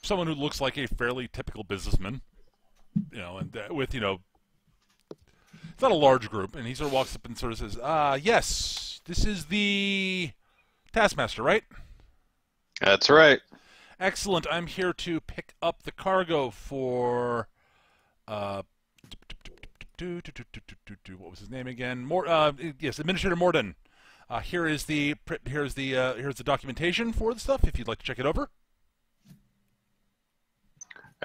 someone who looks like a fairly typical businessman, and with, it's not a large group, and he sort of walks up and sort of says, yes, this is the Taskmaster, right? That's right. Excellent. I'm here to pick up the cargo for, what was his name again? Yes, Administrator Morden. Here's the documentation for the stuff. If you'd like to check it over.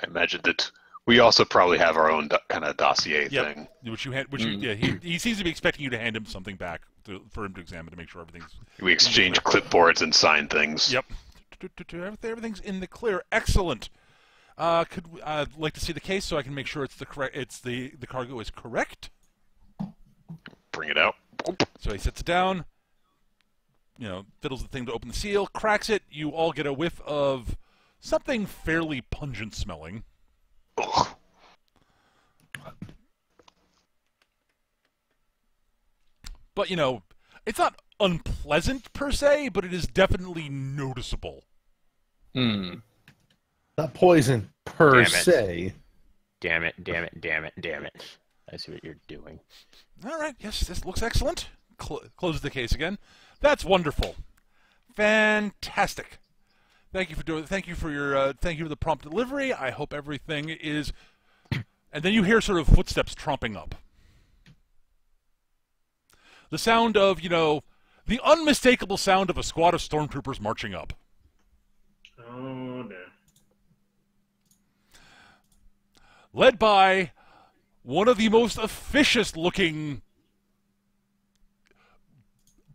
I imagine that we also probably have our own kind of dossier thing. He seems to be expecting you to hand him something back for him to examine to make sure everything's. We exchange clipboards and sign things. Yep. Everything's in the clear. Excellent. I'd like to see the case so I can make sure the cargo is correct. Bring it out. So he sits it down, fiddles the thing to open the seal, cracks it. You all get a whiff of something fairly pungent smelling. Ugh. But, it's not unpleasant per se, but it is definitely noticeable. Not poison per se. Damn it. I see what you're doing. All right, yes, this looks excellent. Close the case again. That's wonderful. Fantastic. Thank you for the prompt delivery. I hope everything is. And then you hear sort of footsteps tromping up. The sound of, the unmistakable sound of a squad of stormtroopers marching up. Oh, no. Led by one of the most officious-looking,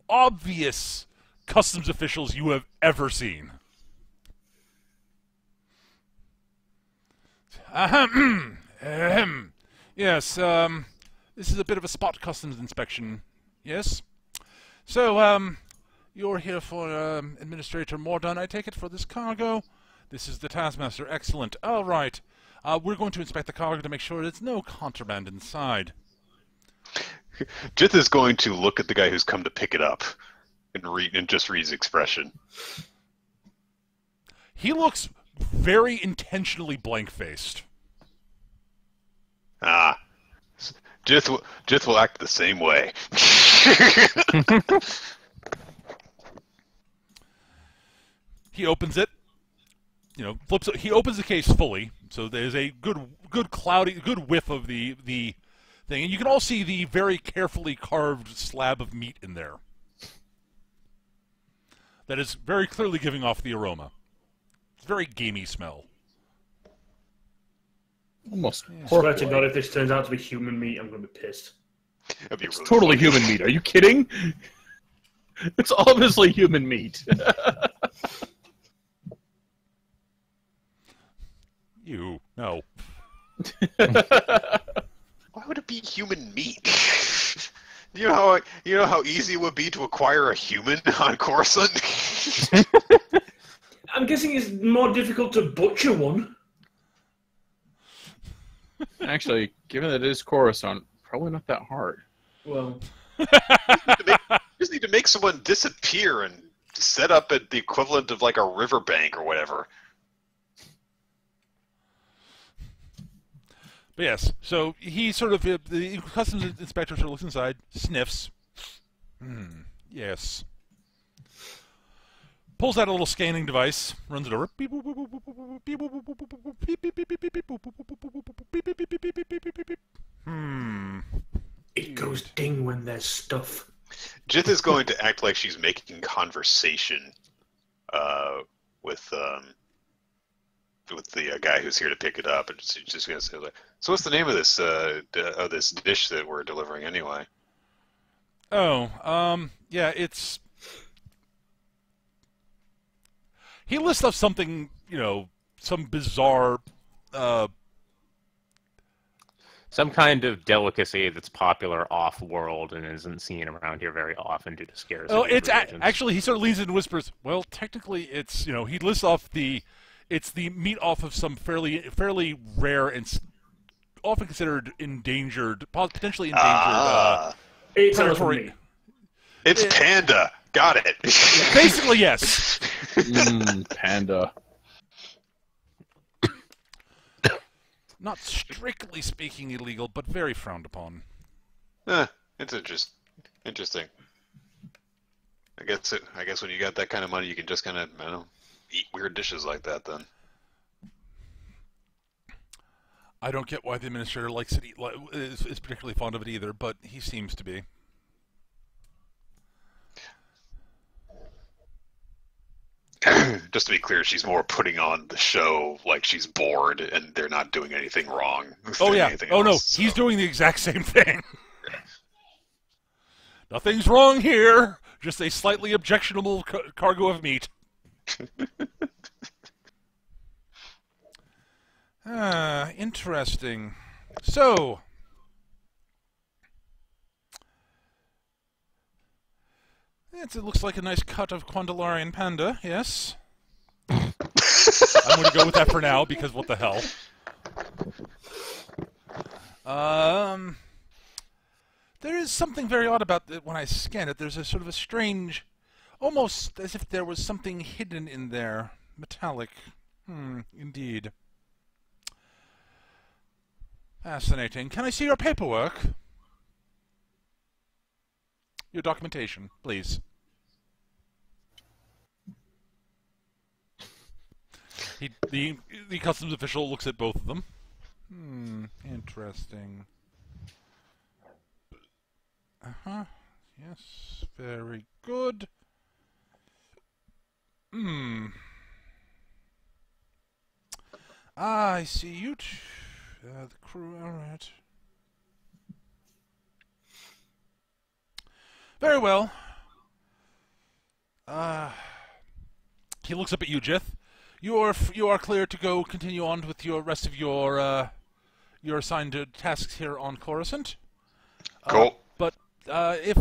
obvious customs officials you have ever seen. Yes, this is a bit of a spot customs inspection. Yes? So, you're here for Administrator Morden, I take it, for this cargo? This is the Taskmaster. Excellent. All right. We're going to inspect the cargo to make sure there's no contraband inside. Jith is going to look at the guy who's come to pick it up and just read his expression. He looks very intentionally blank-faced. Jith will act the same way. He opens it. He opens the case fully, so there's a good whiff of the thing, and you can all see the very carefully carved slab of meat in there. That is very clearly giving off the aroma. It's a very gamey smell. Almost. I swear to God, if this turns out to be human meat, I'm going to be pissed. It's totally human meat. Are you kidding? It's obviously human meat. No. Why would it be human meat? You know how easy it would be to acquire a human on Coruscant? I'm guessing it's more difficult to butcher one. Actually, given that it is Coruscant, probably not that hard. Well, You just need to make someone disappear and set up at the equivalent of like a riverbank or whatever. But yes, so he sort of, the customs inspector sort of looks inside, sniffs. Yes. Pulls out a little scanning device, runs it over. It goes ding when there's stuff. Jith is going to act like she's making conversation with the guy who's here to pick it up, and she's just going to say, like, "So what's the name of this dish that we're delivering anyway?" Oh, yeah, it's... He lists off something, some bizarre... Some kind of delicacy that's popular off-world and isn't seen around here very often due to scarcity. Oh, it's actually, he sort of leans in and whispers, well, technically it's, he lists off it's the meat off of some fairly rare and often considered endangered, potentially endangered, It's predatory... It's panda. Got it. Basically, yes. Panda. Not strictly speaking illegal, but very frowned upon. It's interesting. I guess when you got that kind of money, you can just kind of, eat weird dishes like that. Then I don't get why the administrator likes it, is particularly fond of it either, but he seems to be. just to be clear, she's more putting on the show like she's bored and they're not doing anything wrong. Oh yeah. Oh no, so. He's doing the exact same thing. Nothing's wrong here. Just a slightly objectionable cargo of meat. Interesting. So, it looks like a nice cut of Quandalarian panda, yes. I'm going to go with that for now, because what the hell. There is something very odd about it when I scan it. There's a sort of a strange, almost as if there was something hidden in there. Metallic. Indeed. Fascinating. Can I see your paperwork? Your documentation, please. The customs official looks at both of them. Interesting. Yes, very good. I see you. The crew, alright. Very well. He looks up at you, Jith. You are clear to go continue on with your rest of your assigned tasks here on Coruscant. Cool. But if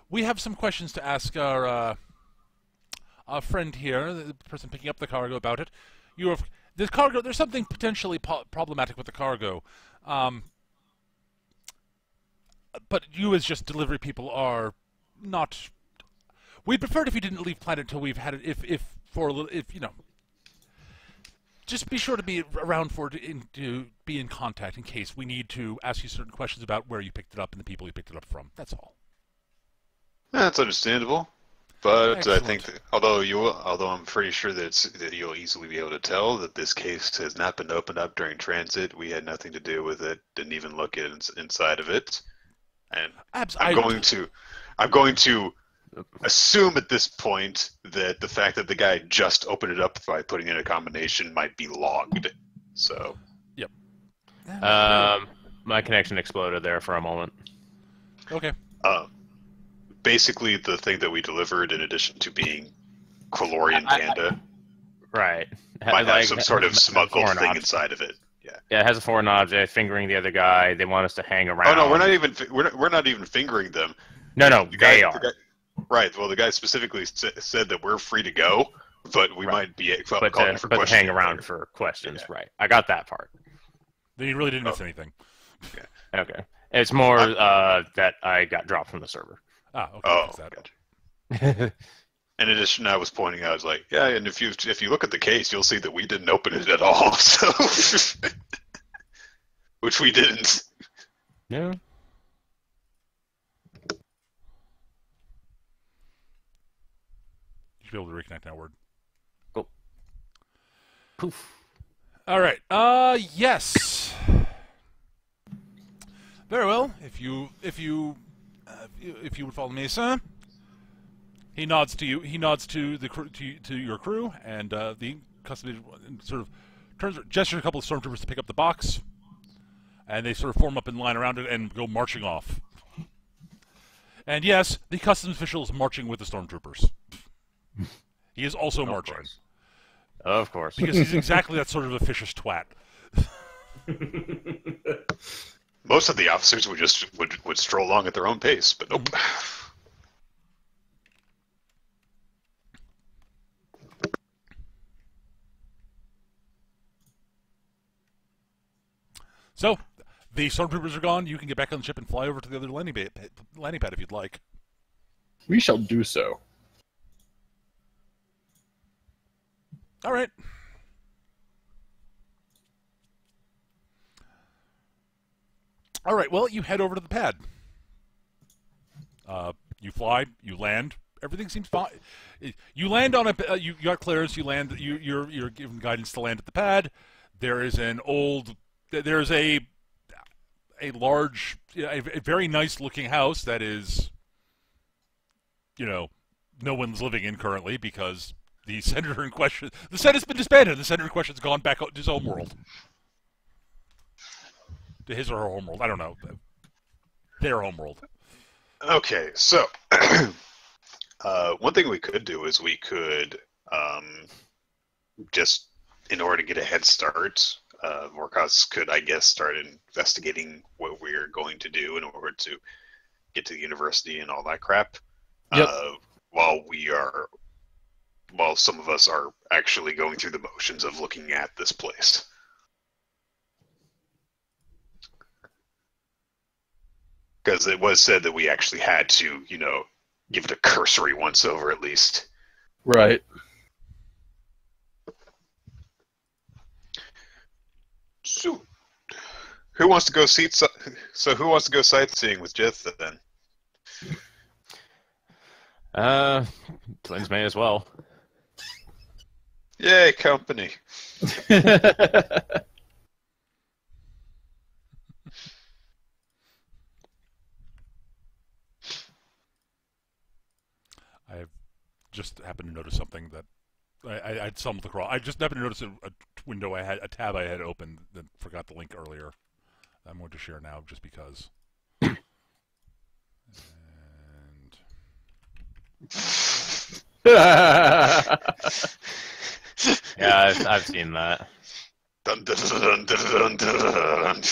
we have some questions to ask our friend here, the person picking up the cargo, about it. There's something potentially problematic with the cargo. But you, as just delivery people, are not. We'd prefer it if you didn't leave planet until we've had it. If just be sure to be around to be in contact in case we need to ask you certain questions about where you picked it up and the people you picked it up from. That's all. That's understandable. But Excellent. I think that, although I'm pretty sure that you'll easily be able to tell that this case has not been opened up during transit. We had nothing to do with it. Didn't even look inside of it. And I'm going to assume at this point that the fact that the guy just opened it up by putting in a combination might be logged. So. Yep. My connection exploded there for a moment. Okay. Basically, the thing that we delivered, in addition to being Qualorian Panda, right, might have some sort of smuggled thing inside of it. Yeah, it has a foreign object fingering the other guy. They want us to hang around. Oh no, we're not even fingering them. No, they are. Right. Well, the guy specifically said that we're free to go, but we might be calling for questions. Hang around for questions. Yeah. Right. I got that part. Then you really didn't miss anything. Okay. It's more that I got dropped from the server. Okay. Oh, gotcha. In addition, I was pointing out, I was like, yeah, and if you look at the case, you'll see that we didn't open it at all. So, which we didn't. Yeah. should be able to reconnect now. Word. Cool. Poof. All right. Yes. Very well. If you would follow me, sir. He nods to you. He nods to the to your crew, and the custom sort of gestures a couple of stormtroopers to pick up the box, and they sort of form up in line around it and go marching off. And yes, the customs official is marching with the stormtroopers. He is also marching. Of course. Because he's exactly that sort of officious twat. Most of the officers would stroll along at their own pace, but nope. So, the stormtroopers are gone. You can get back on the ship and fly over to the other landing pad if you'd like. We shall do so. All right. All right. Well, you head over to the pad. You fly. You land. Everything seems fine. You land on a. You got clearance. You land. You're given guidance to land at the pad. There is an old. There's a large, a very nice looking house that is, no one's living in currently because the senator in question, the Senate's been disbanded. The senator in question's gone back to his home world, to his or her home world. I don't know, their home world. Okay, so one thing we could do is we could just, in order to get a head start. Morkos could, I guess, start investigating what we're going to do in order to get to the university and all that crap. Yep. While some of us are actually going through the motions of looking at this place. Because it was said that we actually had to, give it a cursory once over at least. Right. So, who wants to go who wants to go sightseeing with Jith then? Twins may as well. Yay, company. I just happened to notice something that I stumbled across. I just happened to notice a tab I had opened that forgot the link earlier. I'm going to share now just because. And Yeah, I've seen that. Dun, dun, dun, dun, dun, dun, dun.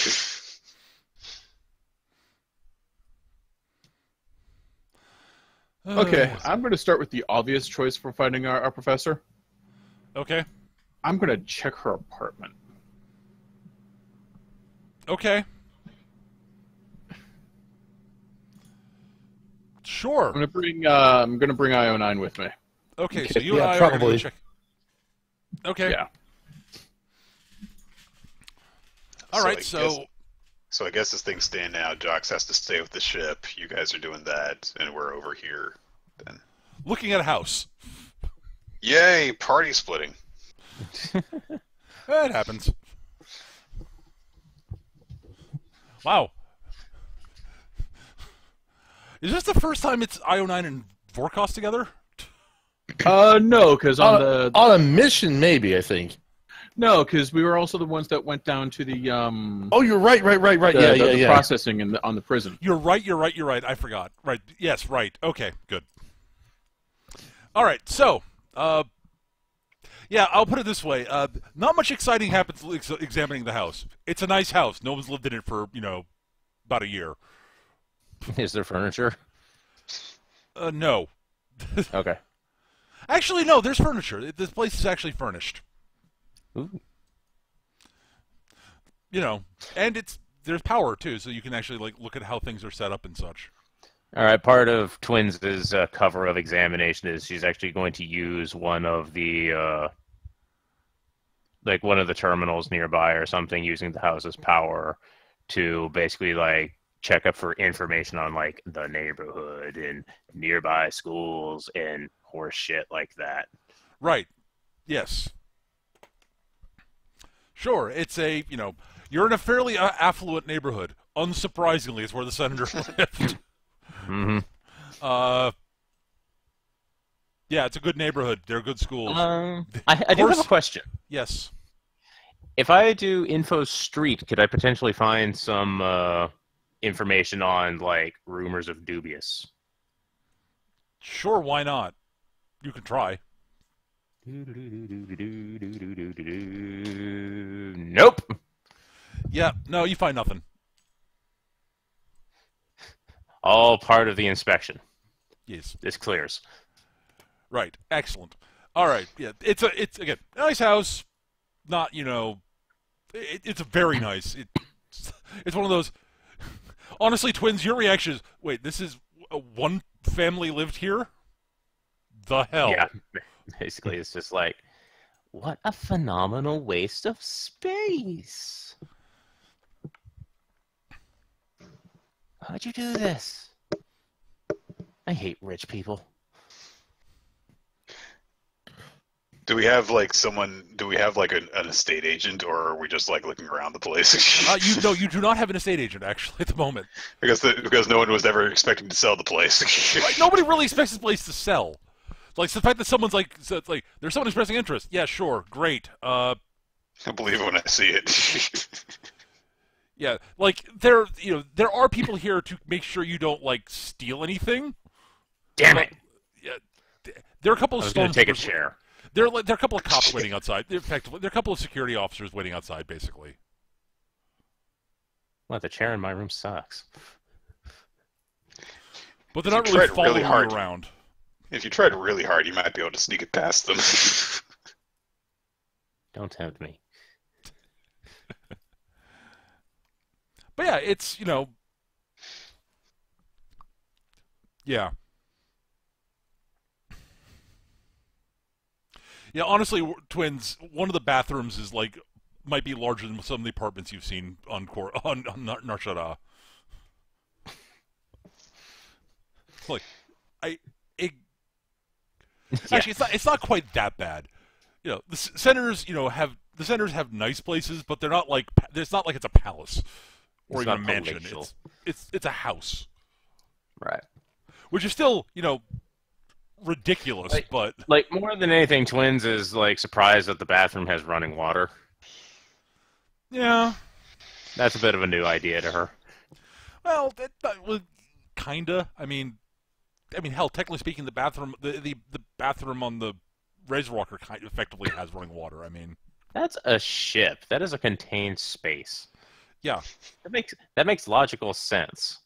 Okay, I'm going to start with the obvious choice for finding our professor. Okay. I'm going to check her apartment. Okay. Sure. I'm going to bring IO9 with me. Okay, so you Yeah, and I are probably. going to check. Okay. Yeah. All right. So I guess as things stand now, Jox has to stay with the ship. You guys are doing that, and we're over here. Then, looking at a house. yay, party splitting. That happens. Wow. Is this the first time it's IO9 and Vorkos together? No, because on a mission, maybe, I think. No, because we were also the ones that went down to the Oh, you're right. the processing on the prison. You're right. I forgot. Right. Yes, right. Okay, good. All right, so, yeah, I'll put it this way. Not much exciting happens examining the house. It's a nice house. No one's lived in it for, about a year. Is there furniture? No. Okay. Actually, no, there's furniture. This place is actually furnished. Ooh. And there's power, too, so you can actually, look at how things are set up and such. All right, part of Twins' cover of examination is she's actually going to use one of the one of the terminals nearby or something, using the house's power to basically check up for information on like the neighborhood and nearby schools and horse shit like that. Right. Yes. Sure. It's a you're in a fairly affluent neighborhood. Unsurprisingly, it's where the senator lived. Mm-hmm. Yeah, it's a good neighborhood. They're good schools. I do have a question. Yes. If I do info street, could I potentially find some information on like rumors of dubious? Sure, why not? You can try. Nope. Yeah, no, you find nothing. All part of the inspection. Yes. This clears. Right. Excellent. All right. Yeah. It's again a nice house. Not it's a very nice. It's one of those. Honestly, twins, your reaction is, wait, this is one family lived here? The hell? Yeah. Basically, it's just like, what a phenomenal waste of space. How'd you do this? I hate rich people. Do we have like an estate agent, or are we just like looking around the place? You do not have an estate agent actually at the moment. because no one was ever expecting to sell the place. Right, nobody really expects this place to sell. Like the fact that someone's like, there's someone expressing interest. Yeah, sure, great. I believe it when I see it. Yeah, like there are people here to make sure you don't like steal anything. Damn it! Yeah, there are a couple of. I was going to take a chair. There are a couple of cops waiting outside. Effectively, there are a couple of security officers waiting outside, basically. What, the chair in my room sucks. But they're not really following you hard. around. If you tried really hard, you might be able to sneak it past them. Don't tempt me. But yeah, it's, yeah. Yeah, honestly, twins, one of the bathrooms is like might be larger than some of the apartments you've seen on Nar Shaddaa. Look, actually, it's not quite that bad. The senators, have nice places, but they're not like it's not like it's a palace or even a mansion. It's a house, right? Which is still, ridiculous, but like more than anything, twins is like surprised that the bathroom has running water. Yeah, that's a bit of a new idea to her. Well, kinda. I mean, hell, technically speaking, the bathroom, the bathroom on the Razorwalker kind of effectively has running water. I mean, that's a ship. That is a contained space. Yeah, that makes logical sense.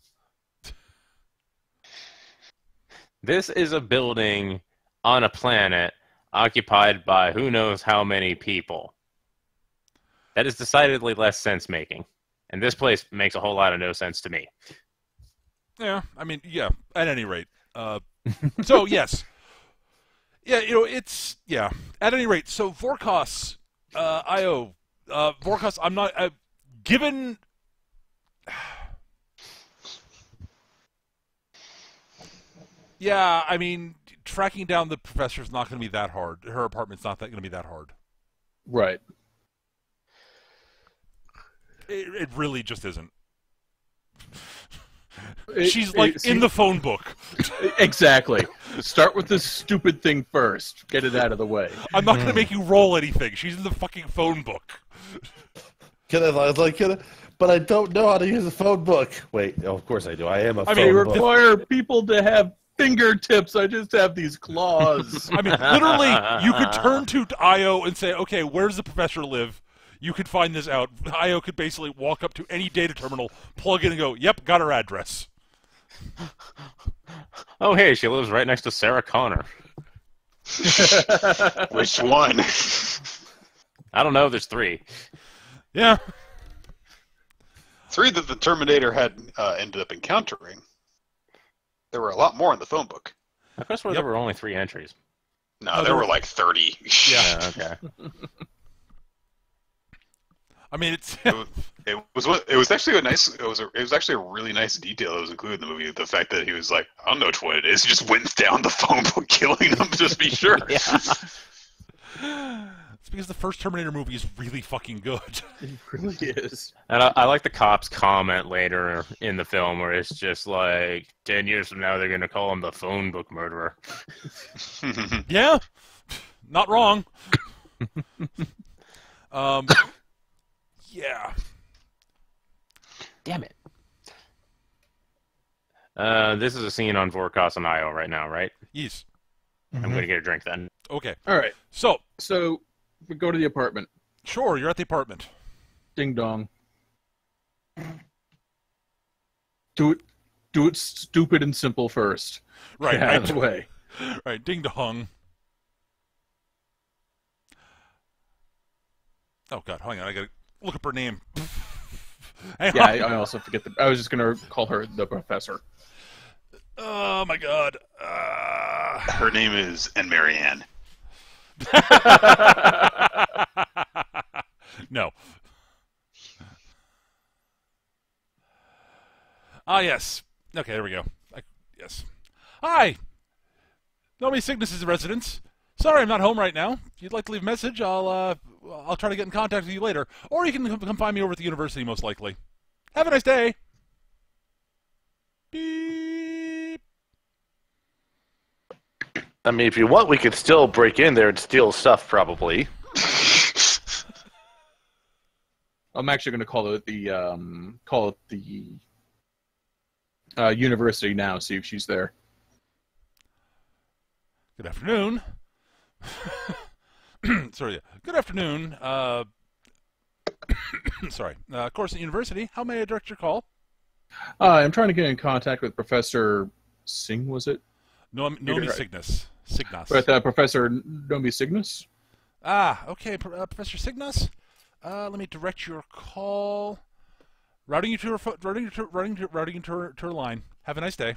This is a building on a planet occupied by who knows how many people. That is decidedly less sense-making. And this place makes a whole lot of no sense to me. Yeah, yeah, at any rate. So, yes. Yeah, it's, yeah. At any rate, so Vorkos, Vorkos, I'm not, given... Yeah, tracking down the professor's not going to be that hard. Her apartment's not going to be that hard. Right. It really just isn't. She's in the phone book. Exactly. Start with this stupid thing first. Get it out of the way. I'm not going to make you roll anything. She's in the fucking phone book. But I don't know how to use a phone book. Wait, of course I do. I am a phone They book. require people to have fingertips. I just have these claws. Literally, you could turn to IO and say, okay, where does the professor live? You could find this out. IO could basically walk up to any data terminal, plug in and go, yep, got her address. Oh, hey, she lives right next to Sarah Connor. Which one? I don't know, there's 3. Yeah. 3 that the Terminator had ended up encountering. There were a lot more in the phone book. I guess there were only 3 entries. No, there were like 30. Yeah. Okay. I mean, it's It was actually a really nice detail that was included in the movie. The fact that he was like, I don't know which one it is. He just went down the phone book, killing them just to be sure. it's because the first Terminator movie is really fucking good. It really is. And I like the cops' comment later in the film where it's just like, 10 years from now, they're going to call him the phone book murderer. Yeah, not wrong. Yeah. Damn it. This is a scene on Vorkos and Io right now, right? Yes. I'm going to get a drink then. Okay. All right. So We go to the apartment. sure, you're at the apartment. Ding dong. Do it stupid and simple first. Right. Get out of the way. Right. Ding dong. Oh God, hang on. I gotta look up her name. Hang Yeah, on. I also forget I was just gonna call her the professor. Oh my God. Her name is Marianne. No. Ah, yes. Okay, there we go. Yes. Hi. Nomi Signas is the residence. Sorry, I'm not home right now. If you'd like to leave a message, I'll try to get in contact with you later, or you can come find me over at the university, most likely. Have a nice day. Beep. I mean, if you want, we could still break in there and steal stuff, probably. I'm actually going to call it the university now. See if she's there. Good afternoon. Sorry. Good afternoon. Sorry. Coruscant University. How may I direct your call? I'm trying to get in contact with Professor Singh. Was it? Nomi Signas. Signas. With Professor Nomi Signas. Ah, okay, Professor Signas. Let me direct your call. Routing you to her line. Have a nice day.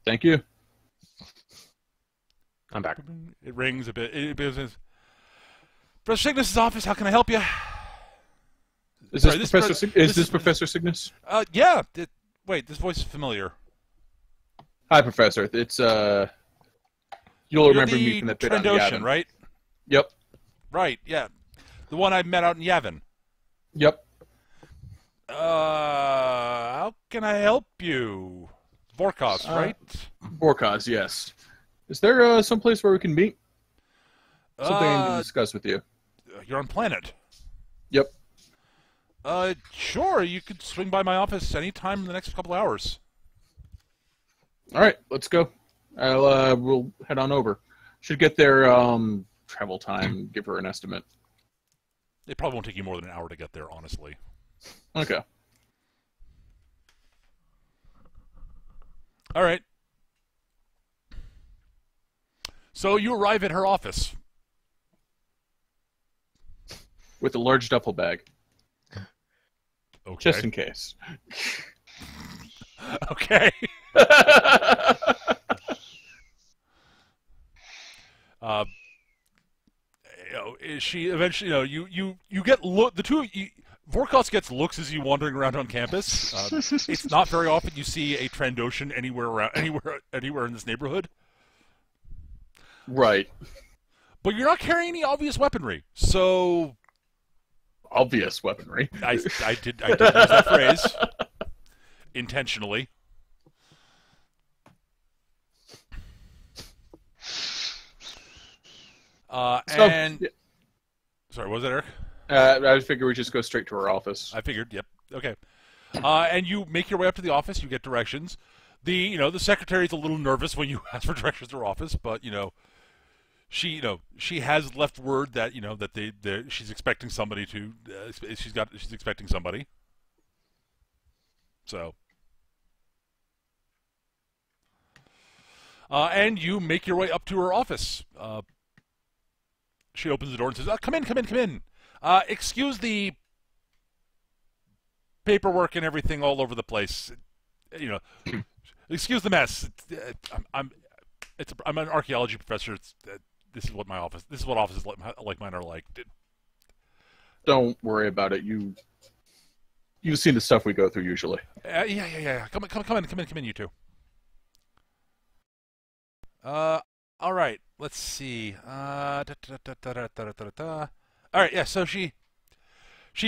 Thank you. I'm back. It rings a bit. Professor Signas' office. How can I help you? Is Sorry, this this Professor? pro- Is this this is- Professor Signas? Yeah. Wait, this voice is familiar. Hi, Professor. It's You'll You're remember the me from that bit on Trandoshan, Yavin. right? Yep. Right. Yeah. The one I met out in Yavin. Yep. How can I help you? Vorkos, right? Borkaz, yes. Is there some place where we can meet? Something I need to discuss with you. You're on planet. Yep. Sure. You could swing by my office anytime in the next couple hours. All right, let's go. We'll head on over. Should get there travel time. Give her an estimate. It probably won't take you more than an hour to get there, honestly. Okay. All right. So you arrive at her office. With a large duffel bag, Okay. just in case. Okay. She eventually, you get the two of you. Vorkos gets looks as you wandering around on campus. It's not very often you see a Trandoshan anywhere in this neighborhood. Right. But you're not carrying any obvious weaponry, so Obvious weaponry. I did use that phrase intentionally. Yeah. Sorry, what was that, Eric? I figure we just go straight to her office. I figured. Yep. Okay. And you make your way up to the office. You get directions. The secretary's a little nervous when you ask for directions to her office, but she has left word that that she's expecting somebody to. She's expecting somebody. So. And you make your way up to her office. She opens the door and says, "Come in, come in, come in. Excuse the paperwork and everything all over the place. Excuse the mess. I'm an archaeology professor. This is what my office. This is what offices like mine are like. don't worry about it. You've seen the stuff we go through usually. Yeah. Come in, you two. All right. Let's see. All right. Yeah. So she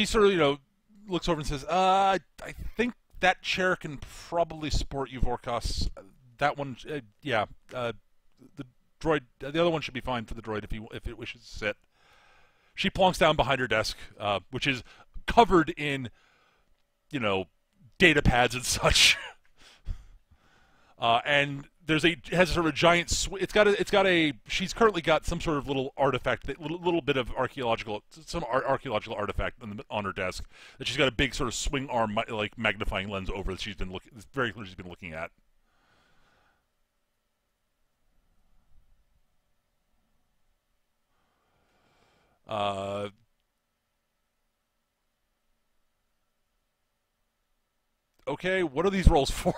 sort of looks over and says, I think that chair can probably support you, Vorkos. That one, yeah. The droid, the other one should be fine for the droid if it wishes to sit. She plonks down behind her desk, which is covered in, data pads and such. And it has sort of a giant. She's currently got some sort of little artifact, little bit of archaeological artifact on her desk that she's got a big sort of swing arm like magnifying lens over that she's been looking. It's very clear she's been looking at. Okay, what are these rolls for?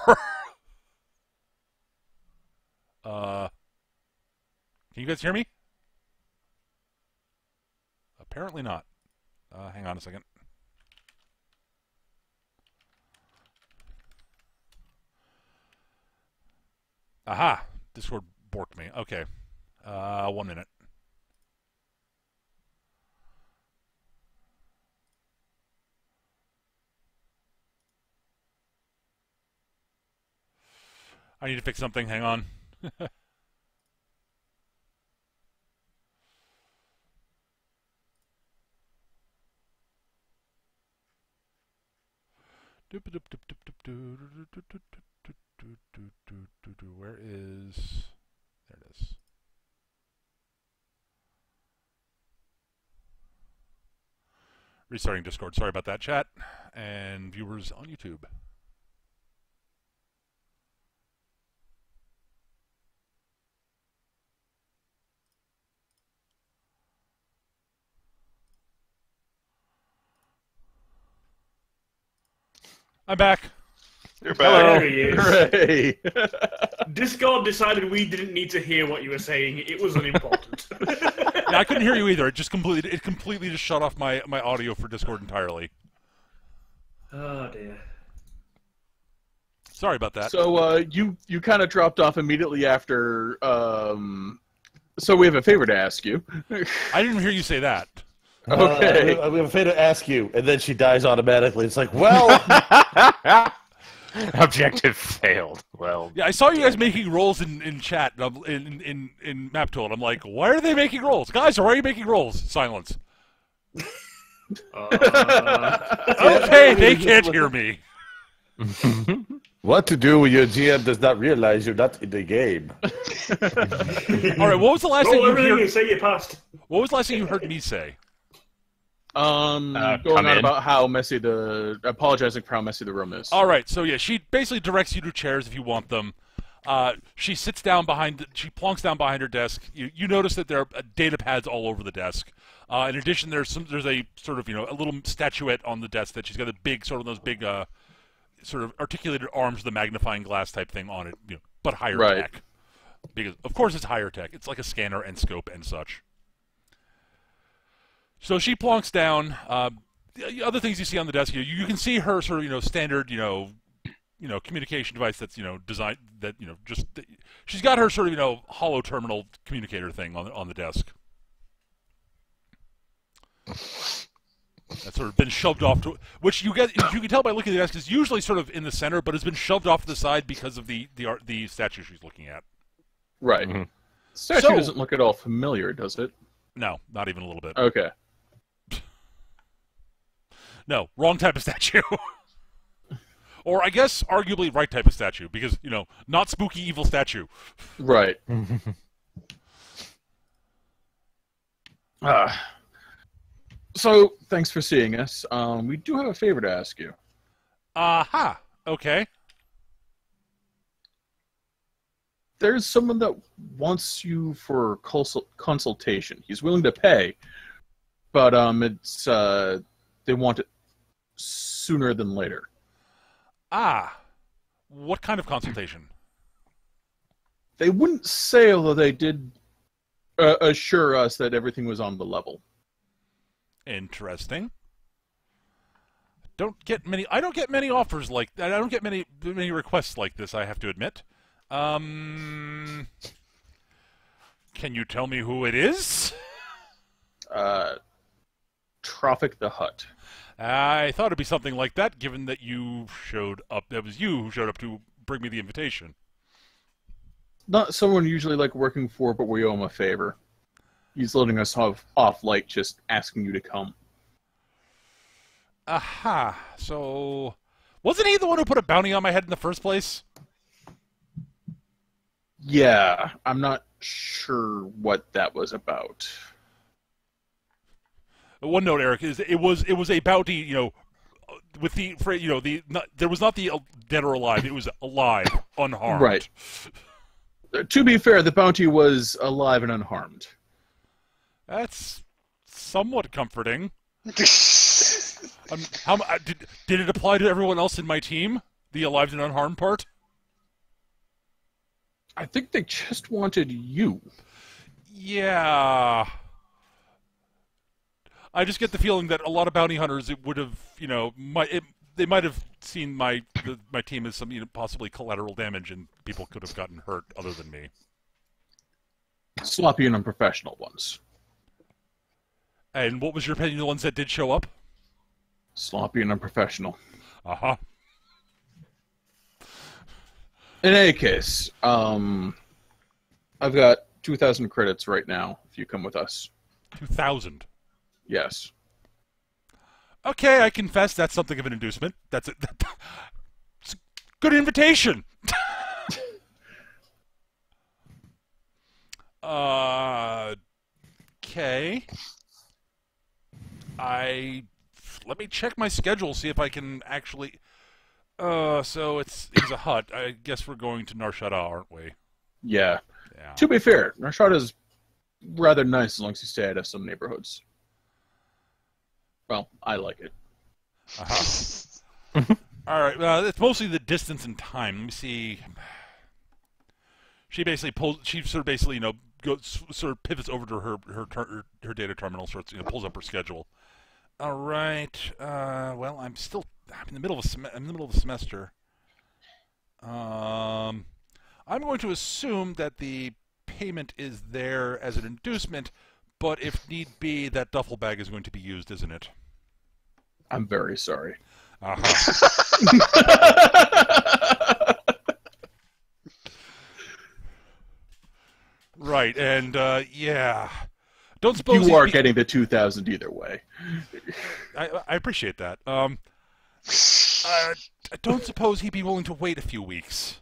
Can you guys hear me? Apparently not. Hang on a second. Aha! Discord borked me. Okay. 1 minute. I need to fix something. Hang on. Where is... There it is. Restarting Discord. Sorry about that, chat. And viewers on YouTube. I'm back. You're back. There he is. Hooray! Discord decided we didn't need to hear what you were saying. It was unimportant. Yeah, I couldn't hear you either. It completely just shut off my audio for Discord entirely. Oh dear. Sorry about that. So you kind of dropped off immediately after. So we have a favor to ask you. I didn't hear you say that. Okay. We have a favor to ask you, and then she dies automatically. It's like, well, Objective failed. Well, Yeah, I saw you guys making rolls in chat in Map Tool, and I'm like, why are they making rolls? Guys, why are you making rolls? Silence. Okay, they can't hear me. what to do when your GM does not realize you're not in the game? All right, what was the last thing Roll you everything heard? and say you passed. What was the last thing you heard me say? Going come on in. about how messy apologizing for how messy the room is. All right, so yeah, she basically directs you to chairs if you want them. She sits down she plonks down behind her desk. You notice that there are data pads all over the desk. In addition, there's a sort of a little statuette on the desk that she's got a big sort of those big sort of articulated arms with a magnifying glass type thing on it, but higher tech. Because of course it's higher tech. It's like a scanner and scope and such. So she plonks down. The other things you see on the desk, you can see her sort of standard communication device that's designed that she's got her sort of hollow terminal communicator thing on the desk. That's sort of been shoved off to which you can tell by looking at the desk is usually sort of in the center, but has been shoved off to the side because of the statue she's looking at. Right. Mm-hmm. Statue doesn't look at all familiar, does it? No, not even a little bit. Okay. No, wrong type of statue. Or I guess arguably right type of statue because not spooky evil statue. Right. So thanks for seeing us. We do have a favor to ask you. Aha. Okay. There's someone that wants you for consultation. He's willing to pay, but it's they want it sooner than later. Ah. What kind of consultation? They wouldn't say, although they did assure us that everything was on the level. Interesting. I don't get many offers like that. I don't get many requests like this, I have to admit. Can you tell me who it is? Troffak the Hut. I thought it'd be something like that, given that you showed up. That was you who showed up to bring me the invitation. Not someone usually like working for, but we owe him a favor. He's letting us off like just asking you to come. Aha. So, wasn't he the one who put a bounty on my head in the first place? Yeah, I'm not sure what that was about. One note, Eric, is it was a bounty, with there was not the dead or alive. It was alive, unharmed. Right. To be fair, the bounty was alive and unharmed. That's somewhat comforting. Did it apply to everyone else in my team? The alive and unharmed part? I think they just wanted you. Yeah. I just get the feeling that a lot of bounty hunters, it would have, they might have seen my team as some possibly collateral damage, and people could have gotten hurt other than me. Sloppy and unprofessional ones. And what was your opinion of the ones that did show up? Sloppy and unprofessional. Uh-huh. In any case, I've got 2,000 credits right now if you come with us. 2,000? Yes. Okay, I confess that's something of an inducement. It's a good invitation. Okay. Let me check my schedule, see if I can actually. So he's a hut. I guess we're going to Narshada, aren't we? Yeah. Yeah. To be fair, Narshada's rather nice as long as you stay out of some neighborhoods. Well, I like it. Uh-huh. All right. It's mostly the distance and time. Let me see. She sort of basically pivots over to her data terminal, pulls up her schedule. All right. Well, I'm in the middle of the semester. I'm going to assume that the payment is there as an inducement, but if need be, that duffel bag is going to be used, isn't it? I'm very sorry. Uh-huh. Right, and yeah. Don't suppose you are getting the 2,000 either way. I appreciate that. I don't suppose he'd be willing to wait a few weeks.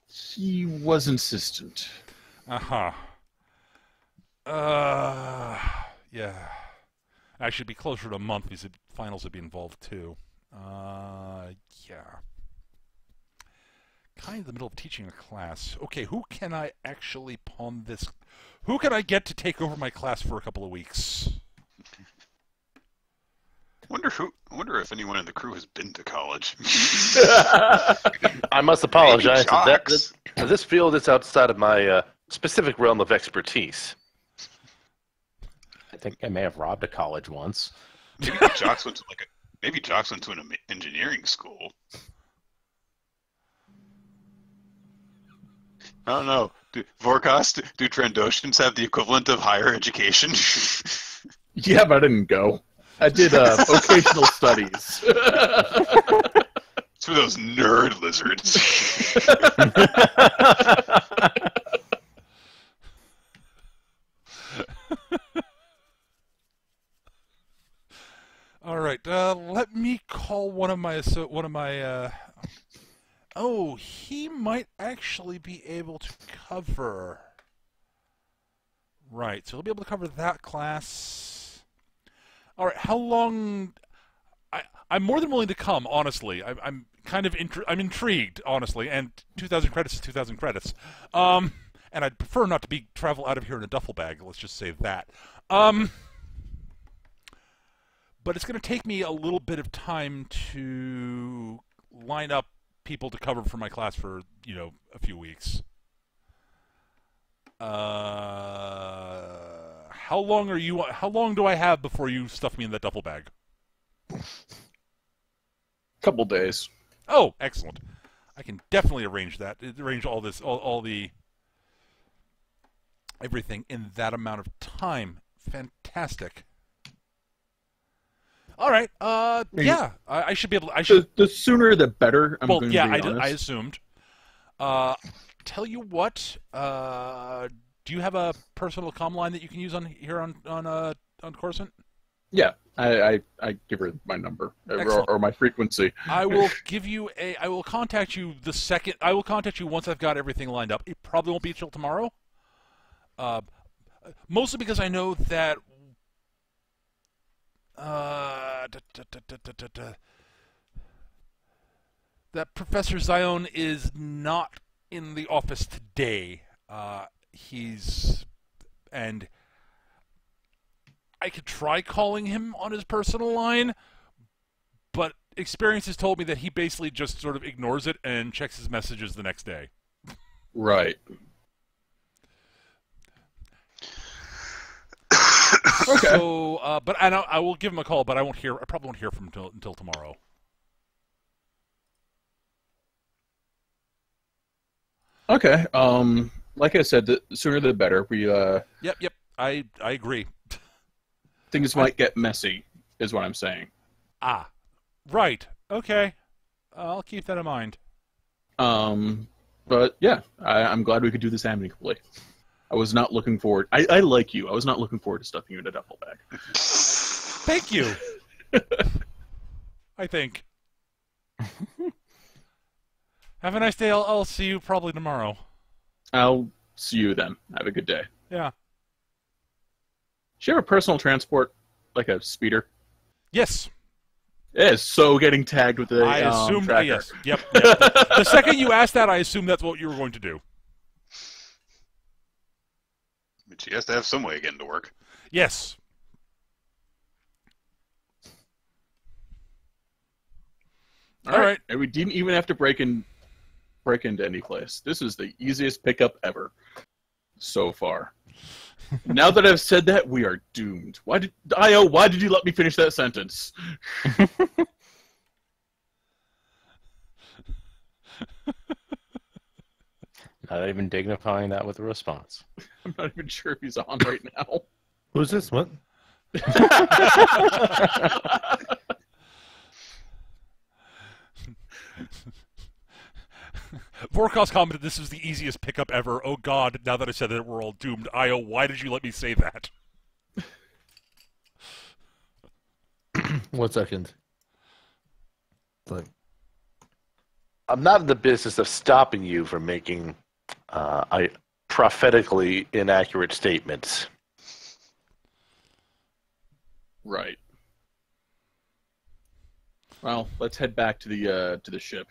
He was insistent. Uh-huh. Yeah. Actually, it'd be closer to a month because the finals would be involved too. Yeah. Kind of in the middle of teaching a class. Okay, who can I actually pawn this? Who can I get to take over my class for a couple of weeks? I wonder if anyone in the crew has been to college. I must apologize. Maybe This field is outside of my specific realm of expertise. I think I may have robbed a college once. Maybe Jocks went to an engineering school. I don't know. Do Trandoshans have the equivalent of higher education? Yeah, but I didn't go. I did vocational studies. It's for those nerd lizards. All right, let me call one of my. Oh, he might actually be able to cover. Right, so he'll be able to cover that class. All right, how long? I'm more than willing to come. Honestly, I'm kind of I'm intrigued. Honestly, and 2,000 credits is 2,000 credits. And I'd prefer not to travel out of here in a duffel bag. Let's just say that. But it's going to take me a little bit of time to line up people to cover for my class for, a few weeks. How How long do I have before you stuff me in that duffel bag? Couple days. Oh, excellent. I can definitely arrange that. Arrange all this, all the everything in that amount of time. Fantastic. All right. Yeah, I should be able to. I should. The sooner the better. I'm Well, going yeah, to be honest. I assumed. Tell you what. Do you have a personal comm line that you can use on Coruscant? Yeah, I give her my number or my frequency. I will I will contact you I will contact you once I've got everything lined up. It probably won't be till tomorrow. Mostly because I know that that Professor Zion is not in the office today. And I could try calling him on his personal line, but experience has told me that he basically just sort of ignores it and checks his messages the next day. Right. Okay. So, but I will give him a call, but I probably won't hear from him until tomorrow. Okay. Like I said, the sooner the better. Yep. I agree. Things might get messy, is what I'm saying. Ah, right. Okay. I'll keep that in mind. But yeah, I'm glad we could do this amicably. I was not looking forward. I like you. I was not looking forward to stuffing you in a duffel bag. Thank you. I think. Have a nice day. I'll see you probably tomorrow. I'll see you then. Have a good day. Yeah. Do you have a personal transport, like a speeder? Yes. Yeah, so getting tagged with the I assumed tracker. yes. Yep. The second you asked that, I assumed that's what you were going to do. But she has to have some way of getting to work. Yes. All right. And we didn't even have to break into any place. This is the easiest pickup ever so far. Now that I've said that, we are doomed. Why did you let me finish that sentence? Not even dignifying that with a response. I'm not even sure if he's on right now. Who's this? What? Vorkos commented, "This is the easiest pickup ever. Oh God! Now that I said that, we're all doomed." Io, why did you let me say that? 1 second. Like, I'm not in the business of stopping you from making prophetically inaccurate statements. Right. Well, let's head back to the ship.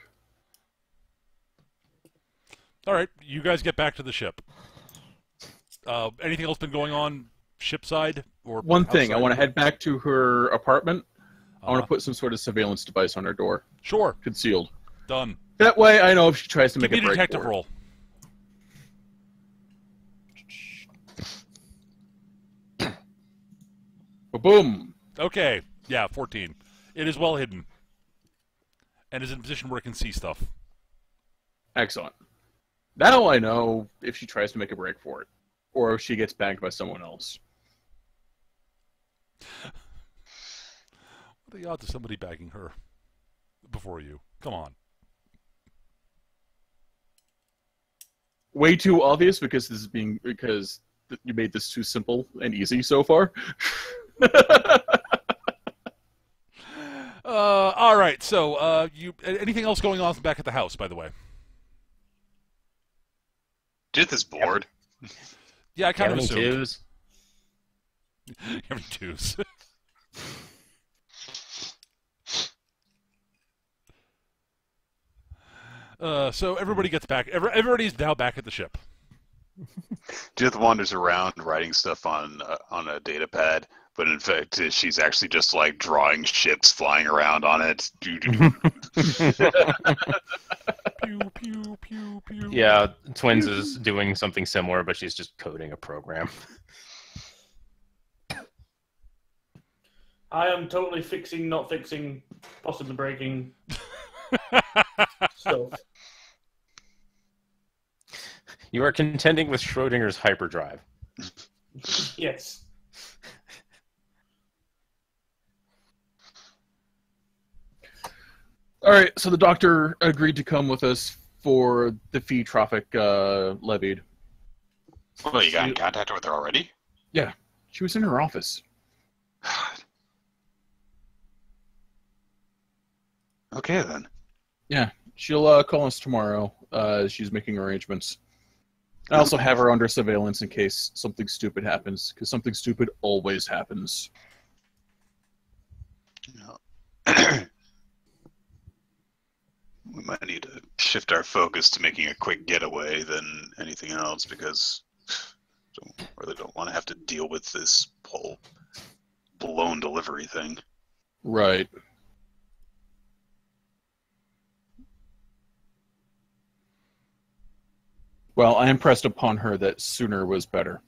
All right, you guys get back to the ship. Anything else been going on ship side or One thing, outside? I want to head back to her apartment. I want to put some sort of surveillance device on her door, Sure, concealed. done. That way, I know if she tries to Give make me a a break detective for it. roll. Boom. Okay, yeah, 14. It is well hidden, and is in a position where it can see stuff. Excellent. Now I know if she tries to make a break for it, or if she gets bagged by someone else. What are the odds of somebody bagging her before you? Come on. Way too obvious because you made this too simple and easy so far. All right. So, anything else going on back at the house? By the way. Jith is bored. Yeah, I kind of Having assumed. twos. Having twos. So everybody gets back. Everybody's now back at the ship. Jith wanders around writing stuff on a data pad, but in fact, she's actually just like drawing ships flying around on it. Pew pew pew pew. Yeah, Twins is doing something similar, but she's just coding a program. I am totally fixing, not fixing, possibly breaking stuff. You are contending with Schrodinger's hyperdrive. Yes. All right, so the doctor agreed to come with us for the fee Troffak levied. Well, you got in contact with her already? Yeah, she was in her office. Okay, then. Yeah, she'll call us tomorrow. She's making arrangements. I also have her under surveillance in case something stupid happens, because something stupid always happens. We might need to shift our focus to making a quick getaway than anything else, because I really don't want to have to deal with this whole blown delivery thing. Right. Well, I impressed upon her that sooner was better.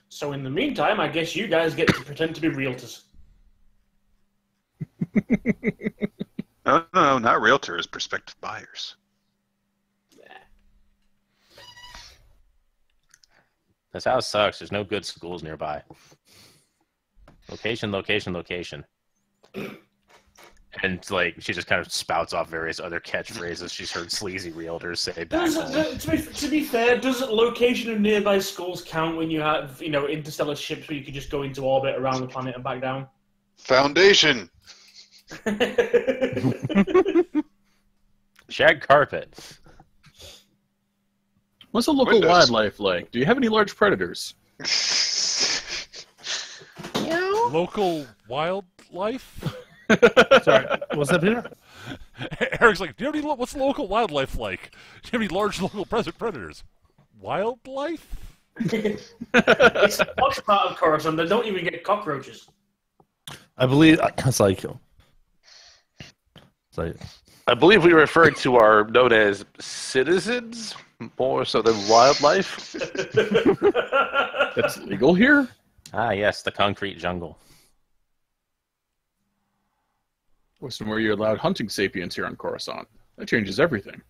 So in the meantime, I guess you guys get to pretend to be realtors. No, not realtors, prospective buyers. This house sucks. There's no good schools nearby. Location, location, location. And like she just kind of spouts off various other catchphrases she's heard sleazy realtors say back home. To be fair, does location of nearby schools count when you have, interstellar ships where you could just go into orbit around the planet and back down? Foundation. Shag carpet. What's the local Windows. wildlife like? Do you have any large predators? Local wildlife? Sorry, what's that, Peter? Eric's like, do you have any, what's local wildlife like? Do you have any large local predators? Wildlife? It's a posh part of Coruscant. They don't even get cockroaches. I believe it's like I believe we referred to our known as citizens more so than wildlife. That's legal here? Ah, yes, the concrete jungle. Listen, where you're allowed hunting sapiens here on Coruscant. That changes everything.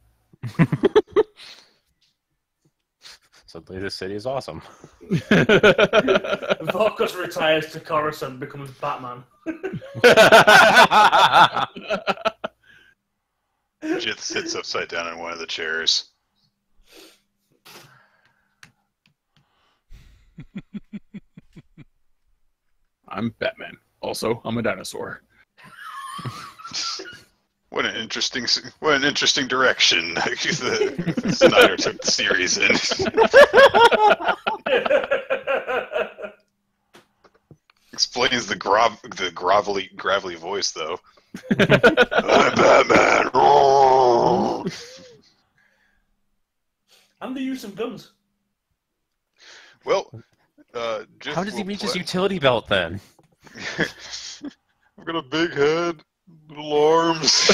Suddenly this city is awesome. Vorkos retires to Coruscant and becomes Batman. Jith sits upside down in one of the chairs. I'm Batman. Also, I'm a dinosaur. What an interesting direction the Snyder took the series in. Explains the gravelly voice though. I'm Batman. And the use of guns. Well, How does he reach his utility belt then? I've got a big head, little arms.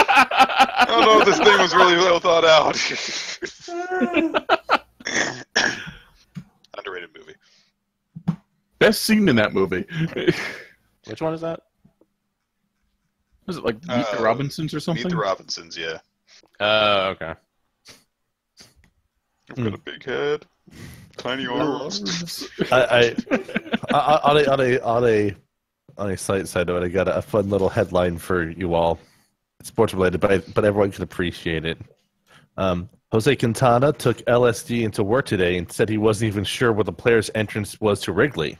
I don't know if this thing was really well thought out. Underrated movie. Best scene in that movie. Which one is that? Was it like Meet the Robinsons or something? Meet the Robinsons, yeah. Oh, okay. I've got a big head, tiny arms. On a side note, I got a fun little headline for you all. It's sports related, but everyone can appreciate it. Jose Quintana took LSD into work today and said he wasn't even sure what the player's entrance was to Wrigley.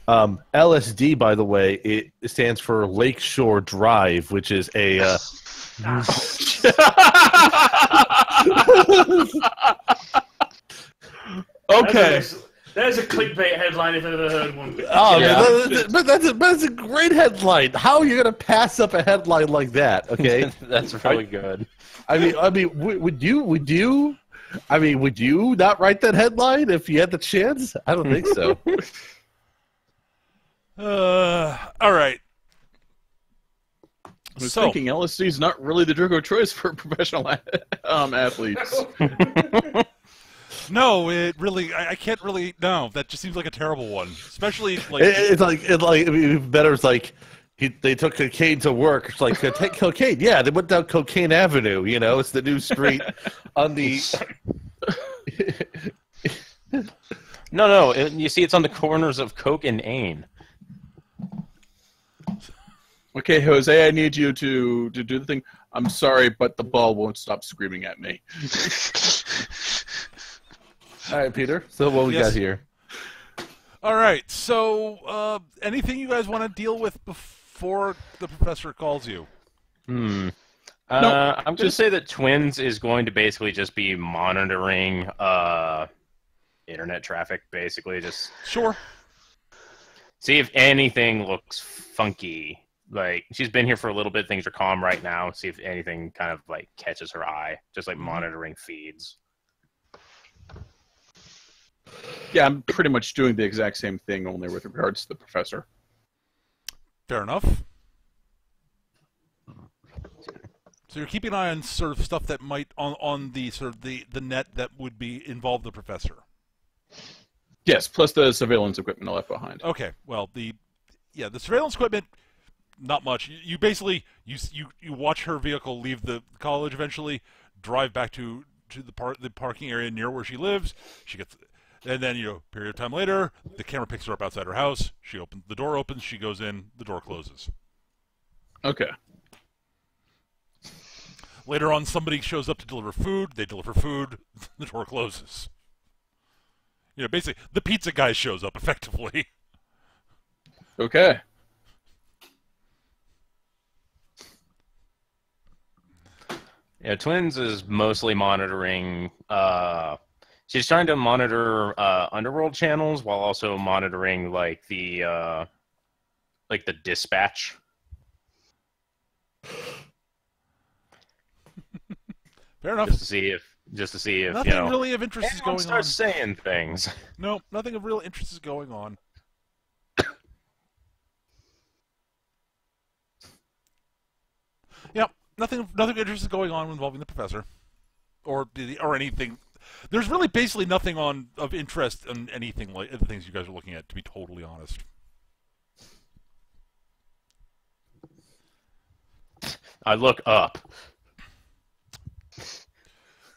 LSD, by the way, it stands for Lakeshore Drive, which is a. Okay. There's a clickbait headline if I've ever heard one. Oh, Yeah. man, but that's a great headline. How are you going to pass up a headline like that? Okay, That's really good. I mean, would you not write that headline if you had the chance? I don't think so. All right. I was So- thinking LSD is not really the drug of choice for professional athletes. No, it really. I can't really. No, that just seems like a terrible one. Especially like. It's like better. It's like they took cocaine to work. It's like take cocaine. Yeah, they went down Cocaine Avenue. You know, it's the new street on the. No. You see, it's on the corners of Coke and Ain. Okay, Jose, I need you to do the thing. I'm sorry, but the ball won't stop screaming at me. All right, Peter. So what we Yes. got here? All right. So, anything you guys want to deal with before the professor calls you? I'm No, going to say that Twins is going to basically just be monitoring internet traffic, basically. Just Sure. see if anything looks funky. Like, she's been here for a little bit. Things are calm right now. See if anything kind of, like, catches her eye. Just, like, monitoring feeds. Yeah, I'm pretty much doing the exact same thing, only with regards to the professor. Fair enough. So you're keeping an eye on sort of stuff that might on the sort of the net that would be involve the professor. Yes, plus the surveillance equipment I left behind. Okay. Well, the surveillance equipment, not much. You basically you watch her vehicle leave the college eventually, drive back to the parking area near where she lives. She gets. And then, period of time later, the camera picks her up outside her house. The door opens, she goes in, the door closes. Okay. Later on, somebody shows up to deliver food. They deliver food, the door closes. Basically, the pizza guy shows up, effectively. Okay. Yeah, Twins is mostly monitoring... she's trying to monitor underworld channels while also monitoring, like, the dispatch. Fair enough. Just to see if Nothing really of interest is anyone going starts on. saying things. No, nothing of real interest is going on. Yep, nothing of interest is going on involving the professor, or anything. There's really basically nothing of interest in anything like the things you guys are looking at. To be totally honest. I look up.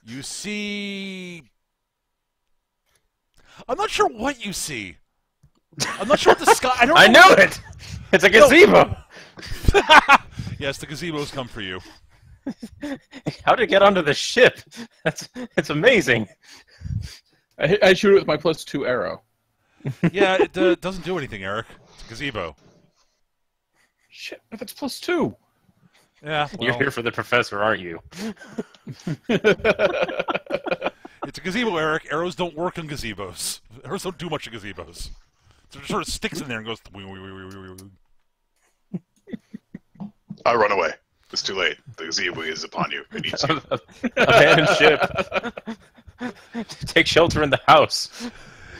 You see... I'm not sure what you see. I'm not sure what the sky... I know it! It's a gazebo! Yes, the gazebos come for you. How to get onto the ship? It's amazing. I shoot it with my +2 arrow. Yeah, it doesn't do anything, Eric. It's a gazebo. Shit, if it's +2. Yeah, You're well, here for the professor, aren't you? it's a gazebo, Eric. Arrows don't work on gazebos. Arrows don't do much in gazebos. So it sort of sticks in there and goes... I run away. It's too late. The gazebo is upon you. It needs you. Abandoned ship. Take shelter in the house.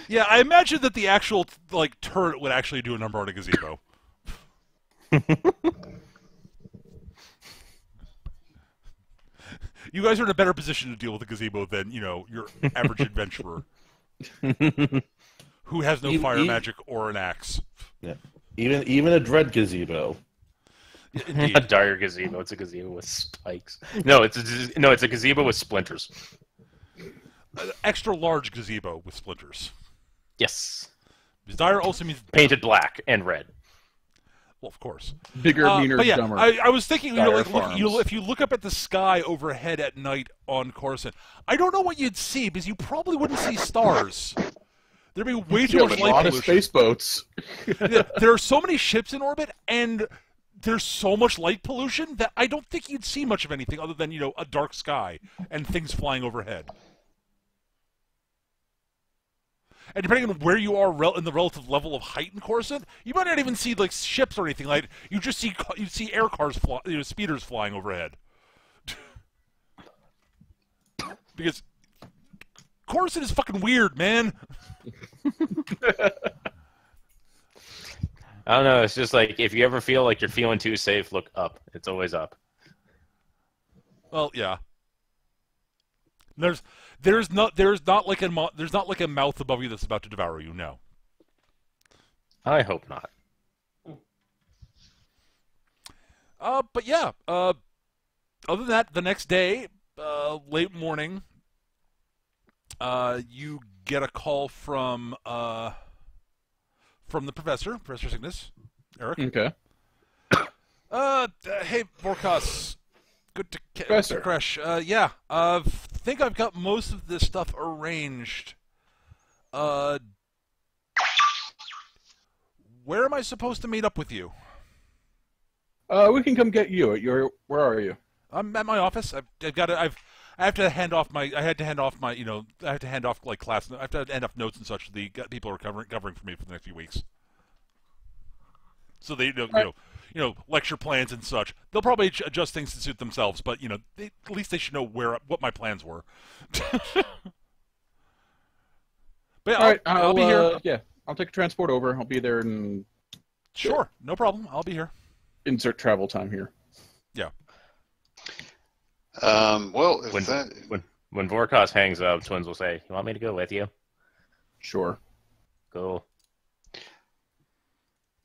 Yeah, I imagine that the actual turret would actually do a number on a gazebo. You guys are in a better position to deal with a gazebo than, your average adventurer. Who has no fire magic or an axe. Yeah. Even a dread gazebo. A dire gazebo. It's a gazebo with spikes. No, it's a gazebo with splinters. An extra large gazebo with splinters. Yes. Because dire also means... Painted black and red. Well, of course. Bigger, meaner, but yeah, dumber. I was thinking, Dire if you look up at the sky overhead at night on Coruscant, I don't know what you'd see, because you probably wouldn't see stars. There'd be way too much a light lot of pollution. space boats. Yeah, there are so many ships in orbit, and there's so much light pollution that I don't think you'd see much of anything other than, a dark sky and things flying overhead. And depending on where you are in the relative level of height in Coruscant, you might not even see ships or anything like. You just see air cars speeders flying overhead. Because Coruscant is fucking weird, man. I don't know. It's just like if you ever feel like you're feeling too safe, look up. It's always up. Well, yeah. There's not like a mouth above you that's about to devour you. No. I hope not. But yeah. Other than that, the next day, late morning, you get a call from the professor, Professor Signas, Eric. Okay. Hey, Vorkas. Good to Professor. crash. Yeah. Think I've got most of this stuff arranged. Where am I supposed to meet up with you? We can come get you. Where are you? I'm at my office. I had to hand off like class. I have to hand off notes and such to the people who are covering for me for the next few weeks. So they, lecture plans and such. They'll probably adjust things to suit themselves, but at least they should know what my plans were. But yeah, All right, I'll be here. Yeah, I'll take a transport over. I'll be there and Sure, no problem. I'll be here. insert travel time here. Yeah. Well, if When Vorkas hangs up, Twins will say, "You want me to go with you?" Sure. Cool.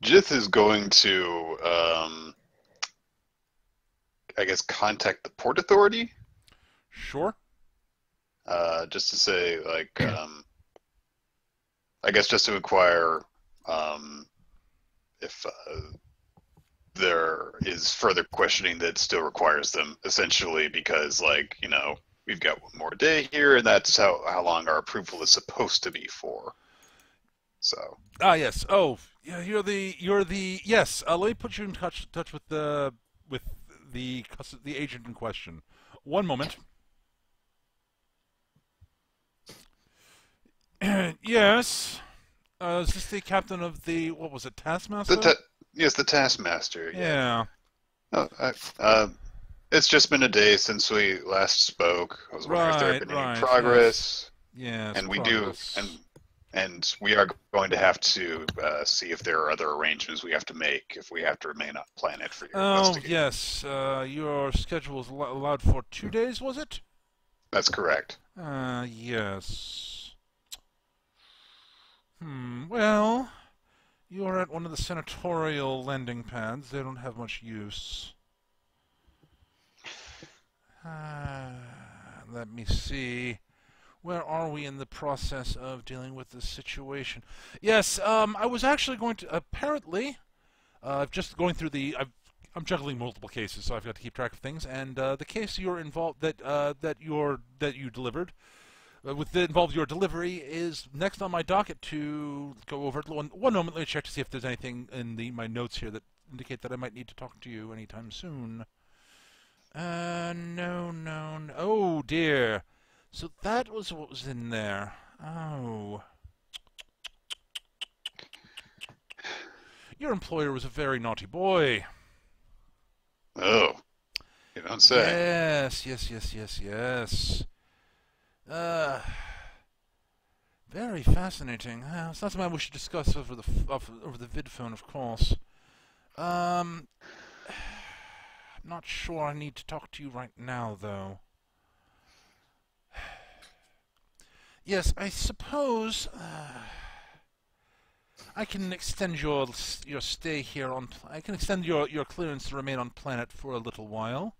Jith is going to, I guess, contact the Port Authority, Sure. just to say, like, I guess just to inquire if there is further questioning that still requires them, essentially, because, like, we've got one more day here, and that's how long our approval is supposed to be for. So. Ah, yes. Oh, yeah. You're the. Yes. Let me put you in touch with the agent in question. One moment. Yes. Is this the captain of the, what was it, Taskmaster? Yes, the Taskmaster. Yeah. It's just been a day since we last spoke. I was wondering if there had been any progress. Yes. And we progress. and we are going to have to see if there are other arrangements we have to make if we have to remain on planet for your investigation. Yes. Your schedule is allowed for 2 days, was it? That's correct. Yes. Well, you're at one of the senatorial landing pads. They don't have much use. Let me see. Where are we in the process of dealing with this situation? Yes, I was actually going to, apparently, just going through I'm juggling multiple cases, so I've got to keep track of things, and the case you're involved, that you delivered, involved your delivery, is next on my docket to go over. One moment, let me check to see if there's anything in my notes here that indicate that I might need to talk to you anytime soon. No. Oh, dear. So that was what was in there. Oh. Your employer was a very naughty boy. Oh, you don't say. Yes. Very fascinating. It's not something we should discuss over the vid phone, of course. I'm not sure I need to talk to you right now, though. Yes, I suppose I can extend your stay here I can extend your clearance to remain on planet for a little while.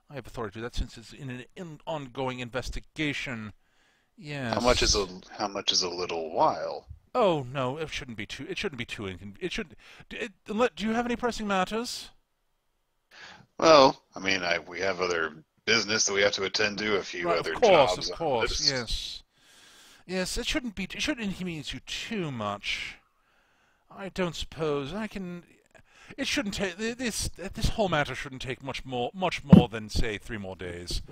I have authority to do that since it's in an ongoing investigation. Yes. How much is a little while? Oh no, it shouldn't be too. It shouldn't be too inconvenient. Do you have any pressing matters? Well, I mean, we have other business that we have to attend to. A few other jobs. Of course, yes. Yes, it shouldn't inconvenience you too much. I don't suppose I can. It shouldn't take this whole matter shouldn't take much more than, say, 3 more days.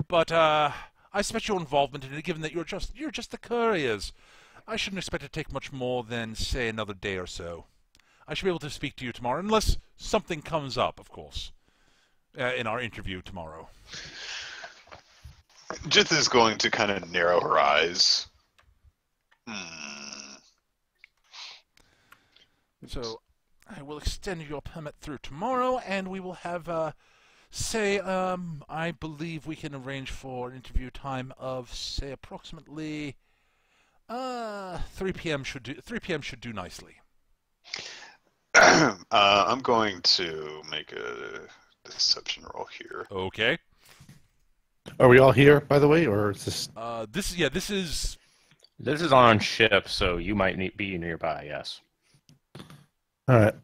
But I expect your involvement in it, given that you're just the couriers. I shouldn't expect it to take much more than, say, another day or so. I should be able to speak to you tomorrow, unless something comes up, of course, in our interview tomorrow. Jith is going to kind of narrow her eyes. So, I will extend your permit through tomorrow, and we will have, I believe we can arrange for an interview time of, say, approximately 3 p.m. 3 p.m. should do nicely. I'm going to make a deception roll here. Okay. Are we all here, by the way, or is this? This is. This is on ship, so you might be nearby. Yes. All right.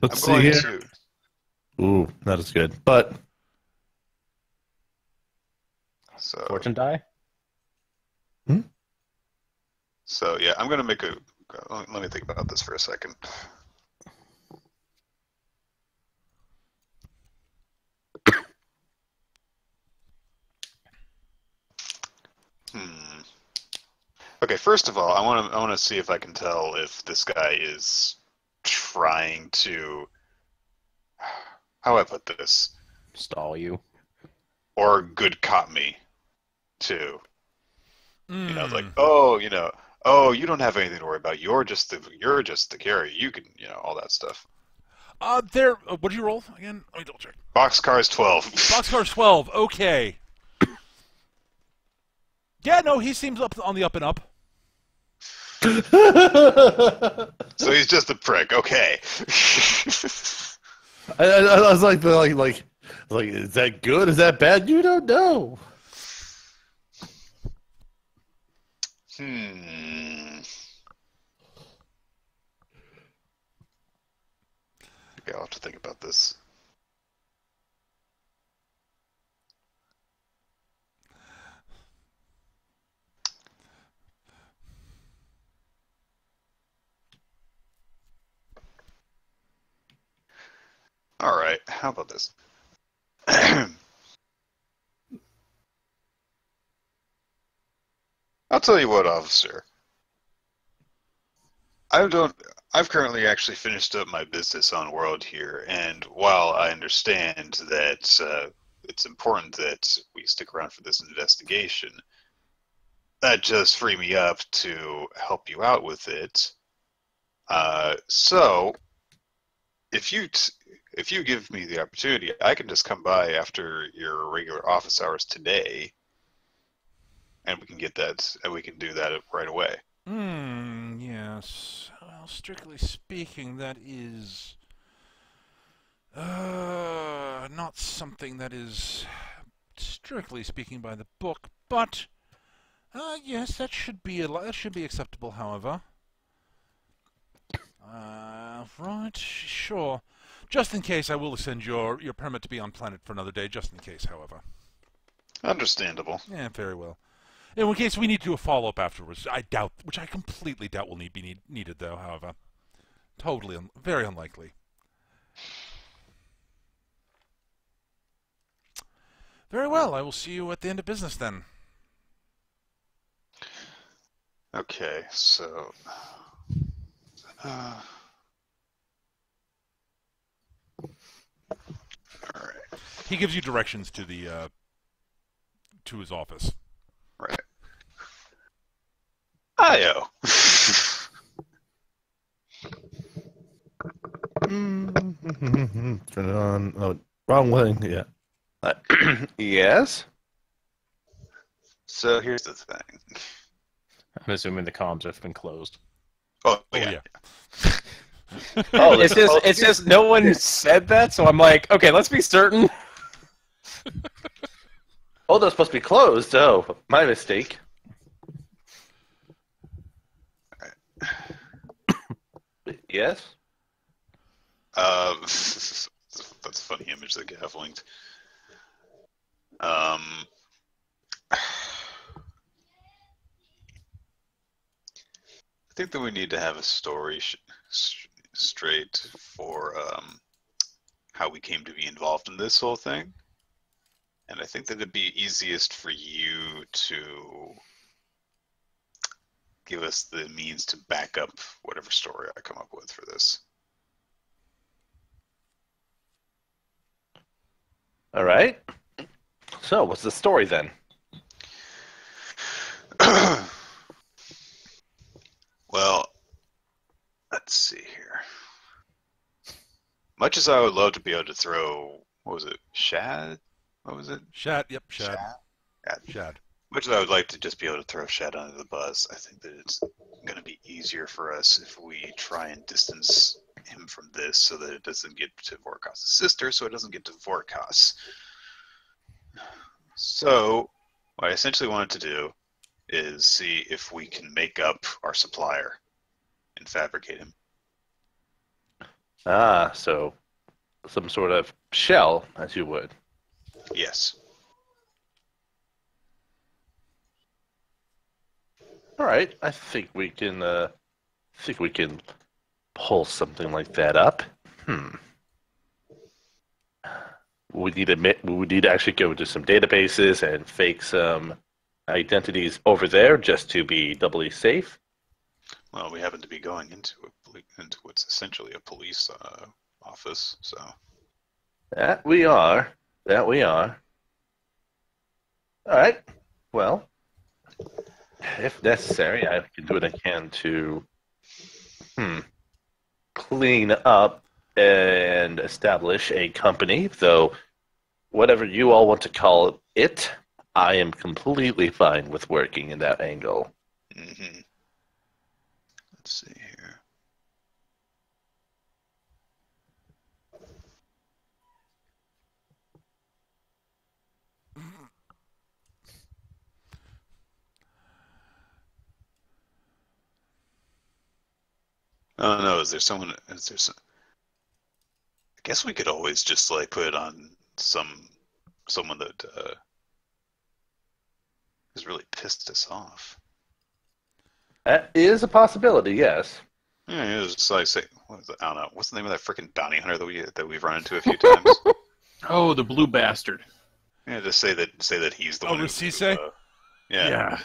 Let's I'm see going here. to. Ooh, not as good. But So, Fortune die. so yeah, I'm going to make a. Let me think about this for a second. Okay, first of all, I want to see if I can tell if this guy is trying to. How do I put this? Stall you. Or good cop me, too. Mm. You know, like, oh, oh, you don't have anything to worry about. You're just the carrier. You can, all that stuff. What did you roll again? Let me double check. Boxcar's 12. Boxcar's 12. Okay. Yeah, no, he seems on the up and up. So he's just a prick. Okay. I was like, is that good? Is that bad? You don't know. Okay, I'll have to think about this. All right, how about this? I'll tell you what, officer. I've currently actually finished up my business on World here, and while I understand that it's important that we stick around for this investigation, that just free me up to help you out with it. So, if you give me the opportunity, I can just come by after your regular office hours today, and we can get that, and we can do that right away. Yes. Well, strictly speaking, that is not something that is strictly speaking by the book, but yes, that should be acceptable. However, right, sure. Just in case, I will extend your permit to be on planet for another day. Just in case, however. Understandable. Yeah, very well. In case we need to do a follow-up afterwards, which I completely doubt will be needed, though, however. Totally, very unlikely. Very well, I will see you at the end of business, then. Okay, so... Alright. He gives you directions to to his office. Right. Io. Turn it on. Oh, wrong way. Yeah. Yes. So here's the thing. I'm assuming the comms have been closed. Oh, Oh, yeah. Oh, It's just no one said that, so I'm like, okay, let's be certain. Oh, they're supposed to be closed. Oh, my mistake. Yes. That's a funny image that Gav linked. I think that we need to have a story straight for how we came to be involved in this whole thing. And I think that it'd be easiest for you to give us the means to back up whatever story I come up with for this. All right. So, what's the story then? Well, let's see here. Much as I would love to be able to throw, what was it, Shad? What was it? Shad. Yep. Shad. Shad. Shad. Much as I would like to just be able to throw Shad under the bus, I think that it's going to be easier for us if we try and distance him from this so that it doesn't get to Vorkos' sister, so it doesn't get to Vorkos. So, what I essentially wanted to do is see if we can make up our supplier and fabricate him. Ah, so some sort of shell, as you would. Yes. All right, I think we can pull something like that up. We need to actually go into some databases and fake some identities over there just to be doubly safe. Well, we happen to be going into what's essentially a police office, so. That we are. All right. Well, if necessary, I can do what I can to clean up and establish a company, though whatever you all want to call it, I am completely fine with working in that angle. Mm-hmm. Let's see here. I don't know. Is there some? I guess we could always just like put it on someone that has really pissed us off. That is a possibility, yes. Yeah, it was like say, I don't know. What's the name of that freaking bounty hunter that we've run into a few times? Oh, the blue bastard. Yeah, just say that he's the one. Rasise? Yeah.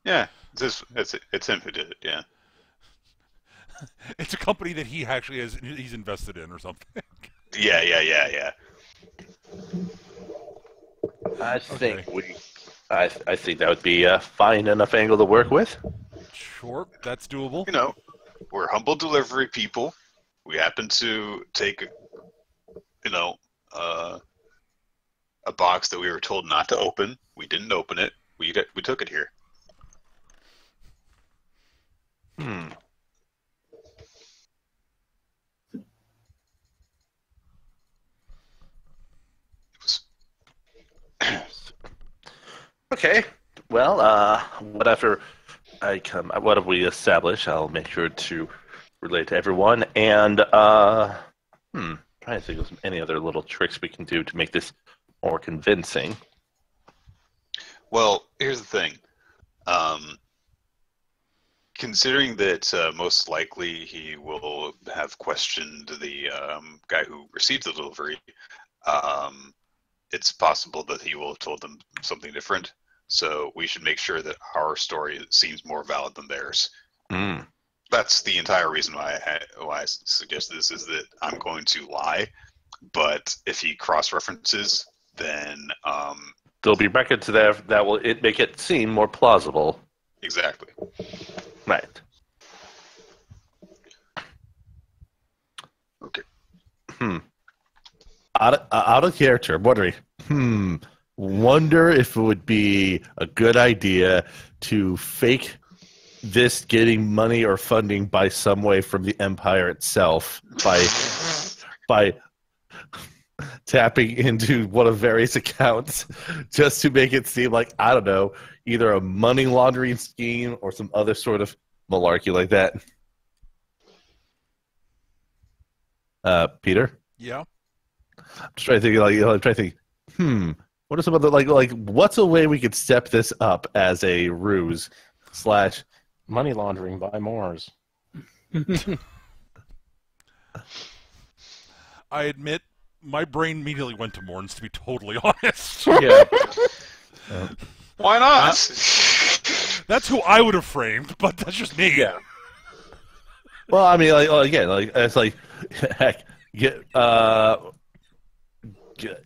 Yeah. It's him who did it. Yeah. It's a company that he's invested in or something. Yeah. I think I think that would be a fine enough angle to work with. Sure, that's doable. You know, we're humble delivery people. We happen to take, a box that we were told not to open. We didn't open it. We took it here. Okay. Well, whatever we establish, I'll make sure to relate to everyone. And trying to think of any other little tricks we can do to make this more convincing. Well, here's the thing. Considering that most likely he will have questioned the guy who received the delivery, it's possible that he will have told them something different. So we should make sure that our story seems more valid than theirs. That's the entire reason why I suggest this, is that I'm going to lie, but if he cross-references, then there'll be records there that will make it seem more plausible. Exactly. Right. Okay. Out of character, I'm wondering. Wonder if it would be a good idea to fake this getting money or funding by some way from the Empire itself by tapping into one of various accounts just to make it seem like, I don't know, either a money laundering scheme or some other sort of malarkey like that. Peter? Yeah. I'm just trying to think, what are some other, like, what's a way we could step this up as a ruse / money laundering by Moors? I admit, my brain immediately went to Morns, to be totally honest. Yeah. Why not? That's who I would have framed, but that's just me. Yeah. Well, I mean, it's like, heck,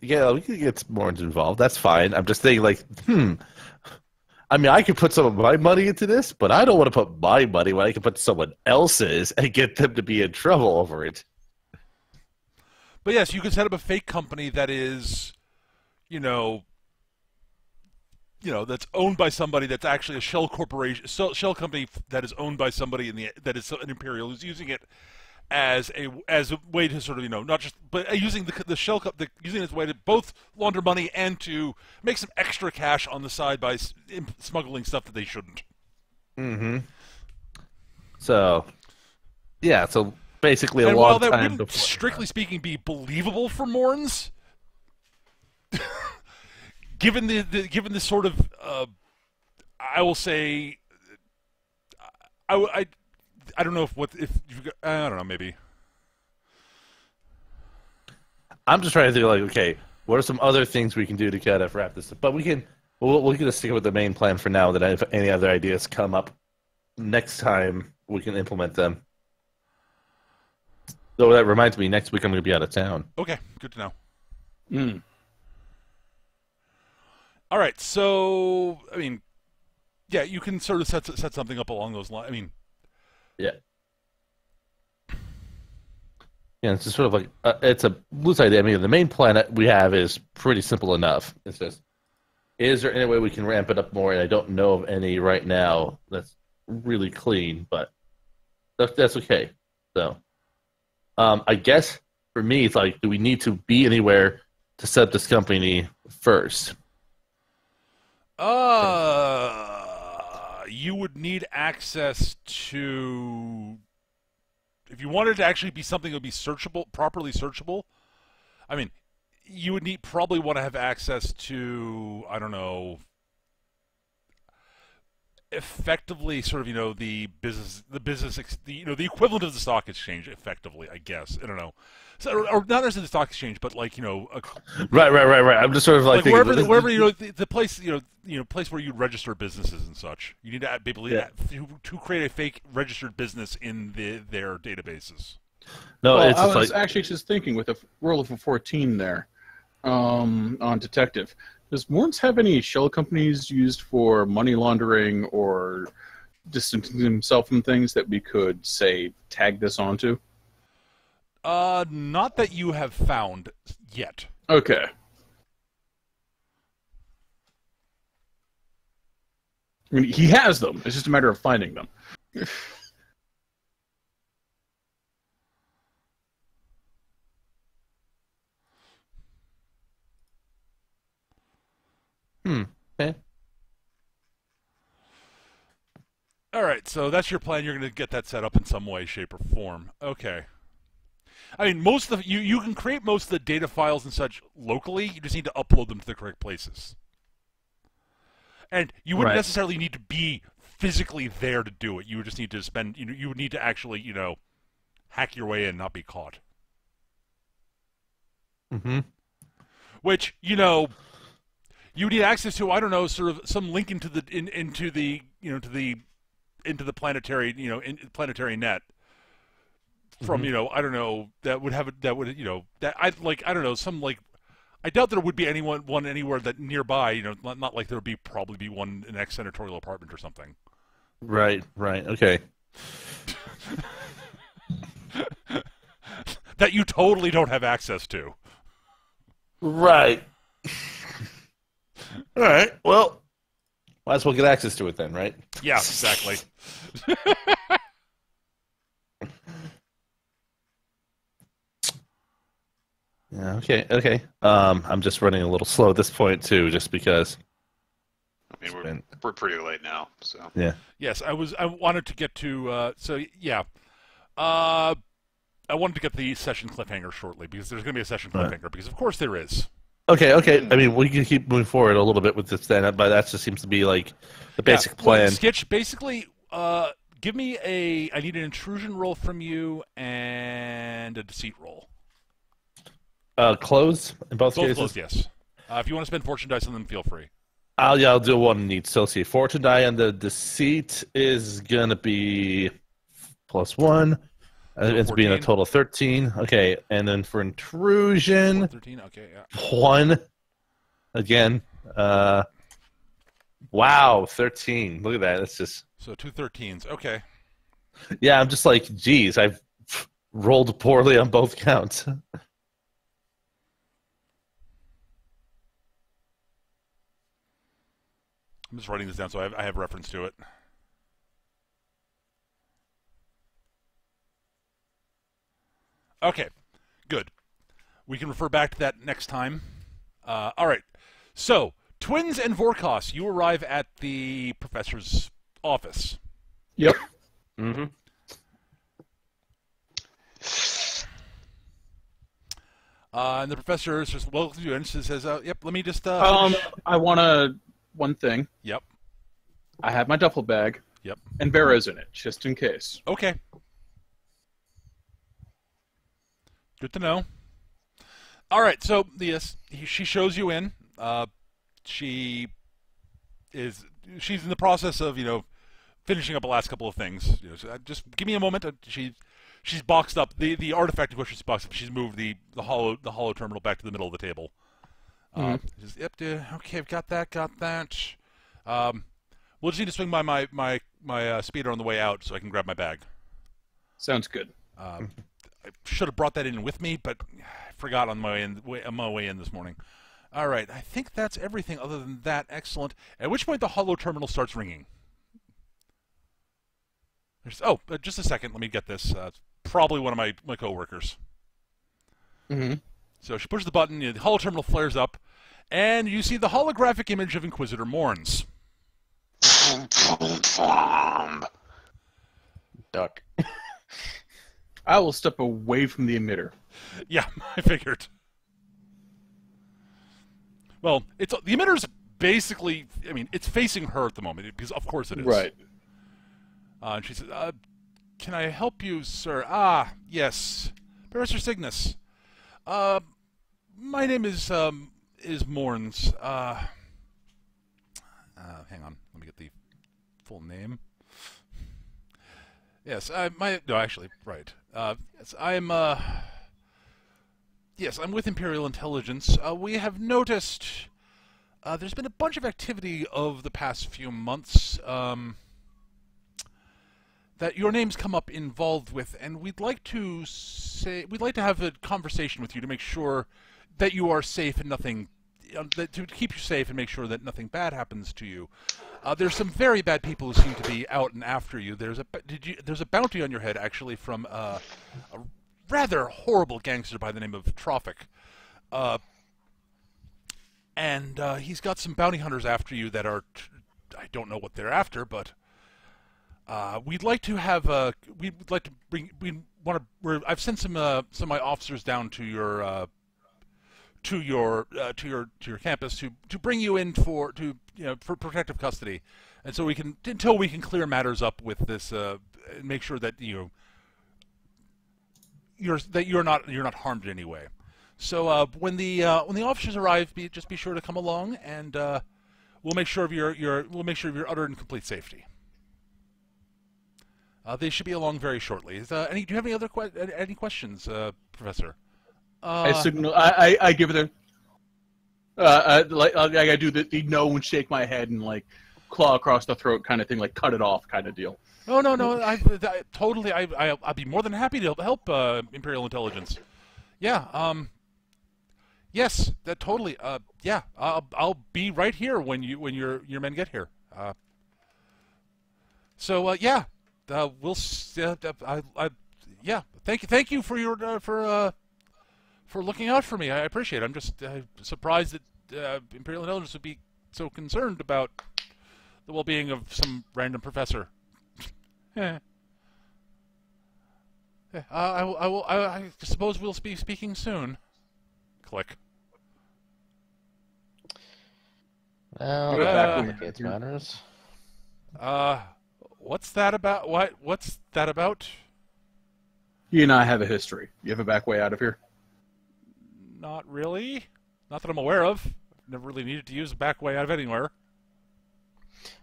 yeah, we could get more involved. That's fine. I'm just thinking, like, I mean, I could put some of my money into this, but I don't want to put my money when I can put someone else's and get them to be in trouble over it. But yes, you can set up a fake company that is, you know, that's owned by somebody that's actually a shell corporation, shell company that is owned by somebody that is an imperial who's using it as a way to sort of not just but using the shell using it as a way to both launder money and to make some extra cash on the side by smuggling stuff that they shouldn't. Mm-hmm. So, yeah. So basically, and a while long that time wouldn't, before. strictly speaking, be believable for Morns, given the sort of I will say, I don't know if you've got, I don't know, maybe. I'm just trying to think, like, okay, what are some other things we can do to kind of wrap this up? But we'll just stick with the main plan for now. That if any other ideas come up next time, we can implement them. Though that reminds me, next week I'm going to be out of town. Okay, good to know. All right, so I mean, yeah, you can sort of set something up along those lines. I mean, yeah. Yeah, it's just sort of like it's a loose idea. I mean, the main plan that we have is pretty simple enough. It's just, is there any way we can ramp it up more? And I don't know of any right now that's really clean, but that's okay. So, I guess for me, it's like, do we need to be anywhere to set up this company first? You would need access to. If you wanted to actually be something that would be searchable, properly searchable, I mean, you would probably want to have access to, I don't know, effectively sort of, the equivalent of the stock exchange, effectively, I guess. I don't know. So, or not necessarily the stock exchange, but like, Right. I'm just sort of like wherever the place, place where you register businesses and such. You need to be able to create a fake registered business in their databases. No, well, it's I just was like, actually just thinking with a roll of a 14 there on detective. Does Morns have any shell companies used for money laundering or distancing himself from things that we could, say, tag this onto? Not that you have found yet. Okay. I mean, he has them. It's just a matter of finding them. Okay. All right, so that's your plan. You're going to get that set up in some way, shape, or form. Okay. I mean, most of you can create most of the data files and such locally. You just need to upload them to the correct places. And you wouldn't necessarily need to be physically there to do it. You would just need to spend. You would need to actually, hack your way in, not be caught. Mm-hmm. Which you need access to. I don't know, sort of some link into the planetary planetary net. From I don't know, I don't know, some like, I doubt there would be one anywhere that nearby, not like there would probably be one in an ex-senatorial apartment or something. Right, okay. That you totally don't have access to. Right. All right, well, might as well get access to it then, right? Yeah, exactly. Yeah, okay. I'm just running a little slow at this point too, just because. I mean, we're pretty late now, so. Yeah. Yes, I wanted to get to. I wanted to get the session cliffhanger shortly because there's going to be a session cliffhanger because of course there is. Okay. I mean, we can keep moving forward a little bit with this then, but that just seems to be like the basic plan. Sketch, basically, give me I need an intrusion roll from you and a deceit roll. Close in both cases? Both closed, yes. If you want to spend fortune dice on them, feel free. I'll do one in each. So, see, fortune die and the deceit is going to be +1. It's being a total of 13. Okay, and then for intrusion, 13. Okay, yeah. 1. Again, wow, 13. Look at that. That's just. So 2 13s. Okay. Yeah, I'm just like, geez, I've rolled poorly on both counts. I'm just writing this down so I have reference to it. Okay, good. We can refer back to that next time. All right. So, Twins and Vorkos, you arrive at the professor's office. Yep. Mm-hmm. And the professor says, welcome you, and she says, yep, let me just... I want one thing. Yep. I have my duffel bag. Yep. And Vera's in it, just in case. Okay. Good to know. All right, so she shows you in. She's in the process of finishing up the last couple of things. So just give me a moment. She's boxed up the artifact of which she's boxed up. She's moved the hollow terminal back to the middle of the table. Yep. Okay, I've got that. We'll just need to swing by my speeder on the way out so I can grab my bag. Sounds good. I should have brought that in with me, but I forgot on my way in this morning. All right, I think that's everything other than that. Excellent. At which point the hollow terminal starts ringing. Just a second. Let me get this. It's probably one of my coworkers. Mm-hmm. So she pushes the button. The hollow terminal flares up, and you see the holographic image of Inquisitor Morns. Duck. I will step away from the emitter. Yeah, I figured. Well, the emitter's basically, it's facing her at the moment, because of course it is. Right. And she says, can I help you, sir? Yes. Professor Signas. My name is Morns. Hang on, let me get the full name. Yes, right. Yes, I'm with Imperial Intelligence. We have noticed there's been a bunch of activity over the past few months that your name's come up involved with, and we'd like to have a conversation with you to make sure that you are safe and nothing, to keep you safe and make sure that nothing bad happens to you. There's some very bad people who seem to be out and after you. There's a bounty on your head, actually, from a rather horrible gangster by the name of Troffak. And he's got some bounty hunters after you that are... I don't know what they're after, but... we'd like to have... I've sent some of my officers down to your campus to bring you in for protective custody, and so until we can clear matters up with this and make sure that you're not harmed in any way. So when the officers arrive, just be sure to come along, and we'll make sure of your utter and complete safety. They should be along very shortly. Do you have any questions, Professor? I signal. I give it I do the no and shake my head and claw across the throat kind of thing, cut it off kind of deal. No. I'd be more than happy to help Imperial Intelligence. Yeah. Yes. That totally. Yeah. I'll be right here when your men get here. Yeah. We'll. Yeah. Thank you for your for looking out for me. I appreciate it. I'm just surprised that Imperial Intelligence would be so concerned about the well-being of some random professor. I suppose we'll be speaking soon. Click. Well, complicates matters. What's that about? What's that about? You and I have a history. You have a back way out of here? Not really. Not that I'm aware of. I've never really needed to use a back way out of anywhere.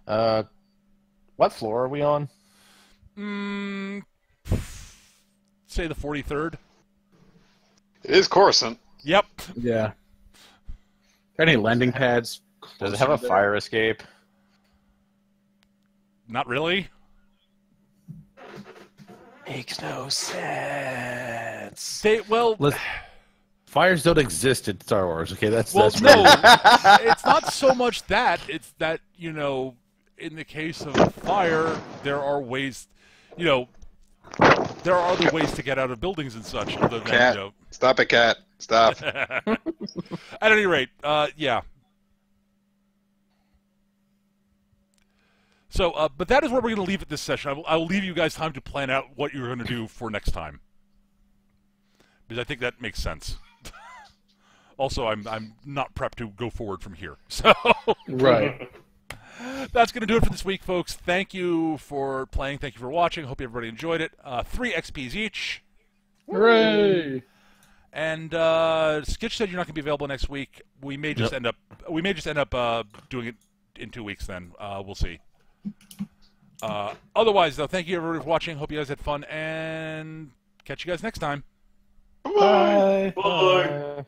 What floor are we on? Say the 43rd. It is Coruscant. Yep. Yeah. Any landing pads? Does it have a fire escape? Not really. Makes no sense. Well, Fires don't exist in Star Wars. Okay, that's Well, that's no, really- it's not so much that. It's that, you know, in the case of fire, there are ways, you know, there are other ways to get out of buildings and such. Other than, Cat. you know. Stop it, Cat. Stop. At any rate, yeah. So, but that is where we're going to leave it this session. I will leave you guys time to plan out what you're going to do for next time, because I think that makes sense. Also, I'm not prepped to go forward from here. So, Right. that's going to do it for this week, folks. Thank you for playing. Thank you for watching. Hope everybody enjoyed it. 3 XPs each. Hooray! And Skitch said you're not going to be available next week. We may just end up doing it in 2 weeks. Then we'll see. Otherwise, though, thank you everybody for watching. Hope you guys had fun, and catch you guys next time. Bye. Bye.